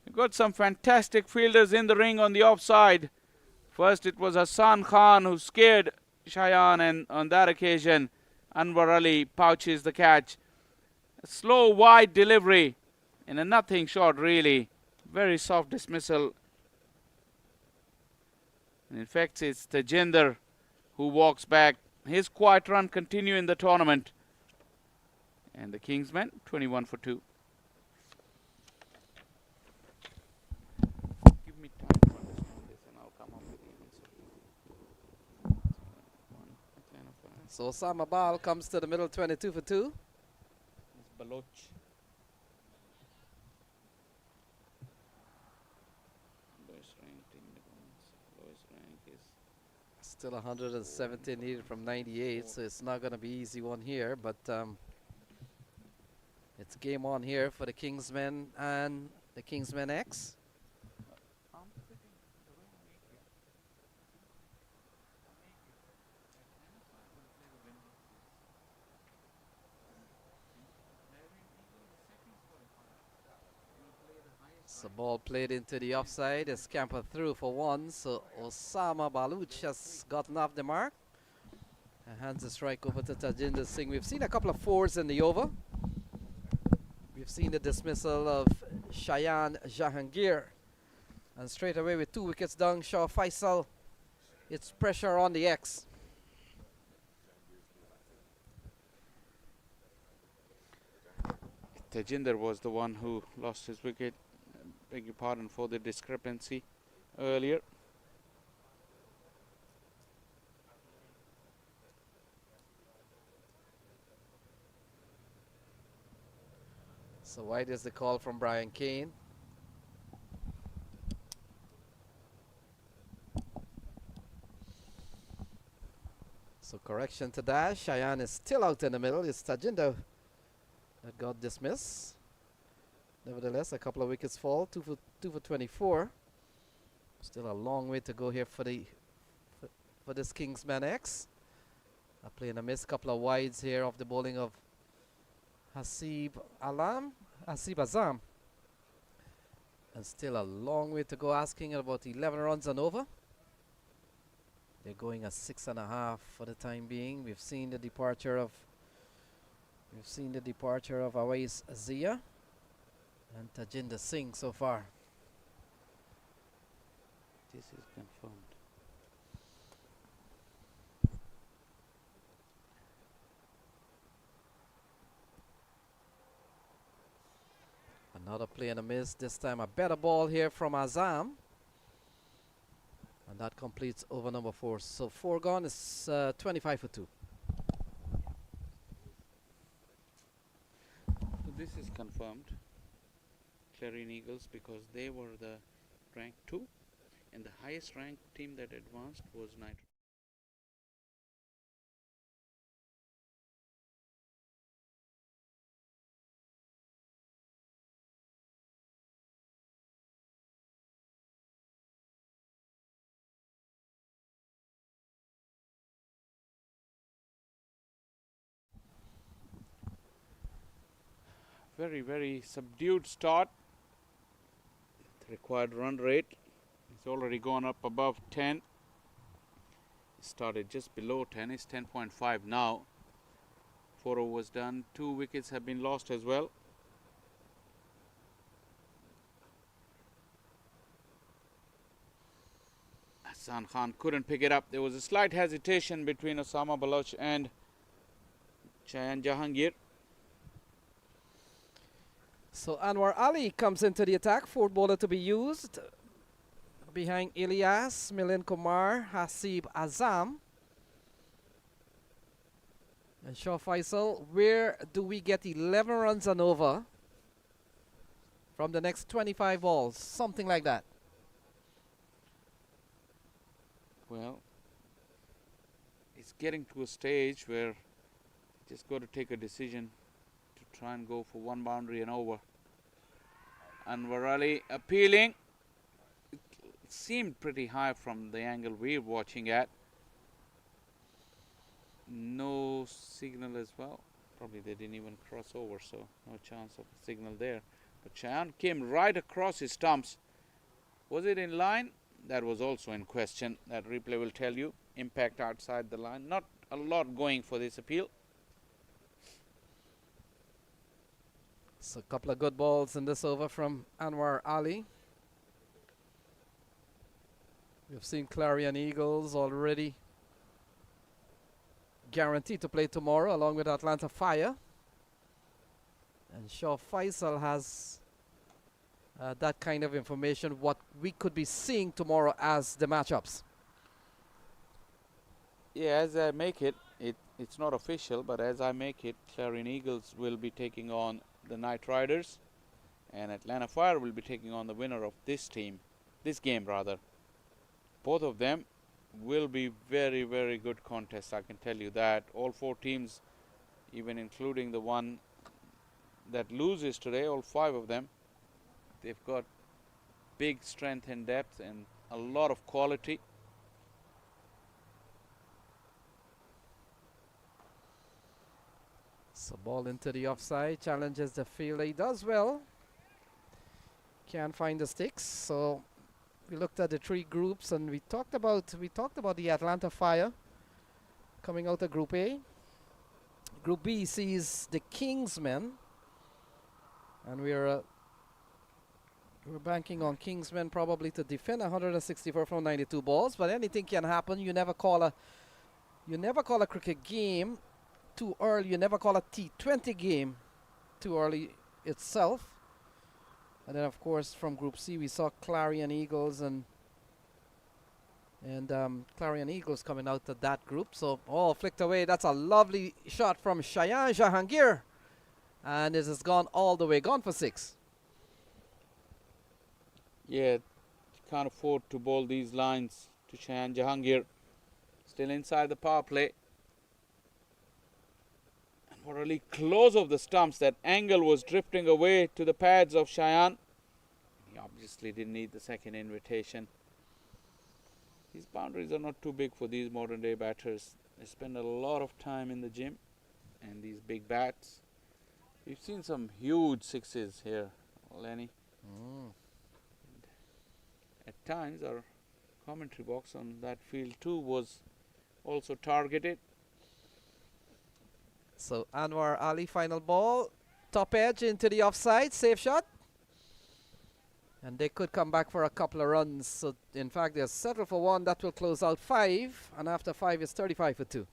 We've got some fantastic fielders in the ring on the offside. First it was Hassan Khan who scared Shayan, and on that occasion Anwar Ali pouches the catch. A slow wide delivery and a nothing shot really. Very soft dismissal. And in fact it's Tajinder who walks back. His quiet run continue in the tournament. And the Kingsmen 21 for 2. Give me time to understand this and I'll come up with the answer. So Osama Bal comes to the middle, 22 for 2. It's Baloch. Lowest ranked in the lowest rank is Still 117 needed from 98, so it's not going to be easy one here, but it's game on here for the Kingsmen and the Kingsmen X. So ball played into the offside. It's scampered through for 1. So Osama Baluch has gotten off the mark. And hands the strike over to Tajinder Singh. We've seen a couple of 4s in the over. We've seen the dismissal of Shayan Jahangir. And straight away with 2 wickets down, Shah Faisal. It's pressure on the X. Tajinder was the one who lost his wicket. Beg your pardon for the discrepancy earlier. So wide is the call from Brian Keane. So correction to that. Shayan is still out in the middle. It's Tajinder that got dismissed. Nevertheless, a couple of wickets fall. 2 for 24. Still a long way to go here for the for this Kingsman X. Playing a miss, couple of wides here off the bowling of Hasib Azam. And still a long way to go, asking about 11 runs and over. They're going at 6.5 for the time being. We've seen the departure of Awais Zia and Tajinder Singh so far. This is confirmed. Another play and a miss. This time a better ball here from Azam. And that completes over number 4. So 4 gone is 25 for 2. So this is confirmed. Clarion Eagles, because they were the rank 2 and the highest ranked team that advanced was Night. Very, very subdued start. The required run rate is already gone up above 10. Started just below 10. It's 10.5 now. 4 overs done. 2 wickets have been lost as well. Hassan Khan couldn't pick it up. There was a slight hesitation between Osama Baloch and Shayan Jahangir. So Anwar Ali comes into the attack, 4th bowler to be used. Behind Ilyas, Milind Kumar, Hasib Azam. And Shah Faisal, where do we get 11 runs and over from the next 25 balls? Something like that. Well, it's getting to a stage where you just got to take a decision to try and go for 1 boundary and over. Anwar Ali appealing. It seemed pretty high from the angle we're watching at. No signal as well. Probably they didn't even cross over, so no chance of a signal there. But Shayan came right across his stumps. Was it in line? That was also in question. That replay will tell you. Impact outside the line. Not a lot going for this appeal. So a couple of good balls in this over from Anwar Ali. We've seen Clarion Eagles already guaranteed to play tomorrow along with Atlanta Fire. And Shah Faisal has that kind of information, what we could be seeing tomorrow as the matchups. Yeah, as I make it, it's not official, but as I make it, Clarion Eagles will be taking on the Knight Riders, and Atlanta Fire will be taking on the winner of this game rather. Both of them will be very, very good contests, I can tell you that. All 4 teams, even including the one that loses today, all 5 of them, they've got big strength and depth and a lot of quality. So ball into the offside, challenges the fielder. He does well. Can't find the sticks. So we looked at the 3 groups and we talked about the Atlanta Fire coming out of Group A. Group B sees the Kingsmen, and we're banking on Kingsmen probably to defend 164 from 92 balls, but anything can happen. You never call a cricket game too early. You never call a T20 game too early itself. And then of course from Group C we saw Clarion Eagles and Clarion Eagles coming out of that group. So flicked away. That's a lovely shot from Shayan Jahangir, and this has gone all the way, gone for 6. Yeah, you can't afford to bowl these lines to Shayan Jahangir. Still inside the power play. And for really close of the stumps, that angle was drifting away to the pads of Shayan. He obviously didn't need the second invitation. These boundaries are not too big for these modern day batters. They spend a lot of time in the gym and these big bats. We've seen some huge 6s here, Lenny. At times our commentary box on that field too was also targeted. So Anwar Ali, final ball, top edge into the offside, safe shot. And they could come back for a couple of runs. So in fact they're settled for 1. That will close out 5, and after 5 it's 35 for 2.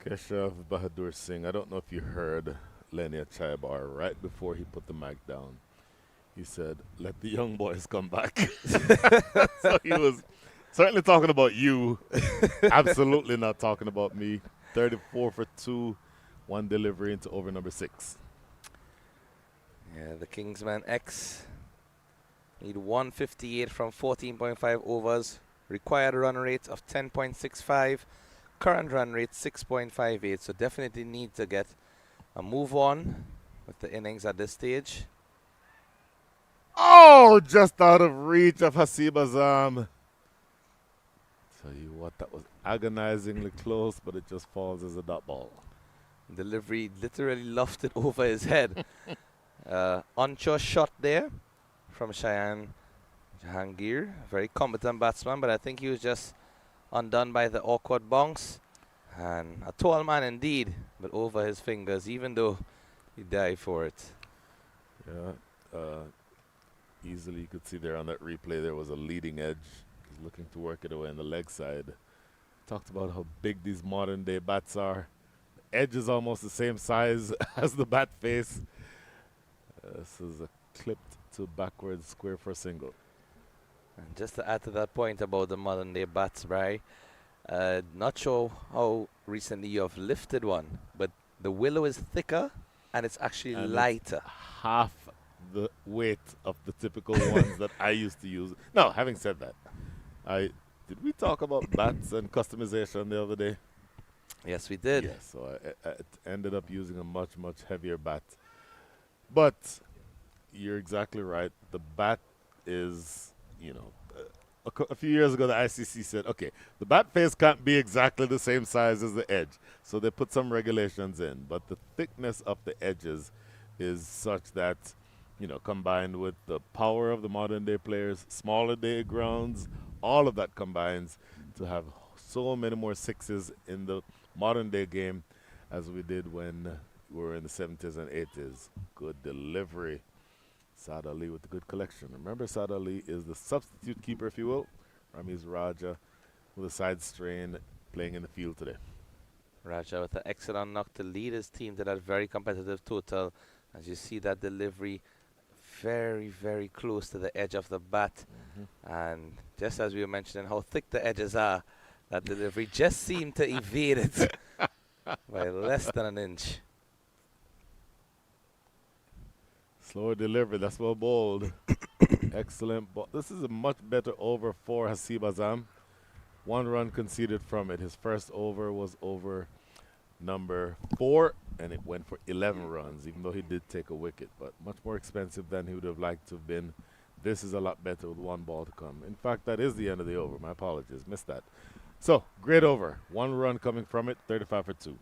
Keshav Bahadur Singh, I don't know if you heard Lenia Chaibar right before he put the mic down. He said, let the young boys come back. So he was certainly talking about you. Absolutely not talking about me. 34 for 2, one delivery into over number 6. Yeah, the Kingsmen X need 158 from 14.5 overs. Required run rate of 10.65. Current run rate 6.58. So definitely need to get a move on with the innings at this stage. Oh, just out of reach of Hasib Azam. Tell you what, that was agonizingly close, but it just falls as a dot ball. Delivery literally lofted over his head. Onshore shot there from Cheyenne Jahangir. Very competent batsman, but I think he was just undone by the awkward bounce. And a tall man indeed, but over his fingers, even though he dived for it. Yeah, easily you could see there on that replay there was a leading edge. He's looking to work it away on the leg side. Talked about how big these modern day bats are. The edge is almost the same size as the bat face. This is a clipped to backwards square for a single. And just to add to that point about the modern day bats, Bry, not sure how recently you have lifted one, but the willow is thicker and it's actually And lighter. it's half the weight of the typical ones that I used to use. No, having said that, did we talk about bats and customization the other day? Yes, we did. Yeah, so I ended up using a much, much heavier bat. But you're exactly right. The bat is, you know, a few years ago the ICC said, okay, the bat face can't be exactly the same size as the edge. So they put some regulations in. But the thickness of the edges is such that, you know, combined with the power of the modern day players, smaller day grounds, all of that combines to have so many more sixes in the modern day game as we did when we were in the 70s and 80s. Good delivery. Saad Ali with the good collection. Remember, Saad Ali is the substitute keeper, if you will. Ramiz Raja with a side strain playing in the field today. Raja with an excellent knock to lead his team to that very competitive total. As you see that delivery very, very close to the edge of the bat. And just as we were mentioning how thick the edges are, that delivery just seemed to evade it by less than an inch. Slower delivery, that's well bowled. Excellent ball. This is a much better over for Hasib Azam. 1 run conceded from it. His first over was over number 4, and it went for 11 runs, even though he did take a wicket, but much more expensive than he would have liked to have been. This is a lot better with 1 ball to come. In fact, that is the end of the over. My apologies. Missed that. So, great over. 1 run coming from it, 35 for 2.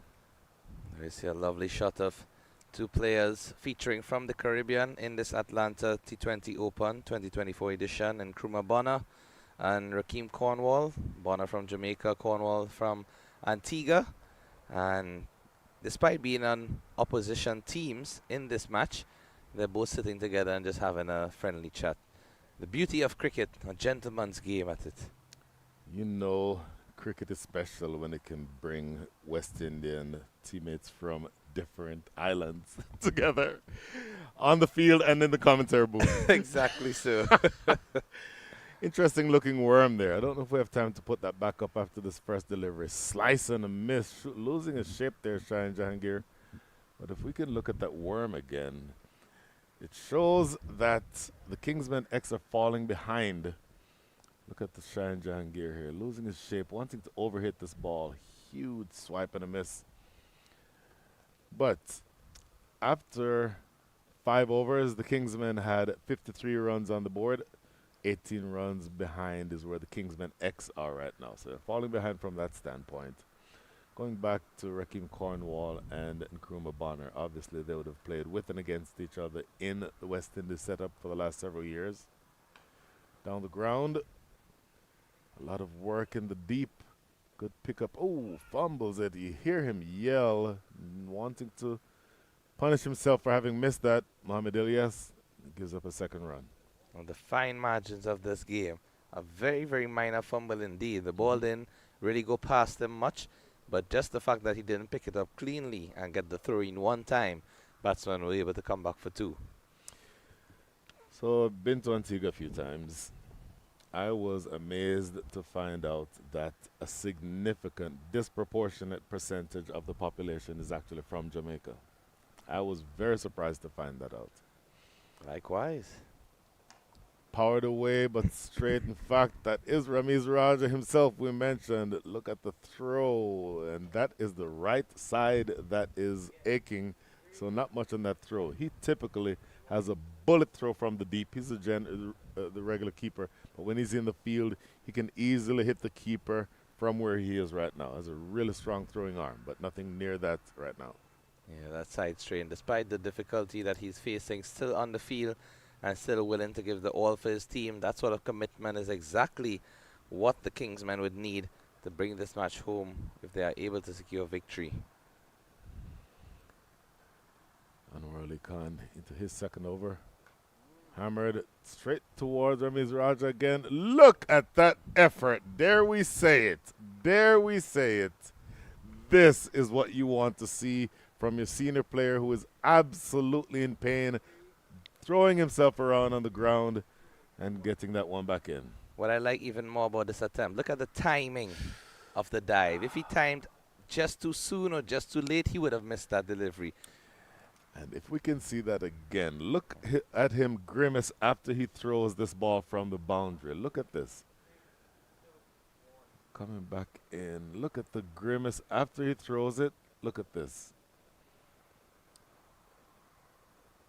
There you see a lovely shot of 2 players featuring from the Caribbean in this Atlanta T20 Open 2024 edition, and Nkrumah Bonner and Rakeem Cornwall. Bonner from Jamaica, Cornwall from Antigua. And despite being on opposition teams in this match, they're both sitting together and just having a friendly chat. The beauty of cricket, a gentleman's game at it. You know, cricket is special when it can bring West Indian teammates from different islands together on the field and in the commentary booth. Exactly so. Interesting looking worm there. I don't know if we have time to put that back up after this first delivery. Slice and a miss. Losing his shape there, Shine Jahangir. But if we can look at that worm again, it shows that the Kingsmen X are falling behind. Look at the Shine Jahangir here. Losing his shape, wanting to overhit this ball. Huge swipe and a miss. But after 5 overs, the Kingsmen had 53 runs on the board, 18 runs behind is where the Kingsmen X are right now. So they're falling behind from that standpoint. Going back to Raheem Cornwall and Nkrumah Bonner, obviously they would have played with and against each other in the West Indies setup for the last several years. Down the ground, a lot of work in the deep. Good pickup. Oh, fumbles it. You hear him yell, wanting to punish himself for having missed that. Mohamed Ilyas gives up a second run. On the fine margins of this game, a very, very minor fumble indeed. The ball didn't really go past him much, but just the fact that he didn't pick it up cleanly and get the throw in one time, batsmen were able to come back for two. So I've been to Antigua a few times. I was amazed to find out that a significant, disproportionate percentage of the population is actually from Jamaica. I was very surprised to find that out. Likewise. Powered away, but straight. In fact, that is Ramiz Raja himself we mentioned. Look at the throw, and that is the right side that is aching, so not much on that throw. He typically has a bullet throw from the deep. He's the regular keeper, but when he's in the field, he can easily hit the keeper from where he is right now. Has a really strong throwing arm, but nothing near that right now. Yeah, that side strain, despite the difficulty that he's facing, still on the field and still willing to give the all for his team. That sort of commitment is exactly what the Kingsmen would need to bring this match home if they are able to secure victory. Anwar Ali Khan into his second over. Hammered straight towards Ramiz Raja again. Look at that effort. Dare we say it. Dare we say it. This is what you want to see from your senior player who is absolutely in pain, throwing himself around on the ground and getting that one back in. What I like even more about this attempt, look at the timing of the dive. If he timed just too soon or just too late, he would have missed that delivery. And if we can see that again, look at him grimace after he throws this ball from the boundary. Look at this. Coming back in. Look at the grimace after he throws it. Look at this.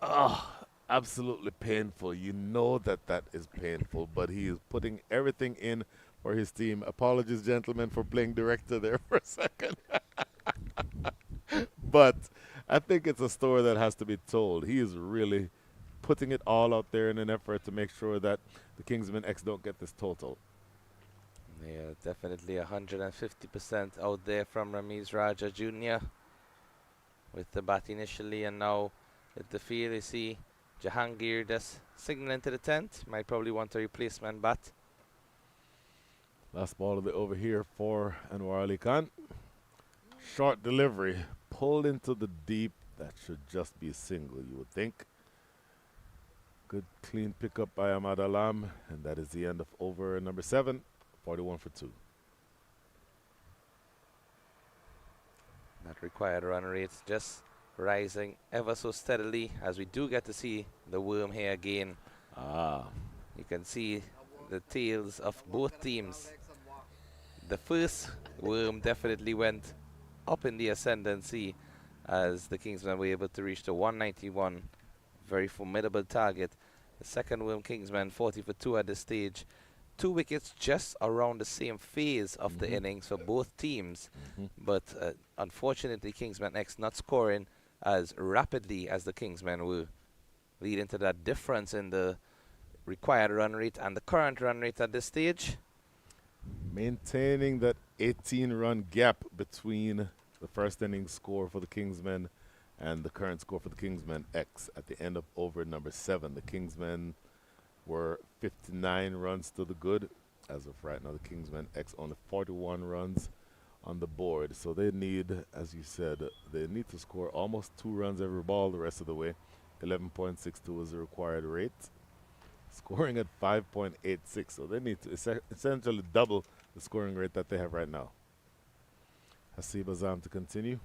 Oh, absolutely painful. You know that that is painful, but he is putting everything in for his team. Apologies, gentlemen, for playing director there for a second. But I think it's a story that has to be told. He is really putting it all out there in an effort to make sure that the Kingsmen X don't get this total. Yeah, definitely 150% out there from Ramiz Raja Jr. with the bat initially, and now at the field you see Jahangir just signaling to the tent. Might probably want a replacement bat. Last ball of the over here for Anwar Ali Khan. Short delivery, pulled into the deep. That should just be a single, you would think. Good clean pickup by Ahmad Alam, and that is the end of over number 7, 41 for 2. That required run rates just rising ever so steadily as we do get to see the worm here again. You can see the tails of both teams. The first worm definitely went up in the ascendancy as the Kingsmen were able to reach the 191. Very formidable target. The second worm, Kingsmen 40 for 2 at this stage. 2 wickets just around the same phase of the innings for both teams. But unfortunately, Kingsmen X not scoring as rapidly as the Kingsmen were, leading to that difference in the required run rate and the current run rate at this stage. Maintaining that 18-run gap between the first inning score for the Kingsmen and the current score for the Kingsmen X at the end of over number 7. The Kingsmen were 59 runs to the good. As of right now, the Kingsmen X only 41 runs on the board. So they need, as you said, they need to score almost 2 runs every ball the rest of the way. 11.62 is the required rate. Scoring at 5.86. So they need to essentially double the scoring rate that they have right now. Hasib Azam to continue.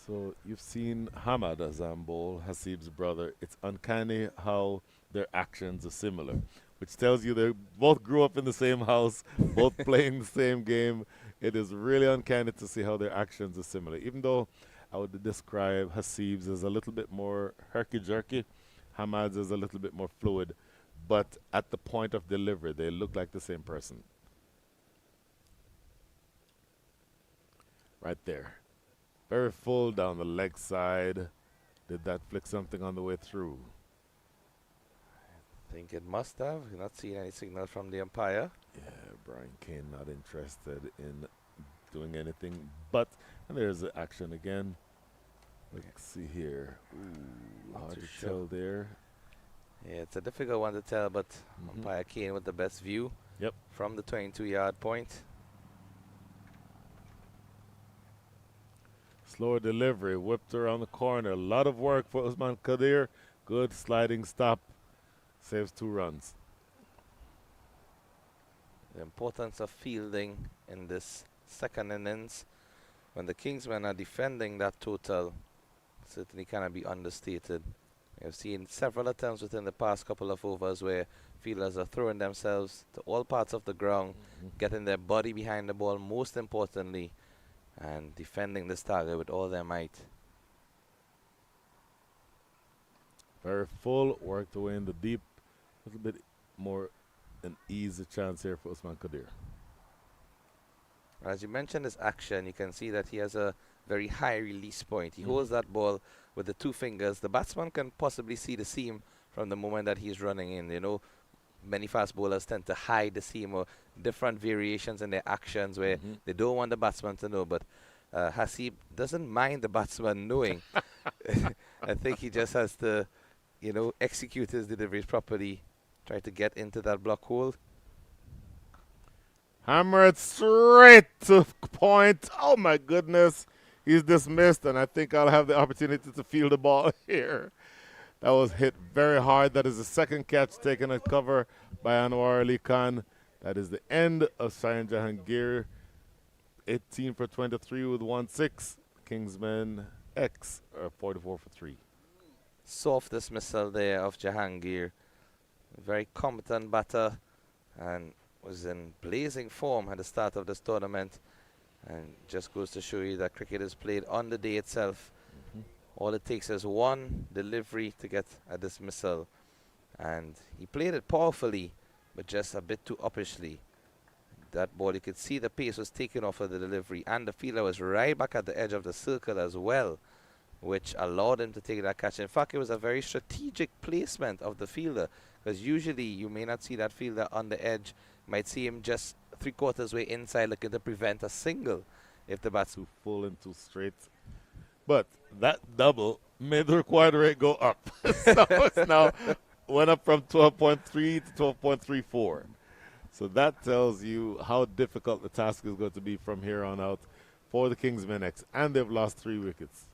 So you've seen Hamad Azam bowl, Hasib's brother. It's uncanny how their actions are similar, which tells you they both grew up in the same house, both playing the same game. It is really uncanny to see how their actions are similar. Even though I would describe Hasib's as a little bit more herky-jerky. Hamad's is a little bit more fluid. But at the point of delivery, they look like the same person. Right there. Very full down the leg side. Did that flick something on the way through? I think it must have. You're not seeing any signal from the umpire. Yeah, Brian Kane not interested in doing anything. But, and there's the action again. Let's see here. Ooh, Not hard too to sure. tell there. Yeah, it's a difficult one to tell, but umpire Kane with the best view Yep. from the 22-yard point. Slower delivery, whipped around the corner. A lot of work for Usman Kadir. Good sliding stop. Saves 2 runs. The importance of fielding in this second innings when the Kingsmen are defending that total certainly cannot be understated. I've seen several attempts within the past couple of overs where fielders are throwing themselves to all parts of the ground, getting their body behind the ball, most importantly, and defending this target with all their might. Very full, worked away in the deep. A little bit more an easy chance here for Usman Kadir. As you mentioned his action, you can see that he has a very high release point. He holds that ball with the 2 fingers. The batsman can possibly see the seam from the moment that he's running in. You know, many fast bowlers tend to hide the seam or different variations in their actions where they don't want the batsman to know. But Hasib doesn't mind the batsman knowing. I think he just has to, you know, execute his deliveries properly, try to get into that block hole. Hammer it straight to point. Oh my goodness. He's dismissed, and I think I'll have the opportunity to field the ball here. That was hit very hard. That is the second catch taken at cover by Anwar Ali Khan. That is the end of Sayan Jahangir. 18 for 23 with 1-6. Kingsmen X 44 for 3. Soft dismissal there of Jahangir. Very competent batter and was in blazing form at the start of this tournament. And just goes to show you that cricket is played on the day itself. All it takes is one delivery to get a dismissal. And he played it powerfully, but just a bit too uppishly. That ball, you could see the pace was taken off of the delivery, and the fielder was right back at the edge of the circle as well, which allowed him to take that catch. In fact, it was a very strategic placement of the fielder, because usually you may not see that fielder on the edge. You might see him just 3/4 way inside looking to prevent a single if the bats Too full and too straight. But that double made the required rate go up. So it's now went up from 12.3 to 12.34. So that tells you how difficult the task is going to be from here on out for the Kingsmen X. And they've lost 3 wickets.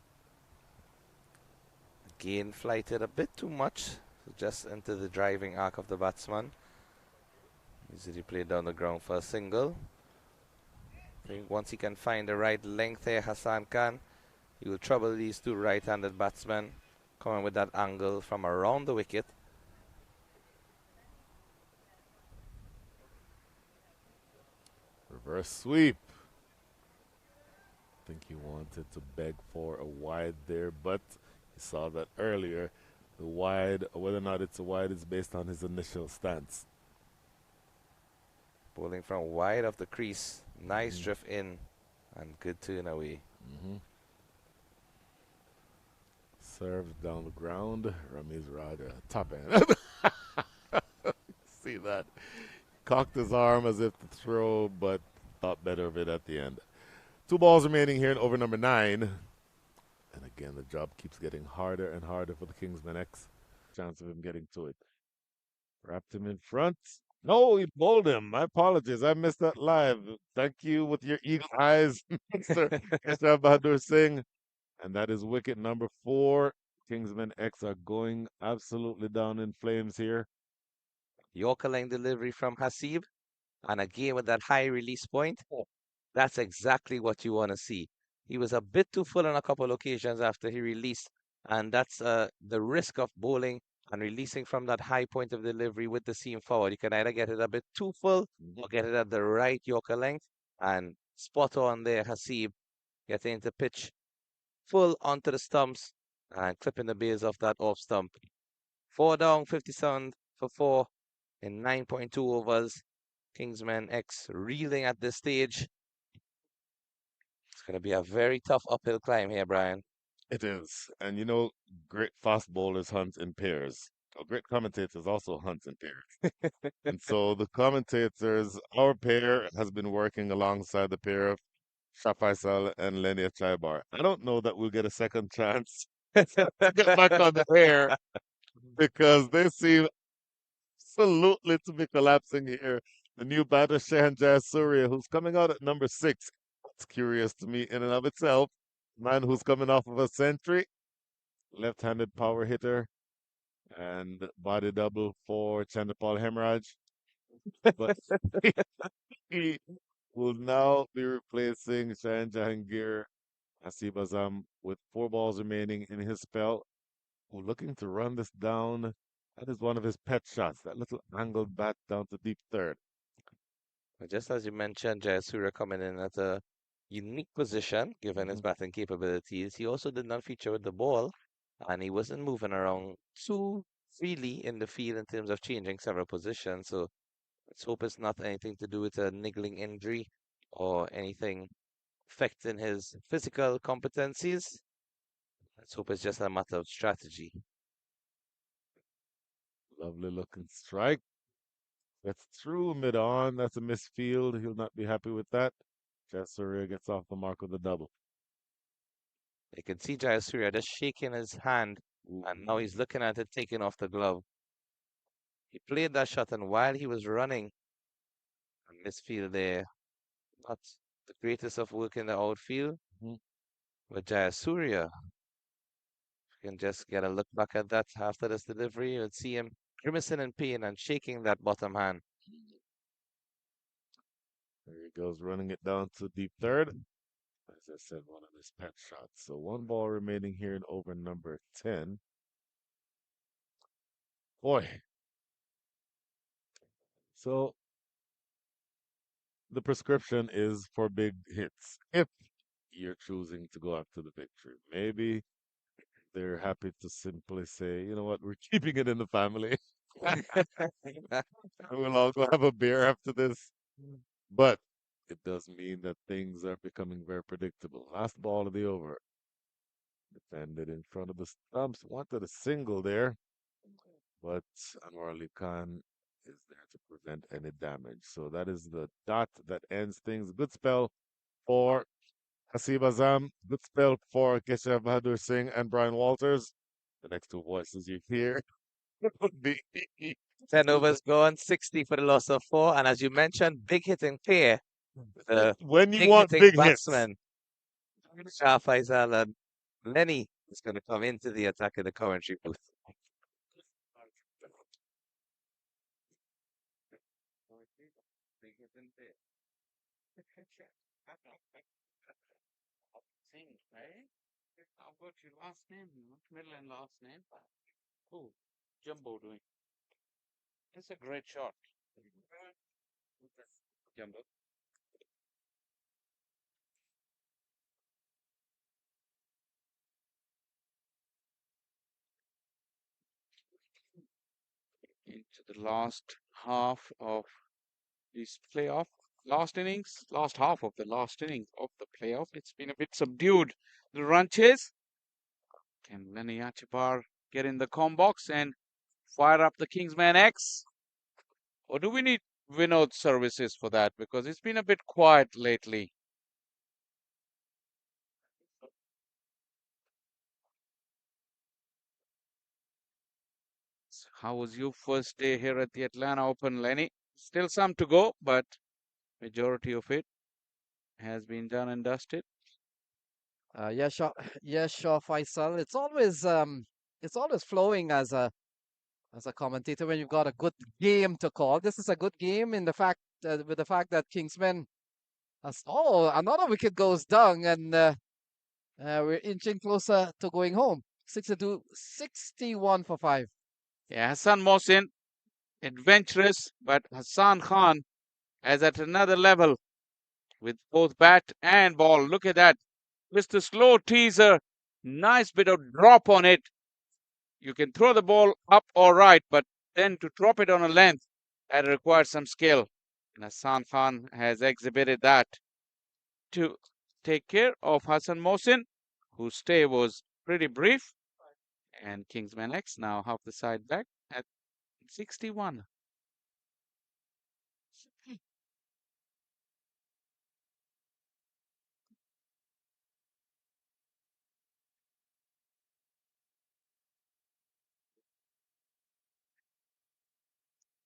again flighted a bit too much, just into the driving arc of the batsman. Easily played down the ground for a single. I think once he can find the right length here, Hassan Khan, he will trouble these 2 right-handed batsmen coming with that angle from around the wicket. Reverse sweep. I think he wanted to beg for a wide there, but he saw that earlier. The wide, whether or not it's a wide, is based on his initial stance. Bowling from wide of the crease. Nice drift in and good turn away. Served down the ground. Ramiz Raja, top end. See that? Cocked his arm as if to throw, but thought better of it at the end. 2 balls remaining here in over number 9. And again, the job keeps getting harder and harder for the Kingsmen X. Chance of him getting to it. Wrapped him in front. No, he bowled him. My apologies. I missed that live. Thank you with your eagle eyes, Mr. Keshav Bahadur Singh. And that is wicket number 4. Kingsmen X are going absolutely down in flames here. Yorker line delivery from Hasib. And again with that high release point. That's exactly what you want to see. He was a bit too full on a couple of occasions after he released. And that's the risk of bowling and releasing from that high point of delivery with the seam forward. You can either get it a bit too full or get it at the right Yorker length. And spot on there, Hasib getting into pitch full onto the stumps and clipping the base of that off stump. 4 down, 57 for 4 in 9.2 overs. Kingsmen X reeling at this stage. It's going to be a very tough uphill climb here, Brian. It is. And you know, great fast bowlers hunt in pairs. Great commentators also hunt in pairs. And so the commentators, our pair has been working alongside the pair of Shah Faisal and Lenny Chaibar. I don't know that we'll get a second chance to get back on the air because they seem absolutely to be collapsing here. The new batter, Shehan Jayasuriya, who's coming out at number 6. It's curious to me in and of itself. Man who's coming off of a century, left-handed power hitter, and body double for Chandapal Hemraj. But he will now be replacing Shahan Jahangir Hasib Azam with 4 balls remaining in his spell. Who looking to run this down. That is one of his pet shots, that little angled bat down to deep third. Just as you mentioned, Jayasuriya coming in at a unique position given his batting capabilities. He also did not feature with the ball, and he wasn't moving around too freely in the field in terms of changing several positions. So let's hope it's not anything to do with a niggling injury or anything affecting his physical competencies. Let's hope it's just a matter of strategy. Lovely looking strike. That's through mid-on. That's a misfield. He'll not be happy with that. Jayasuriya gets off the mark with a double. You can see Jayasuriya just shaking his hand, and now he's looking at it, taking off the glove. He played that shot, and while he was running, and misfield there, not the greatest of work in the outfield, but Jayasuriya can just get a look back at that after this delivery. You'll see him grimacing in pain and shaking that bottom hand. There he goes, running it down to deep third. As I said, one of his pet shots. So 1 ball remaining here in over number 10. Boy. So the prescription is for big hits if you're choosing to go after the victory. Maybe they're happy to simply say, you know what, we're keeping it in the family. We'll all go have a beer after this. But it does mean that things are becoming very predictable. Last ball of the over. Defended in front of the stumps. Wanted a single there. But Anwar Ali Khan is there to prevent any damage. So that is the dot that ends things. Good spell for Hasib Azam. Good spell for Keshav Bahadur Singh and Brian Walters. The next 2 voices you hear would be 10 overs gone, 60 for the loss of 4. And as you mentioned, big hitting pair. The when you big want hitting big hits. batsman, Shah Faisal and Lenny is going to come into the attack in the commentary booth. How about your last name? Not middle and last name. Oh, Jumbo doing. It's a great shot. Jumbo. Into the last half of this playoff. Last innings, last half of the last innings of the playoff. It's been a bit subdued. The run chase. Can Lenny Achipar get in the com box and fire up the Kingsman X? Or do we need Vinod services for that? Because it's been a bit quiet lately. How was your first day here at the Atlanta Open, Lenny? Still some to go, but majority of it has been done and dusted. Yes, sure, Faisal. It's always flowing as a commentator when you've got a good game to call. This is a good game in the fact with the fact that Kingsmen another wicket goes down and we're inching closer to going home. 62, 61 for 5. Yeah, Hassan Mohsin, adventurous, but Hassan Khan is at another level with both bat and ball. Look at that. Just a slow teaser Nice bit of drop on it. You can throw the ball up or right, but then to drop it on a length, that requires some skill. And Hassan Khan has exhibited that to take care of Hassan Mohsin, whose stay was pretty brief. And Kingsman X now half the side back at 61.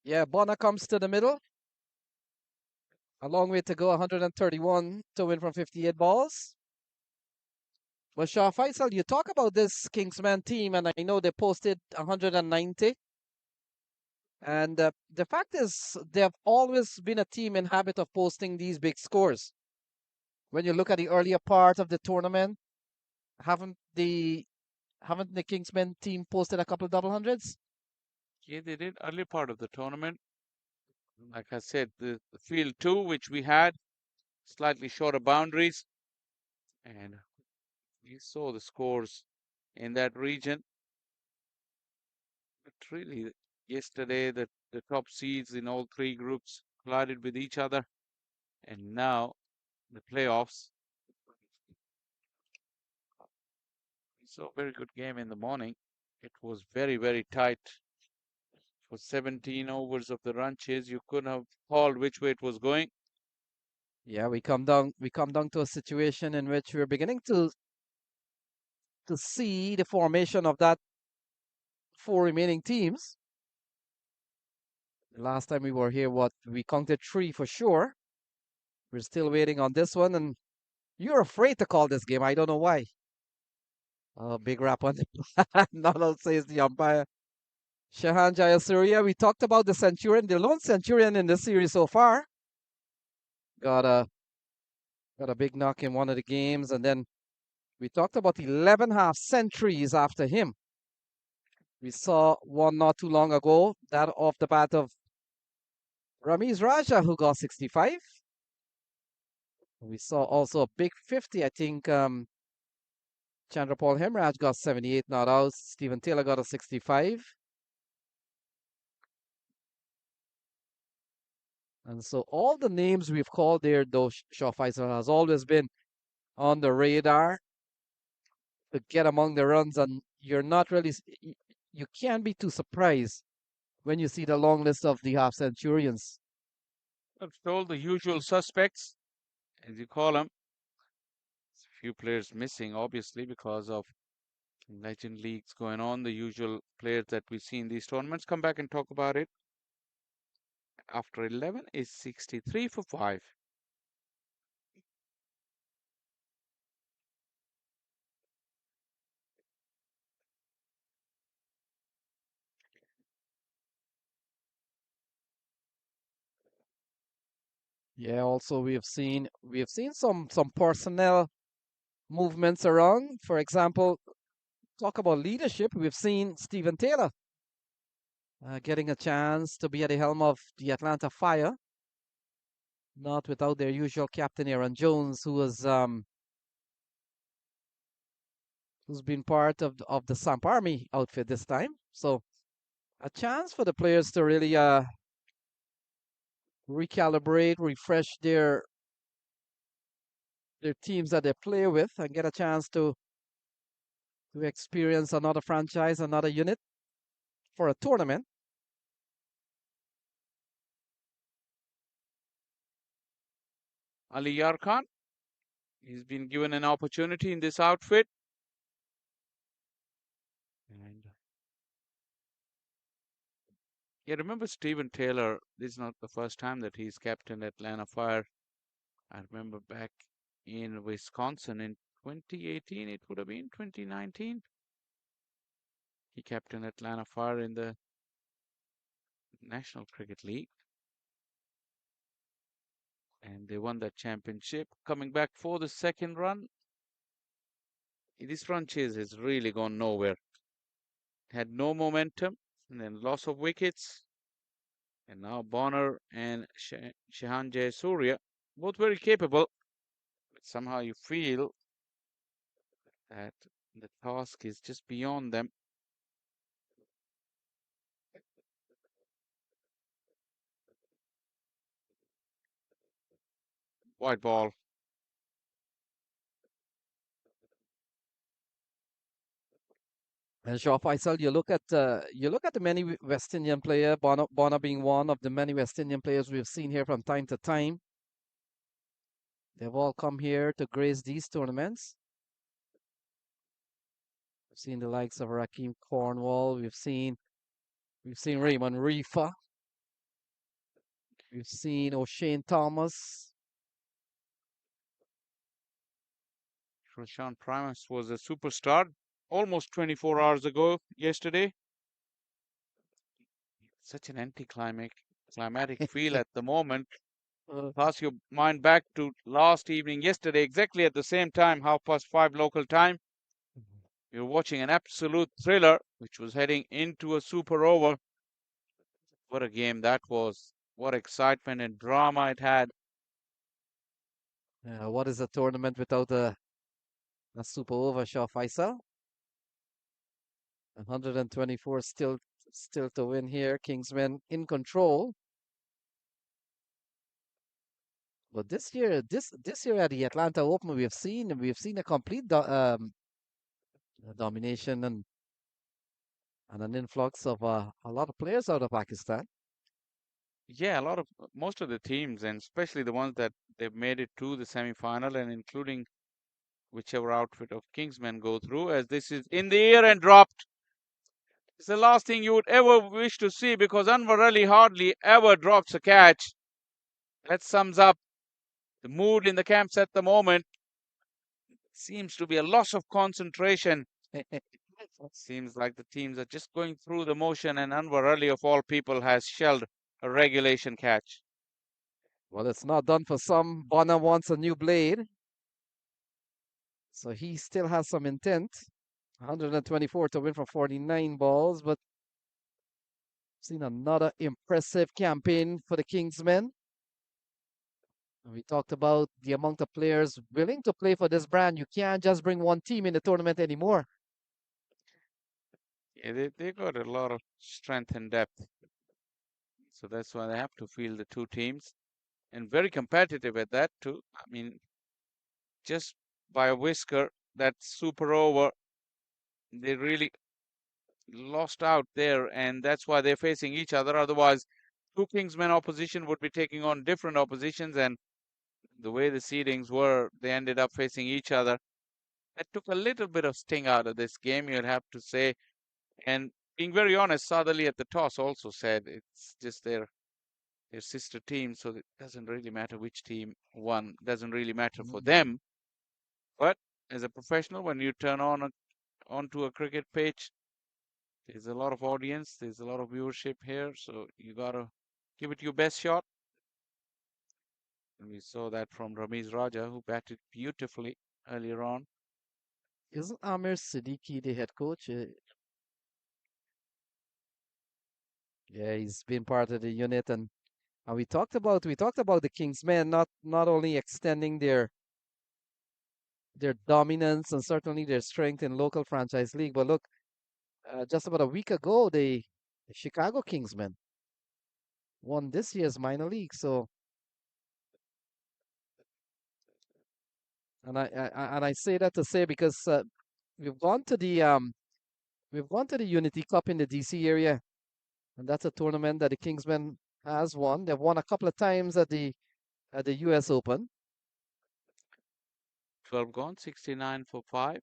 Yeah, Bonner comes to the middle. A long way to go, 131 to win from 58 balls. But Shah Faisal, you talk about this Kingsman team, and I know they posted 190. And the fact is, they have always been a team in habit of posting these big scores. When you look at the earlier part of the tournament, haven't the Kingsmen team posted a couple of double hundreds? Yeah, they did early part of the tournament. Like I said, the field 2, which we had, slightly shorter boundaries. And we saw the scores in that region. But really, yesterday, the top seeds in all 3 groups collided with each other. And now, the playoffs. We saw a very good game in the morning. It was very, very tight. For 17 overs of the run chase, you couldn't have called which way it was going. Yeah, we come down to a situation in which we're beginning to see the formation of that 4 remaining teams. Last time we were here, we counted 3 for sure. We're still waiting on this one, and you're afraid to call this game. I don't know why. Oh, big rap on the not out, says the umpire. Shahan Jayasuriya, we talked about the Centurion, the lone Centurion in this series so far. Got a big knock in one of the games, and then we talked about 11 half centuries after him. We saw one not too long ago, that off the bat of Ramiz Raja, who got 65. We saw also a big 50. I think Chandrapal Hemraj got 78 not out. Stephen Taylor got a 65. And so all the names we've called there, though Shaw Faisal has always been on the radar to get among the runs, and you're not really, you can't be too surprised when you see the long list of the half centurions. I've told the usual suspects, as you call them. A few players missing, obviously, because of legend leagues going on. The usual players that we see in these tournaments. Come back and talk about it. After 11 is 63 for 5. Yeah, also we have seen some personnel movements around. For example, talk about leadership. We've seen Stephen Taylor getting a chance to be at the helm of the Atlanta Fire, not without their usual captain Aaron Jones, who's been part of the Samp Army outfit this time. So a chance for the players to really recalibrate, refresh their teams that they play with, and get a chance to experience another franchise, another unit for a tournament. Ali Yarkhan, he's been given an opportunity in this outfit. And yeah, remember Stephen Taylor, this is not the first time that he's captained Atlanta Fire. I remember back in Wisconsin in 2018, it would have been 2019. He captained Atlanta Fire in the National Cricket League. And they won that championship. Coming back for the second run. This run chase has really gone nowhere. Had no momentum, and then loss of wickets. And now Bonner and Shehan Jayasuriya, both very capable. But somehow you feel that The task is just beyond them. White ball. And Shaw Faisal, you look at the many West Indian player, Bonner being one of the many West Indian players we've seen here from time to time. They've all come here to grace these tournaments. We've seen the likes of Rakeem Cornwall. We've seen Raymond Reefa. We've seen O'Shane Thomas. Roshan Primus was a superstar almost 24 hours ago yesterday. Such an climatic feel at the moment. Pass your mind back to last evening, yesterday, exactly at the same time, 5:30 local time. You're watching an absolute thriller, which was heading into a super over. What a game that was. What excitement and drama it had. What is a tournament without a super over, Shaw Faisal? 124 still to win here. Kingsmen in control. But this year at the Atlanta Open, we've seen a complete domination and an influx of a lot of players out of Pakistan. Yeah, most of the teams, and especially the ones that they've made it to the semi-final, and including whichever outfit of Kingsmen go through, as this is in the air and dropped. It's the last thing you would ever wish to see, because Anwar Ali hardly ever drops a catch. That sums up the mood in the camps at the moment. Seems to be a loss of concentration. Seems like the teams are just going through the motion, and Anwar Ali, of all people, has shelled a regulation catch. Well, it's not done for some. Bonner wants a new blade. So he still has some intent. 124 to win from 49 balls, but seen another impressive campaign for the Kingsmen. We talked about the amount of players willing to play for this brand. You can't just bring one team in the tournament anymore. Yeah, they got a lot of strength and depth. So that's why they have to field the two teams. And very competitive at that too. I mean, just by a whisker, that super over, they really lost out there, and that's why they're facing each other. Otherwise, two Kingsmen opposition would be taking on different oppositions, and the way the seedings were, they ended up facing each other. That took a little bit of sting out of this game, you'd have to say. And being very honest, Southerly at the toss also said it's just their sister team, so it doesn't really matter which team won. Doesn't really matter for them. But as a professional, when you turn onto a cricket pitch, there's a lot of audience, there's a lot of viewership here, so you gotta give it your best shot. And we saw that from Ramiz Raja, who batted beautifully earlier on. Isn't Amir Siddiqui the head coach? Yeah, he's been part of the unit, and we talked about the Kingsmen not only extending their dominance and certainly their strength in local franchise league, but look, just about a week ago, the Chicago Kingsmen won this year's minor league. So, and I say that to say because we've gone to the Unity Cup in the DC area, and that's a tournament that the Kingsmen has won. They've won a couple of times at the US Open. 12 gone, 69 for 5.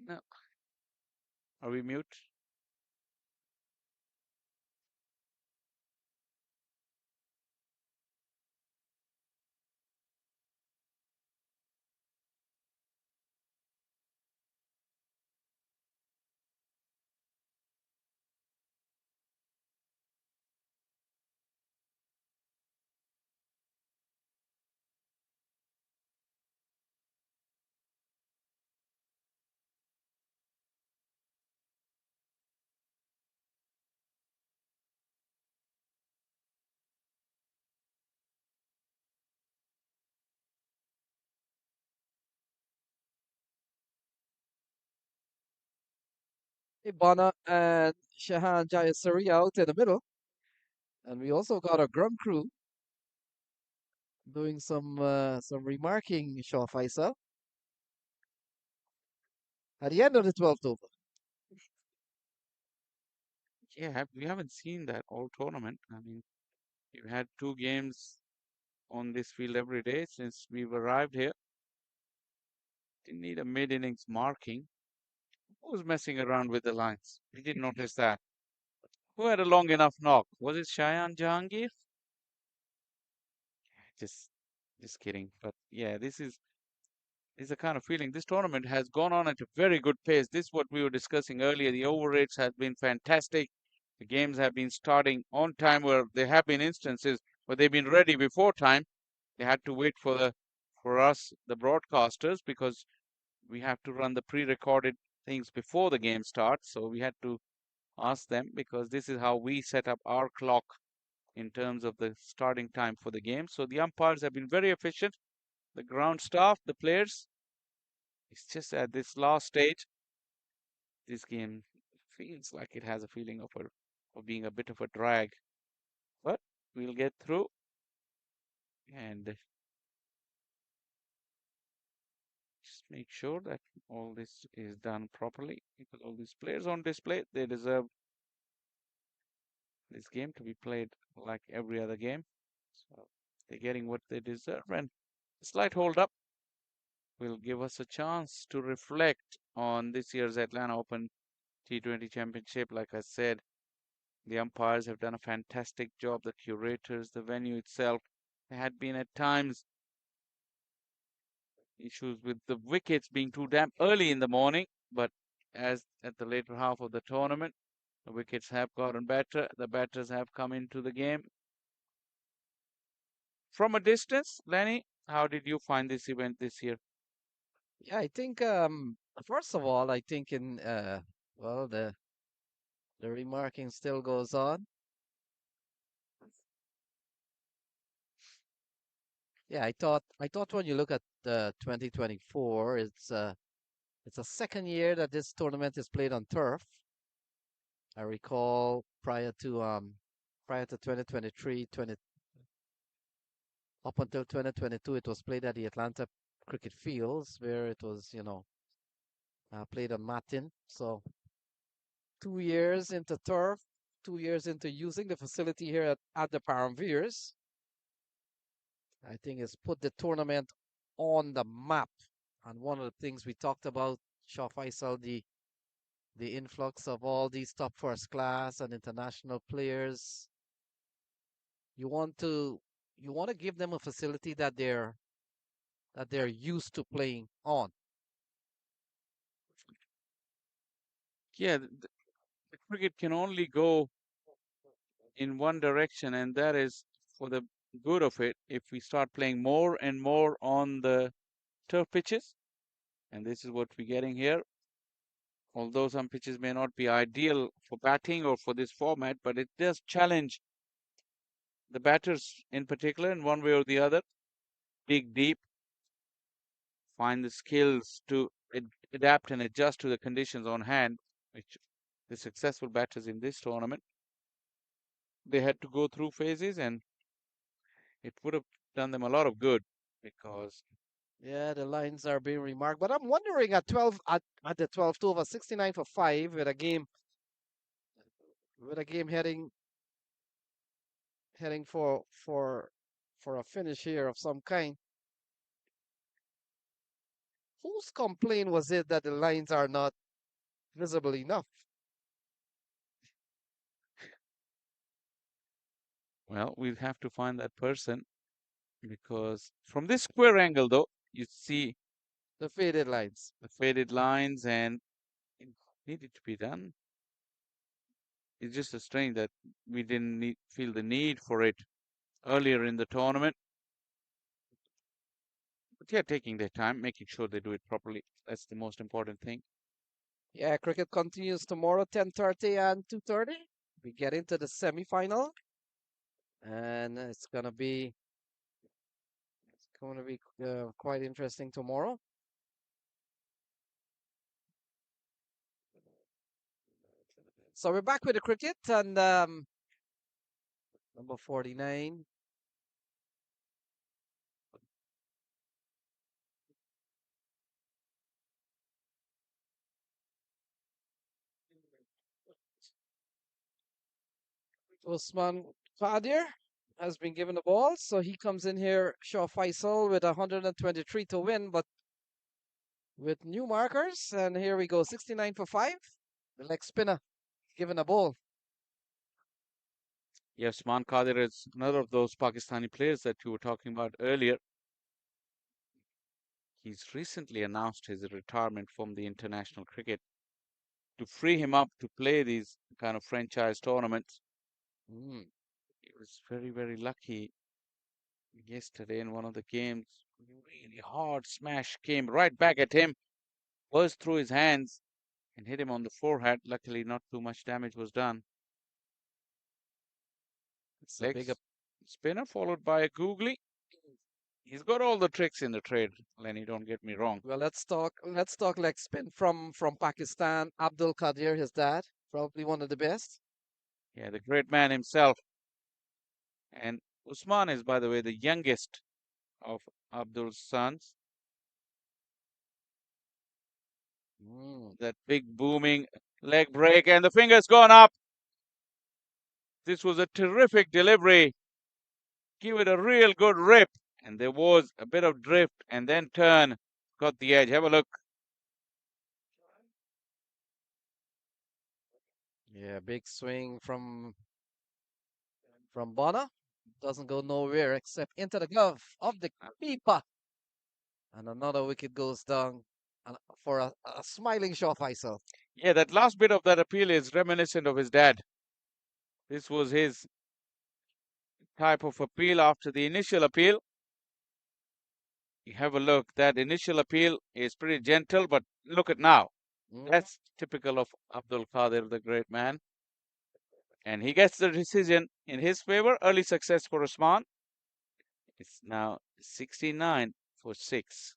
No. Are we mute? Ibana and Shahan Jayasuri out in the middle. And we also got a ground crew doing some remarking, Shaw Faisal, at the end of the 12th over. Yeah, we haven't seen that all tournament. I mean, we've had 2 games on this field every day since we've arrived here. Didn't need a mid-innings marking. Who's messing around with the lines? We didn't notice that. Who had a long enough knock? Was it Shayan Jahangir? Just, just kidding. But yeah, this is the kind of feeling. This tournament has gone on at a very good pace. This is what we were discussing earlier. The over rates have been fantastic. The games have been starting on time where there have been instances where they've been ready before time. They had to wait for us, the broadcasters, because we have to run the pre-recorded things before the game starts. So we had to ask them because this is how we set up our clock in terms of the starting time for the game. So the umpires have been very efficient. The ground staff, the players, it's just at this last stage, this game feels like it has a feeling of being a bit of a drag. But we'll get through and just make sure that all this is done properly because all these players on display, they deserve this game to be played like every other game. So they're getting what they deserve. And a slight hold up will give us a chance to reflect on this year's Atlanta Open T20 Championship. Like I said, the umpires have done a fantastic job. The curators, the venue itself, there had been at times issues with the wickets being too damp early in the morning, but as at the later half of the tournament, the wickets have gotten better. The batters have come into the game. From a distance, Lenny, how did you find this event this year? Yeah, I think first of all, I think in well the remarking still goes on. Yeah, I thought when you look at 2024, it's a second year that this tournament is played on turf. I recall prior to 2023, 20 up until 2022, it was played at the Atlanta Cricket Fields where it was, played on matting. So 2 years into turf, 2 years into using the facility here at the Paramveers, I think it's put the tournament on the map. And one of the things we talked about, Shah Faisal, the influx of all these top first class and international players. You want to you want to give them a facility that they're used to playing on. Yeah, the cricket can only go in one direction, and that is for the good of it if we start playing more and more on the turf pitches. And this is what we're getting here. Although some pitches may not be ideal for batting or for this format, but it does challenge the batters in particular in one way or the other. Dig deep, find the skills to adapt and adjust to the conditions on hand, which the successful batters in this tournament, they had to go through phases and it would have done them a lot of good because Yeah, the lines are being remarked, but I'm wondering at the 12th over 69 for 5 with a game heading for a finish here of some kind. Whose complaint was it that the lines are not visible enough? well, we'll have to find that person because from this square angle though, you see The faded lines. the faded lines and it needed to be done. It's just a strange that we didn't feel the need for it earlier in the tournament. But yeah, taking their time, making sure they do it properly. That's the most important thing. Yeah, cricket continues tomorrow, 10:30 and 2:30. We get into the semi-final, and it's gonna be quite interesting tomorrow. So we're back with the cricket and number 49. Usman Qadir has been given the ball, so he comes in here. Shaw Faisal with 123 to win, but with new markers. And here we go, 69 for 5. The leg spinner given a ball. Yes, Usman Qadir is another of those Pakistani players that you were talking about earlier. He's recently announced his retirement from the international cricket to free him up to play these kind of franchise tournaments. Mm. He was very, very lucky yesterday in one of the games. Really hard smash came right back at him, buzzed through his hands and hit him on the forehead. Luckily, not too much damage was done. It's a big Spinner followed by a googly. He's got all the tricks in the trade, Lenny, don't get me wrong. Well, let's talk leg spin from Pakistan. Abdul Qadir, his dad, probably one of the best. Yeah, the great man himself. And Usman is, by the way, the youngest of Abdul's sons. That big booming leg break, and the finger's gone up. This was a terrific delivery. Give it a real good rip. And there was a bit of drift and then turn. Got the edge. Have a look. Yeah, big swing from Bonner. Doesn't go nowhere except into the glove of the keeper. And another wicket goes down for a smiling Shaw Faisal. Yeah, that last bit of that appeal is reminiscent of his dad. This was his type of appeal after the initial appeal. You have a look. That initial appeal is pretty gentle, but look at now. That's typical of Abdul Qadir, the great man. And he gets the decision in his favor. Early success for Usman. It's now 69 for 6.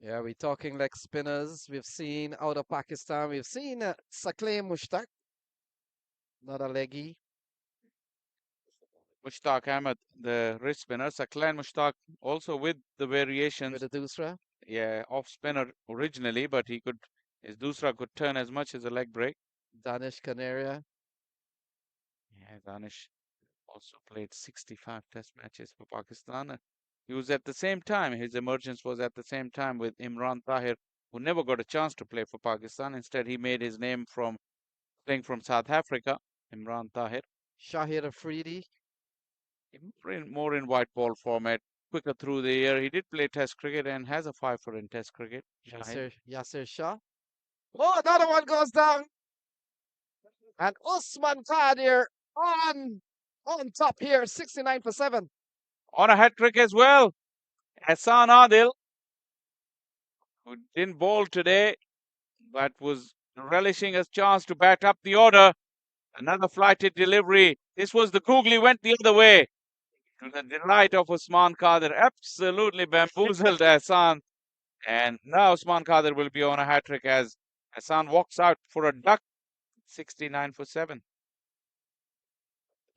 Yeah, we're talking leg spinners. We've seen out of Pakistan. We've seen Saklaim Mushtaq, not a leggy. Mushtaq Ahmed, the wrist spinner. Saklan Mushtaq also with the variations. With the Dusra. Yeah, off spinner originally, but his Dusra could turn as much as a leg break. Danish Canaria. Yeah, Danish also played 65 test matches for Pakistan. He was at the same time, his emergence was at the same time with Imran Tahir, who never got a chance to play for Pakistan. Instead, he made his name from playing from South Africa, Imran Tahir. Shahir Afridi. More in white ball format, quicker through the air. He did play test cricket and has a 5 in test cricket. Yasir Shah. Oh, another one goes down. And Usman Qadir on top here, 69 for 7. On a hat trick as well. Hassan Adil, who didn't bowl today, but was relishing a chance to bat up the order. Another flighted delivery. This was the googly, went the other way. To the delight of Usman Qadir. Absolutely bamboozled Hassan. And now Usman Qadir will be on a hat trick as Hassan walks out for a duck. 69 for 7.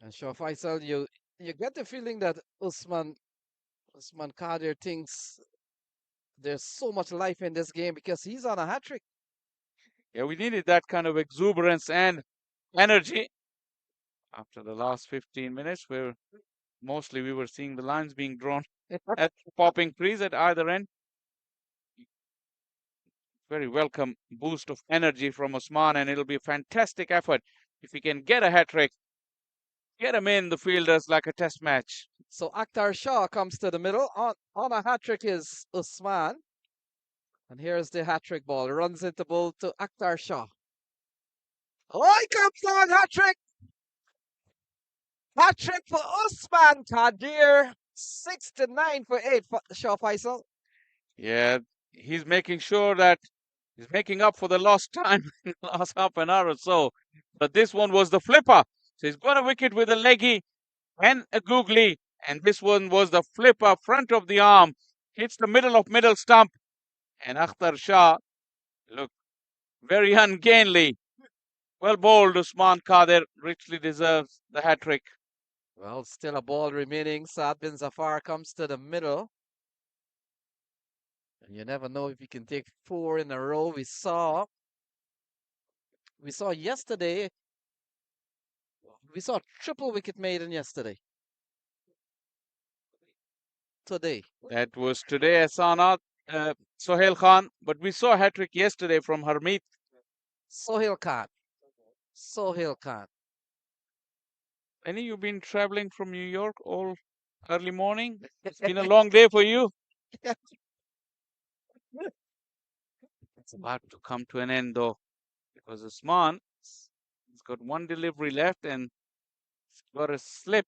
And Shaw Faisal, you get the feeling that Usman Qadir thinks there's so much life in this game because he's on a hat trick. Yeah, we needed that kind of exuberance and energy after the last 15 minutes where mostly we were seeing the lines being drawn at popping trees at either end. Very welcome boost of energy from Usman, and it'll be a fantastic effort if he can get a hat trick. Get him in the fielders like a test match. So Akhtar Shah comes to the middle. On a hat trick is Usman. And here's the hat trick ball. Runs into ball to Akhtar Shah. Oh, he comes on hat trick. Hat trick for Usman Qadir. 69 for 8 for Shaw Faisal. Yeah, he's making sure that he's making up for the lost time in the last half an hour or so. But this one was the flipper. So he's got a wicket with a leggy and a googly. And this one was the flipper, front of the arm. Hits the middle of middle stump. And Akhtar Shah, look, very ungainly. Well bowled, Usman Kadir richly deserves the hat-trick. Well, still a ball remaining. Saad bin Zafar comes to the middle. And you never know if he can take 4 in a row. Yesterday, we saw triple wicket maiden yesterday. Today. That was today, Asanat, Sohail Khan. But we saw a hat-trick yesterday from Harmeet. Sohail Khan. Sohail Khan. Any, you've been traveling from New York all early morning? It's been a long day for you. It's about to come to an end, though, because Usman has got one delivery left and he's got a slip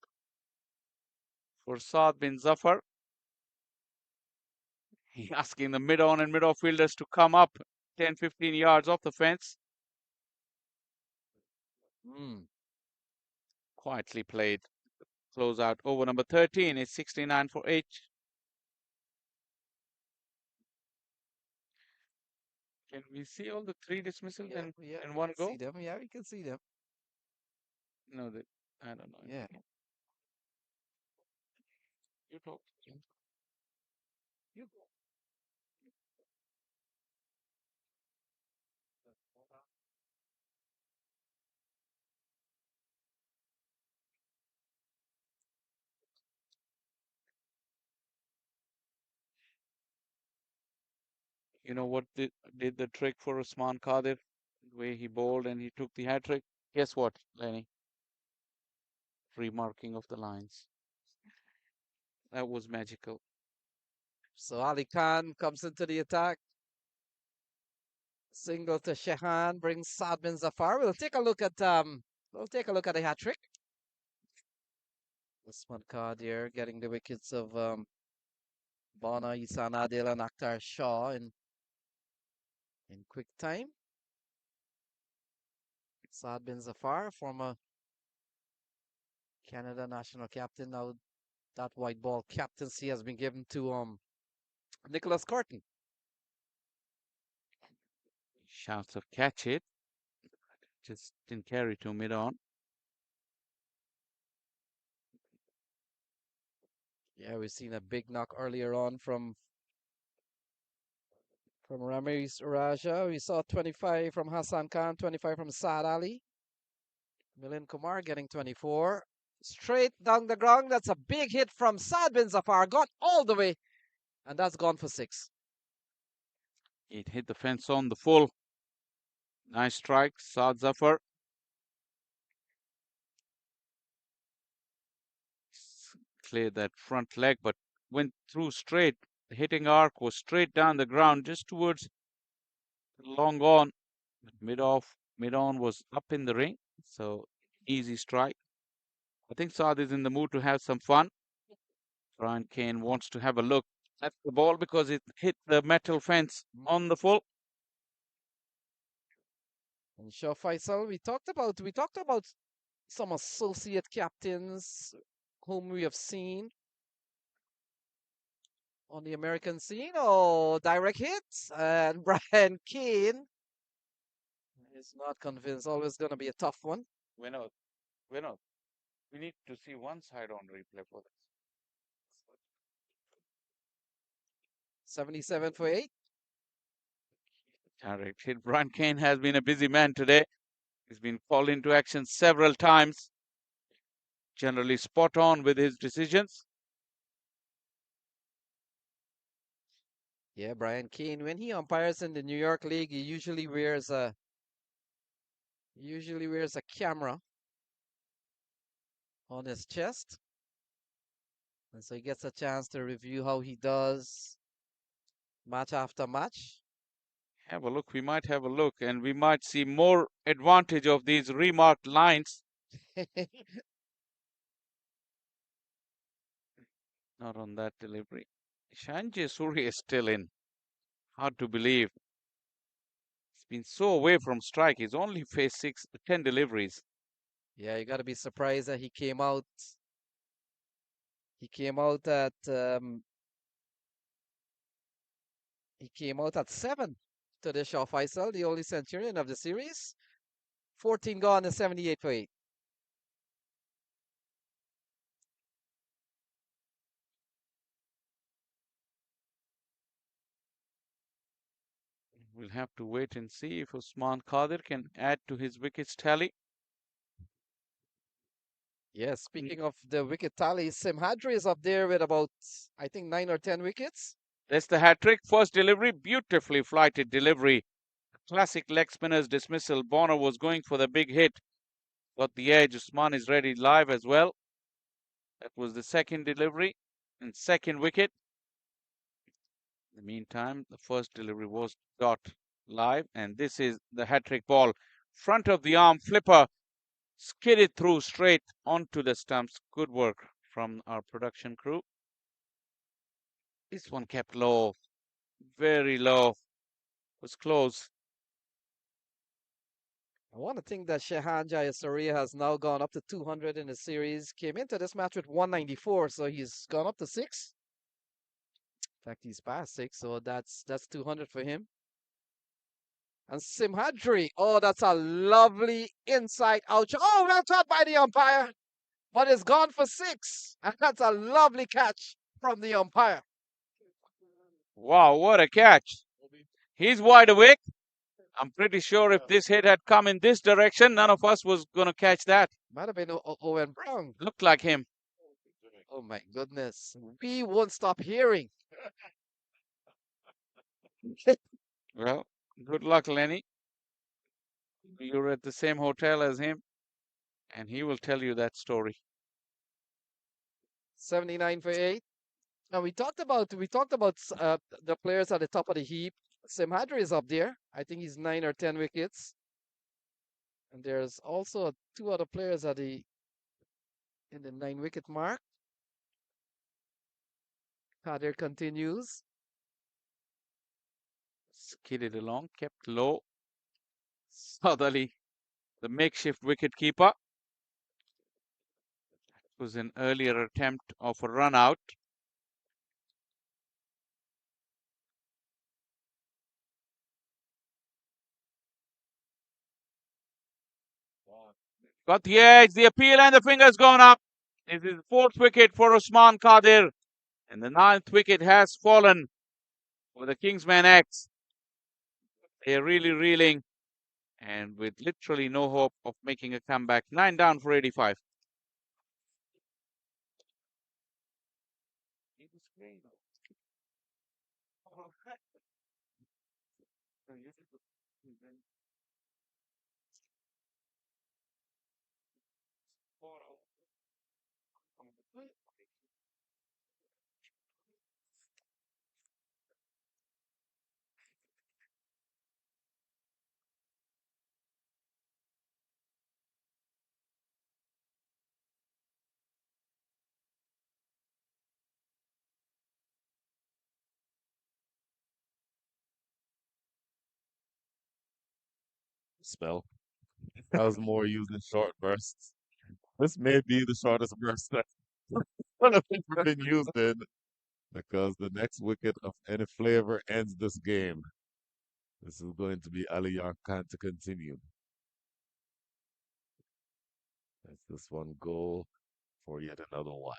for Saad bin Zafar. He's asking the mid-on and mid-off fielders to come up 10-15 yards off the fence. Quietly played. Close out over number 13 is 69 for 8. Can we see all the 3 dismissals in one go? See them. Yeah, we can see them. No, I don't know. Yeah. You talk. You You know what did the trick for Usman Kadir? The way he bowled and he took the hat trick. Guess what, Lenny? Remarking of the lines. That was magical. So Ali Khan comes into the attack. Single to Shehan brings Saad bin Zafar. We'll take a look at the hat trick. Usman Kadir getting the wickets of Bana, Isan Adil, and Akhtar Shah in quick time. Saad bin Zafar, former Canada national captain. Now that white ball captaincy has been given to Nicholas Corton. Shouts of catch it. Just didn't carry to mid-on. Yeah, we've seen a big knock earlier on from Ramesh Raja. We saw 25 from Hassan Khan, 25 from Saad Ali. Milind Kumar getting 24. Straight down the ground. That's a big hit from Saad bin Zafar. Got all the way. And that's gone for 6. It hit the fence on the full. Nice strike, Saad Zafar. Cleared that front leg, but went through straight. The hitting arc was straight down the ground, just towards the long on. Mid-on was up in the ring, so easy strike. I think Saad is in the mood to have some fun. Brian Kane wants to have a look at the ball because it hit the metal fence on the full. And Shah Faisal, we talked about some associate captains whom we have seen on the American scene. Oh, direct hits. And Brian Kane is not convinced. Always going to be a tough one. We're not. We need to see one side on replay for this. 77 for 8. Direct hit. Brian Kane has been a busy man today. He's been called into action several times. Generally spot on with his decisions. Yeah, Brian Kane, when he umpires in the New York League, he usually wears a camera on his chest. And so he gets a chance to review how he does match after match. Have a look. We might have a look, and we might see more advantage of these remarked lines. Not on that delivery. Sanjay Surya is still in. Hard to believe. He's been so away from strike. He's only faced 10 deliveries. Yeah, you got to be surprised that he came out. He came out at 7 to the Shah Faisal, the only Centurion of the series. 14 gone and 78 for 8. We'll have to wait and see if Usman Khadir can add to his wickets tally. Yes, speaking of the wicket tally, Simhadri is up there with about, I think, 9 or 10 wickets. That's the hat trick. First delivery, beautifully flighted delivery. Classic leg spinner's dismissal. Bonner was going for the big hit. Got the edge. Usman is ready live as well. That was the second delivery and second wicket. In the meantime, the first delivery was got live, and this is the hat trick ball. Front of the arm flipper, skidded through straight onto the stumps. Good work from our production crew. This one kept low, very low. Was close. I want to think that Shehan Jayasuriya has now gone up to 200 in the series. Came into this match with 194, so he's gone up to 6. In fact, he's past 6, so that's 200 for him. And Simhadri, oh, that's a lovely inside out. Oh, well caught by the umpire, but it's gone for 6. And that's a lovely catch from the umpire. Wow, what a catch. He's wide awake. I'm pretty sure if this hit had come in this direction, none of us was going to catch that. Might have been Owen Brown. Looked like him. Oh my goodness. We won't stop hearing. Well, good luck, Lenny. You're at the same hotel as him, and he will tell you that story. 79 for 8. Now we talked about the players at the top of the heap. Simhadri is up there. I think he's 9 or 10 wickets. And there's also 2 other players at the in the 9 wicket mark. Kadir continues. Skidded along, kept low. Sadali, the makeshift wicket keeper. It was an earlier attempt of a run out. Got the edge, the appeal, and the fingers gone up. This is the 4th wicket for Usman Khadir. And the 9th wicket has fallen for the Kingsmen X. They're really reeling and with literally no hope of making a comeback. 9 down for 85. Spell. That was more using short bursts. This may be the shortest burst that one of ever been used in because the next wicket of any flavor ends this game. This is going to be Ali Khan to continue. As this one go for yet another wide.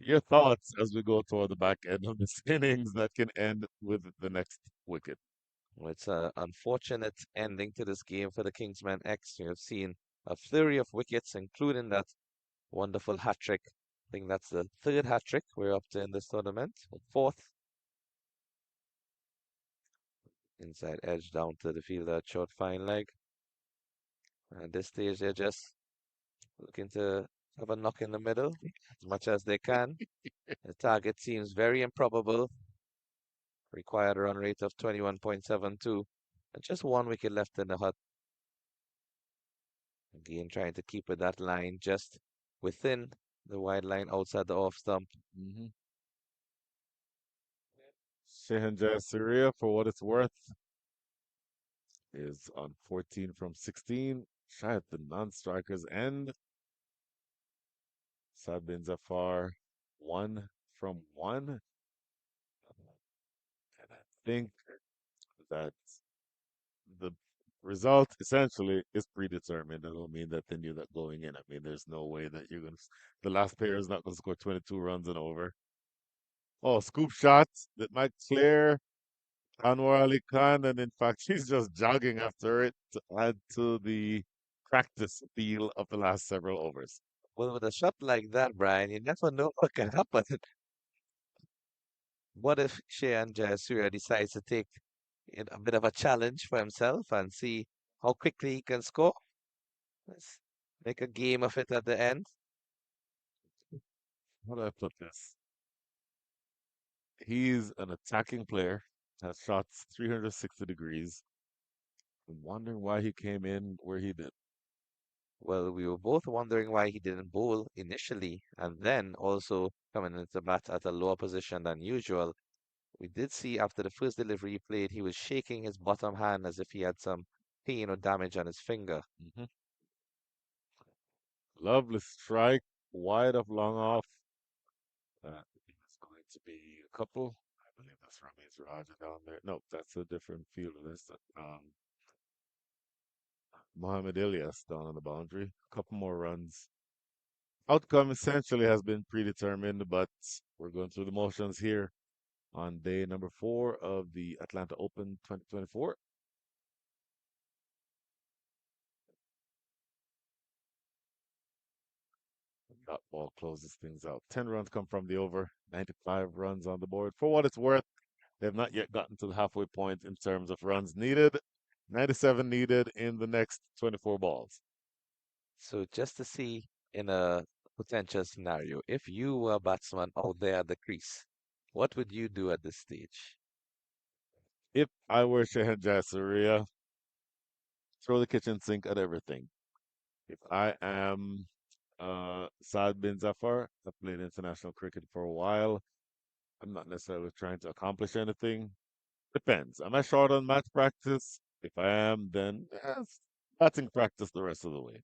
Your thoughts as we go toward the back end of this innings that can end with the next wicket. Well, it's an unfortunate ending to this game for the Kingsmen X. You have seen a flurry of wickets, including that wonderful hat trick. I think that's the 3rd hat trick we're up to in this tournament. 4th. Inside edge down to the fielder, short fine leg. At this stage, they're just looking to have a knock in the middle as much as they can. The target seems very improbable. Required run rate of 21.72. And just 1 wicket left in the hut. Again, trying to keep it that line just within the wide line outside the off stump. Shehan Jayasuriya, for what it's worth, is on 14 from 16. Shy at the non-strikers end. Saad bin Zafar, 1 from 1. And I think that the Result essentially is predetermined. That don't mean that they knew that going in. I mean, there's no way that you're gonna. The last player is not gonna score 22 runs and over. Oh, scoop shot that might clear Anwar Ali Khan, and in fact, he's just jogging after it to add to the practice feel of the last several overs. Well, with a shot like that, Brian, you never know what can happen. What if Shehan Jayasuriya decides to take a bit of a challenge for himself and see how quickly he can score? Let's make a game of it at the end. How do I put this? He's an attacking player, has shots 360 degrees. I'm wondering why he came in where he did. Well, we were both wondering why he didn't bowl initially and then also coming into bat at a lower position than usual. We did see after the first delivery he played, he was shaking his bottom hand as if he had some pain or damage on his finger. Hmm. Lovely strike, wide of long off. It's going to be a couple. I believe that's Ramesh Raja down there. No, that's a different fielder. That's Mohamed Ilyas down on the boundary. A couple more runs. Outcome essentially has been predetermined, but we're going through the motions here on day number 4 of the Atlanta Open 2024. That ball closes things out. 10 runs come from the over, 95 runs on the board. For what it's worth, they've not yet gotten to the halfway point in terms of runs needed. 97 needed in the next 24 balls. So just to see in a potential scenario, if you were a batsman out there at the crease, what would you do at this stage? If I were Shehan Jayasuriya, throw the kitchen sink at everything. If I am Saad bin Zafar, I've played international cricket for a while. I'm not necessarily trying to accomplish anything. Depends. Am I short on match practice? If I am, then yes, batting practice the rest of the way.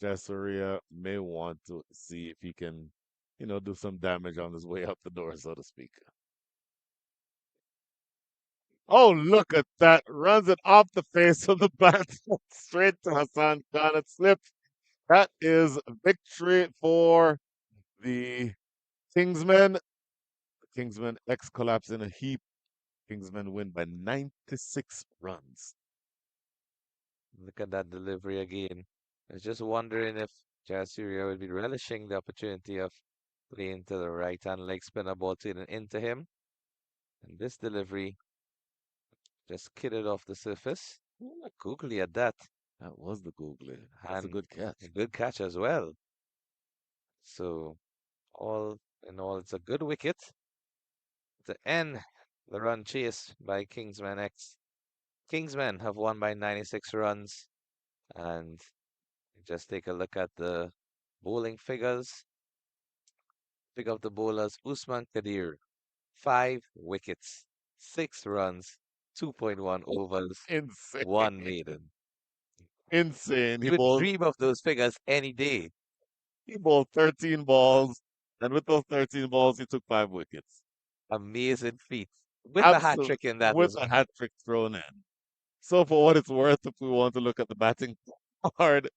Jayasuriya may want to see if he can, do some damage on his way out the door, so to speak. Oh, look at that. Runs it off the face of the bat straight to Hassan Khan. It slipped. That is victory for the Kingsmen. The Kingsmen X collapse in a heap. Kingsmen win by 96 runs. Look at that delivery again. I was just wondering if Jayasuriya would be relishing the opportunity of playing to the right-hand leg spinner ball to into him. And this delivery just kidded off the surface. Look googly at that. That was the googly. That's a And good catch. a good catch as well. So all in all, it's a good wicket to end the run chase by Kingsman X. Kingsmen have won by 96 runs. And just take a look at the bowling figures. Pick up the bowlers. Usman Kadir, 5 wickets, 6 runs, 2.1 overs, Insane. 1 maiden. Insane. You would dream of those figures any day. He bowled 13 balls, and with those 13 balls, he took 5 wickets. Amazing feat. With a hat Absolutely, trick in that with as a well. hat trick thrown in. So, for what it's worth, if we want to look at the batting card,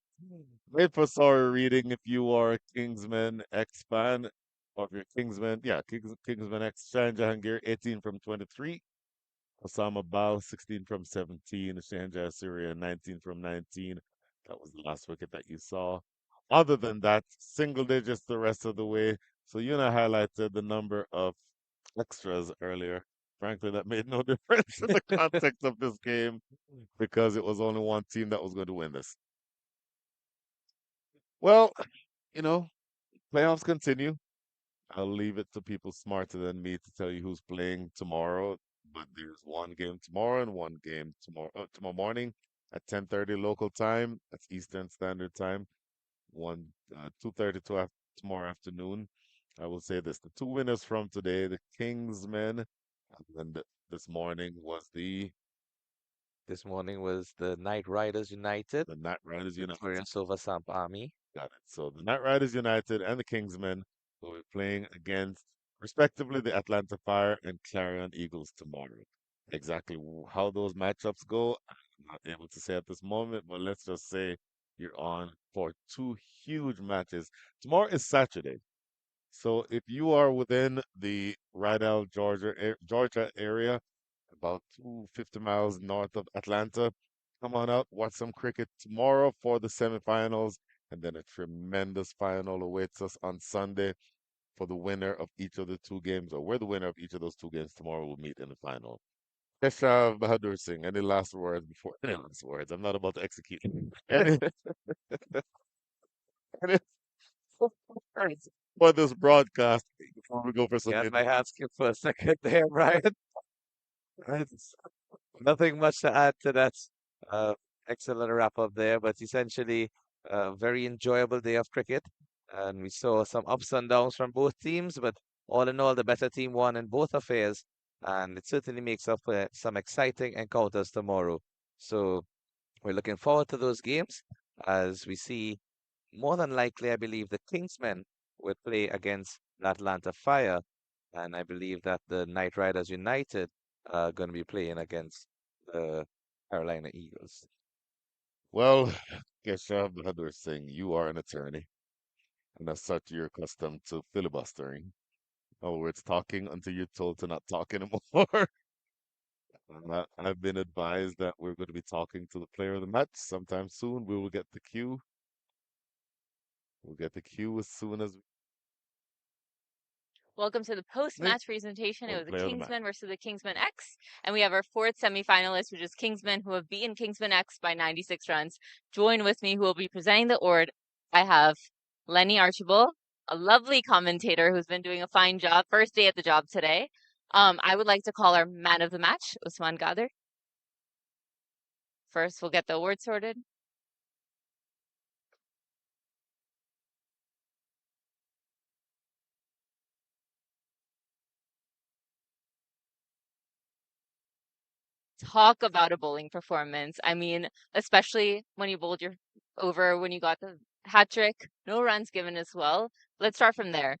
wait for sorry reading if you are a Kingsman X fan, or if you're Kingsman, yeah, Kingsman X. Shahan Jahangir, 18 from 23. Osama Bal, 16 from 17. Shanja Syria, 19 from 19. That was the last wicket that you saw. Other than that, single digits the rest of the way. So you and I highlighted the number of extras earlier. Frankly, that made no difference in the context of this game because it was only one team that was going to win this. Well, you know, playoffs continue. I'll leave it to people smarter than me to tell you who's playing tomorrow. But there's one game tomorrow and one game tomorrow morning at 10:30 local time. That's Eastern Standard Time. 2:30 tomorrow afternoon. I will say this: the two winners from today, the Kingsmen, and this morning was This morning was the Knight Riders United, the Knight Riders United. victorious over Samp Army. Got it. So the Knight Riders United and the Kingsmen will be playing against, respectively, the Atlanta Fire and Clarion Eagles tomorrow. Exactly how those matchups go, Not able to say at this moment, but let's just say you're on for two huge matches. Tomorrow is Saturday. So if you are within the Rydell, Georgia area, about 250 miles north of Atlanta, come on out, watch some cricket tomorrow for the semifinals, and then a tremendous final awaits us on Sunday for the winner of each of the two games, or where the winner of each of those two games tomorrow will meet in the final. Keshav Bahadur Singh, any last words before any last words? I'm not about to execute. Any, any words for this broadcast before we go for some Got my hands skipped for a second there, Brian. It's nothing much to add to that. Uh, excellent wrap up there, but essentially a very enjoyable day of cricket. And we saw some ups and downs from both teams, but all in all, the better team won in both affairs. And it certainly makes up for some exciting encounters tomorrow. So we're looking forward to those games as we see more than likely, I believe the Kingsmen will play against the Atlanta Fire. And I believe that the Knight Riders United are going to be playing against the Carolina Eagles. Well, Keshav Bahadur Singh, you are an attorney, and as such, you're accustomed to filibustering. In other words, talking until you're told to not talk anymore. I've been advised that we're going to be talking to the player of the match sometime soon. We will get the cue. We'll get the cue as soon as Welcome to the we post-match presentation. It for the was the player of the match. Kingsmen versus the Kingsmen X, and we have our fourth semifinalist, which is Kingsmen, who have beaten Kingsmen X by 96 runs. Join with me, who will be presenting the award. I have Lenny Archibald, a lovely commentator who's been doing a fine job. First day at the job today. I would like to call our man of the match, Usman Gadir. First, we'll get the award sorted. Talk about a bowling performance. I mean, especially when you bowled your over when you got the hat trick, no runs given as well. Let's start from there.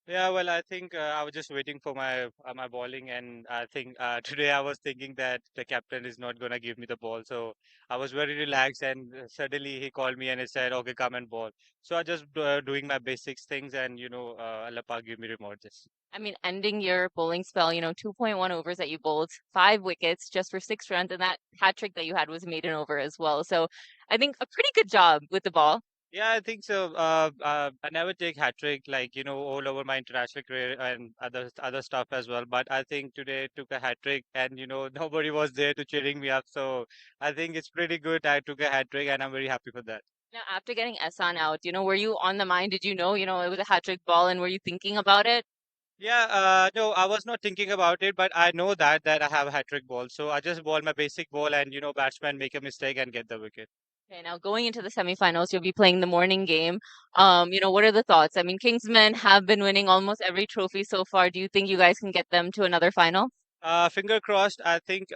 Yeah, well, I think I was just waiting for my bowling, and I think today I was thinking that the captain is not gonna give me the ball, so I was very relaxed. And suddenly he called me and he said, "Okay, come and bowl." So I just doing my basics things, and Allah Pak give me remote this. I mean, ending your bowling spell, 2.1 overs that you bowled, 5 wickets just for 6 runs, and that hat trick that you had was maiden over as well. So I think a pretty good job with the ball. Yeah, I think so. I never take hat trick like all over my international career and other stuff as well. But I think today took a hat trick, and nobody was there to cheering me up. So I think it's pretty good. I took a hat trick, and I'm very happy for that. Now, after getting Ehsan out, were you on the mind? Did you know, it was a hat trick ball, and were you thinking about it? Yeah, no, I was not thinking about it, but I know that I have a hat trick ball. So I just ball my basic ball, and batsman make a mistake and get the wicket. Okay, now going into the semifinals, you'll be playing the morning game. What are the thoughts? I mean, Kingsmen have been winning almost every trophy so far. Do you think you guys can get them to another final? Finger crossed. I think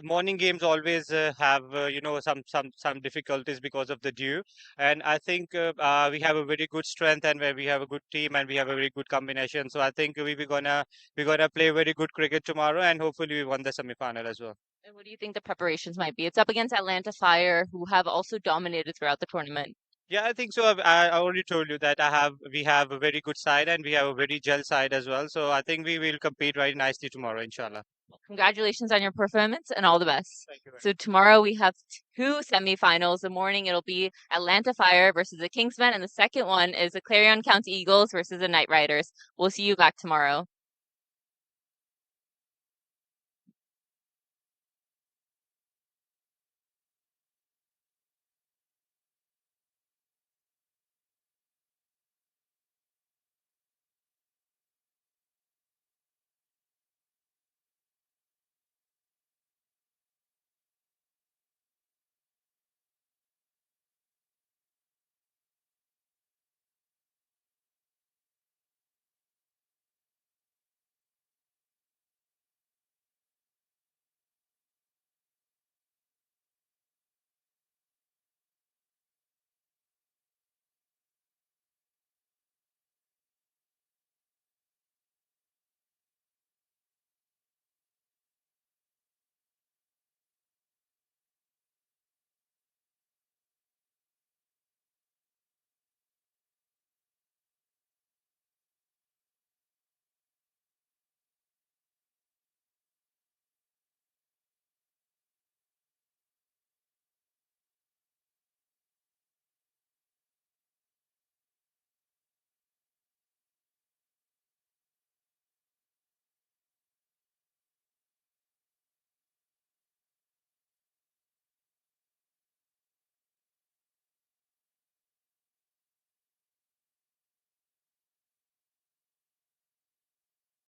morning games always have some difficulties because of the dew, and I think we have a very good strength and where we have a good team and we have a very good combination. So I think we're gonna play very good cricket tomorrow, and hopefully we won the semi-final as well. And what do you think the preparations might be? It's up against Atlanta Fire, who have also dominated throughout the tournament. Yeah, I think so. I already told you that we have a very good side and we have a very gel side as well. So I think we will compete very nicely tomorrow, inshallah. Congratulations on your performance and all the best. Thank you. So tomorrow we have two semifinals. The morning it'll be Atlanta Fire versus the Kingsmen, and the second one is the Clarion County Eagles versus the Knight Riders. We'll see you back tomorrow.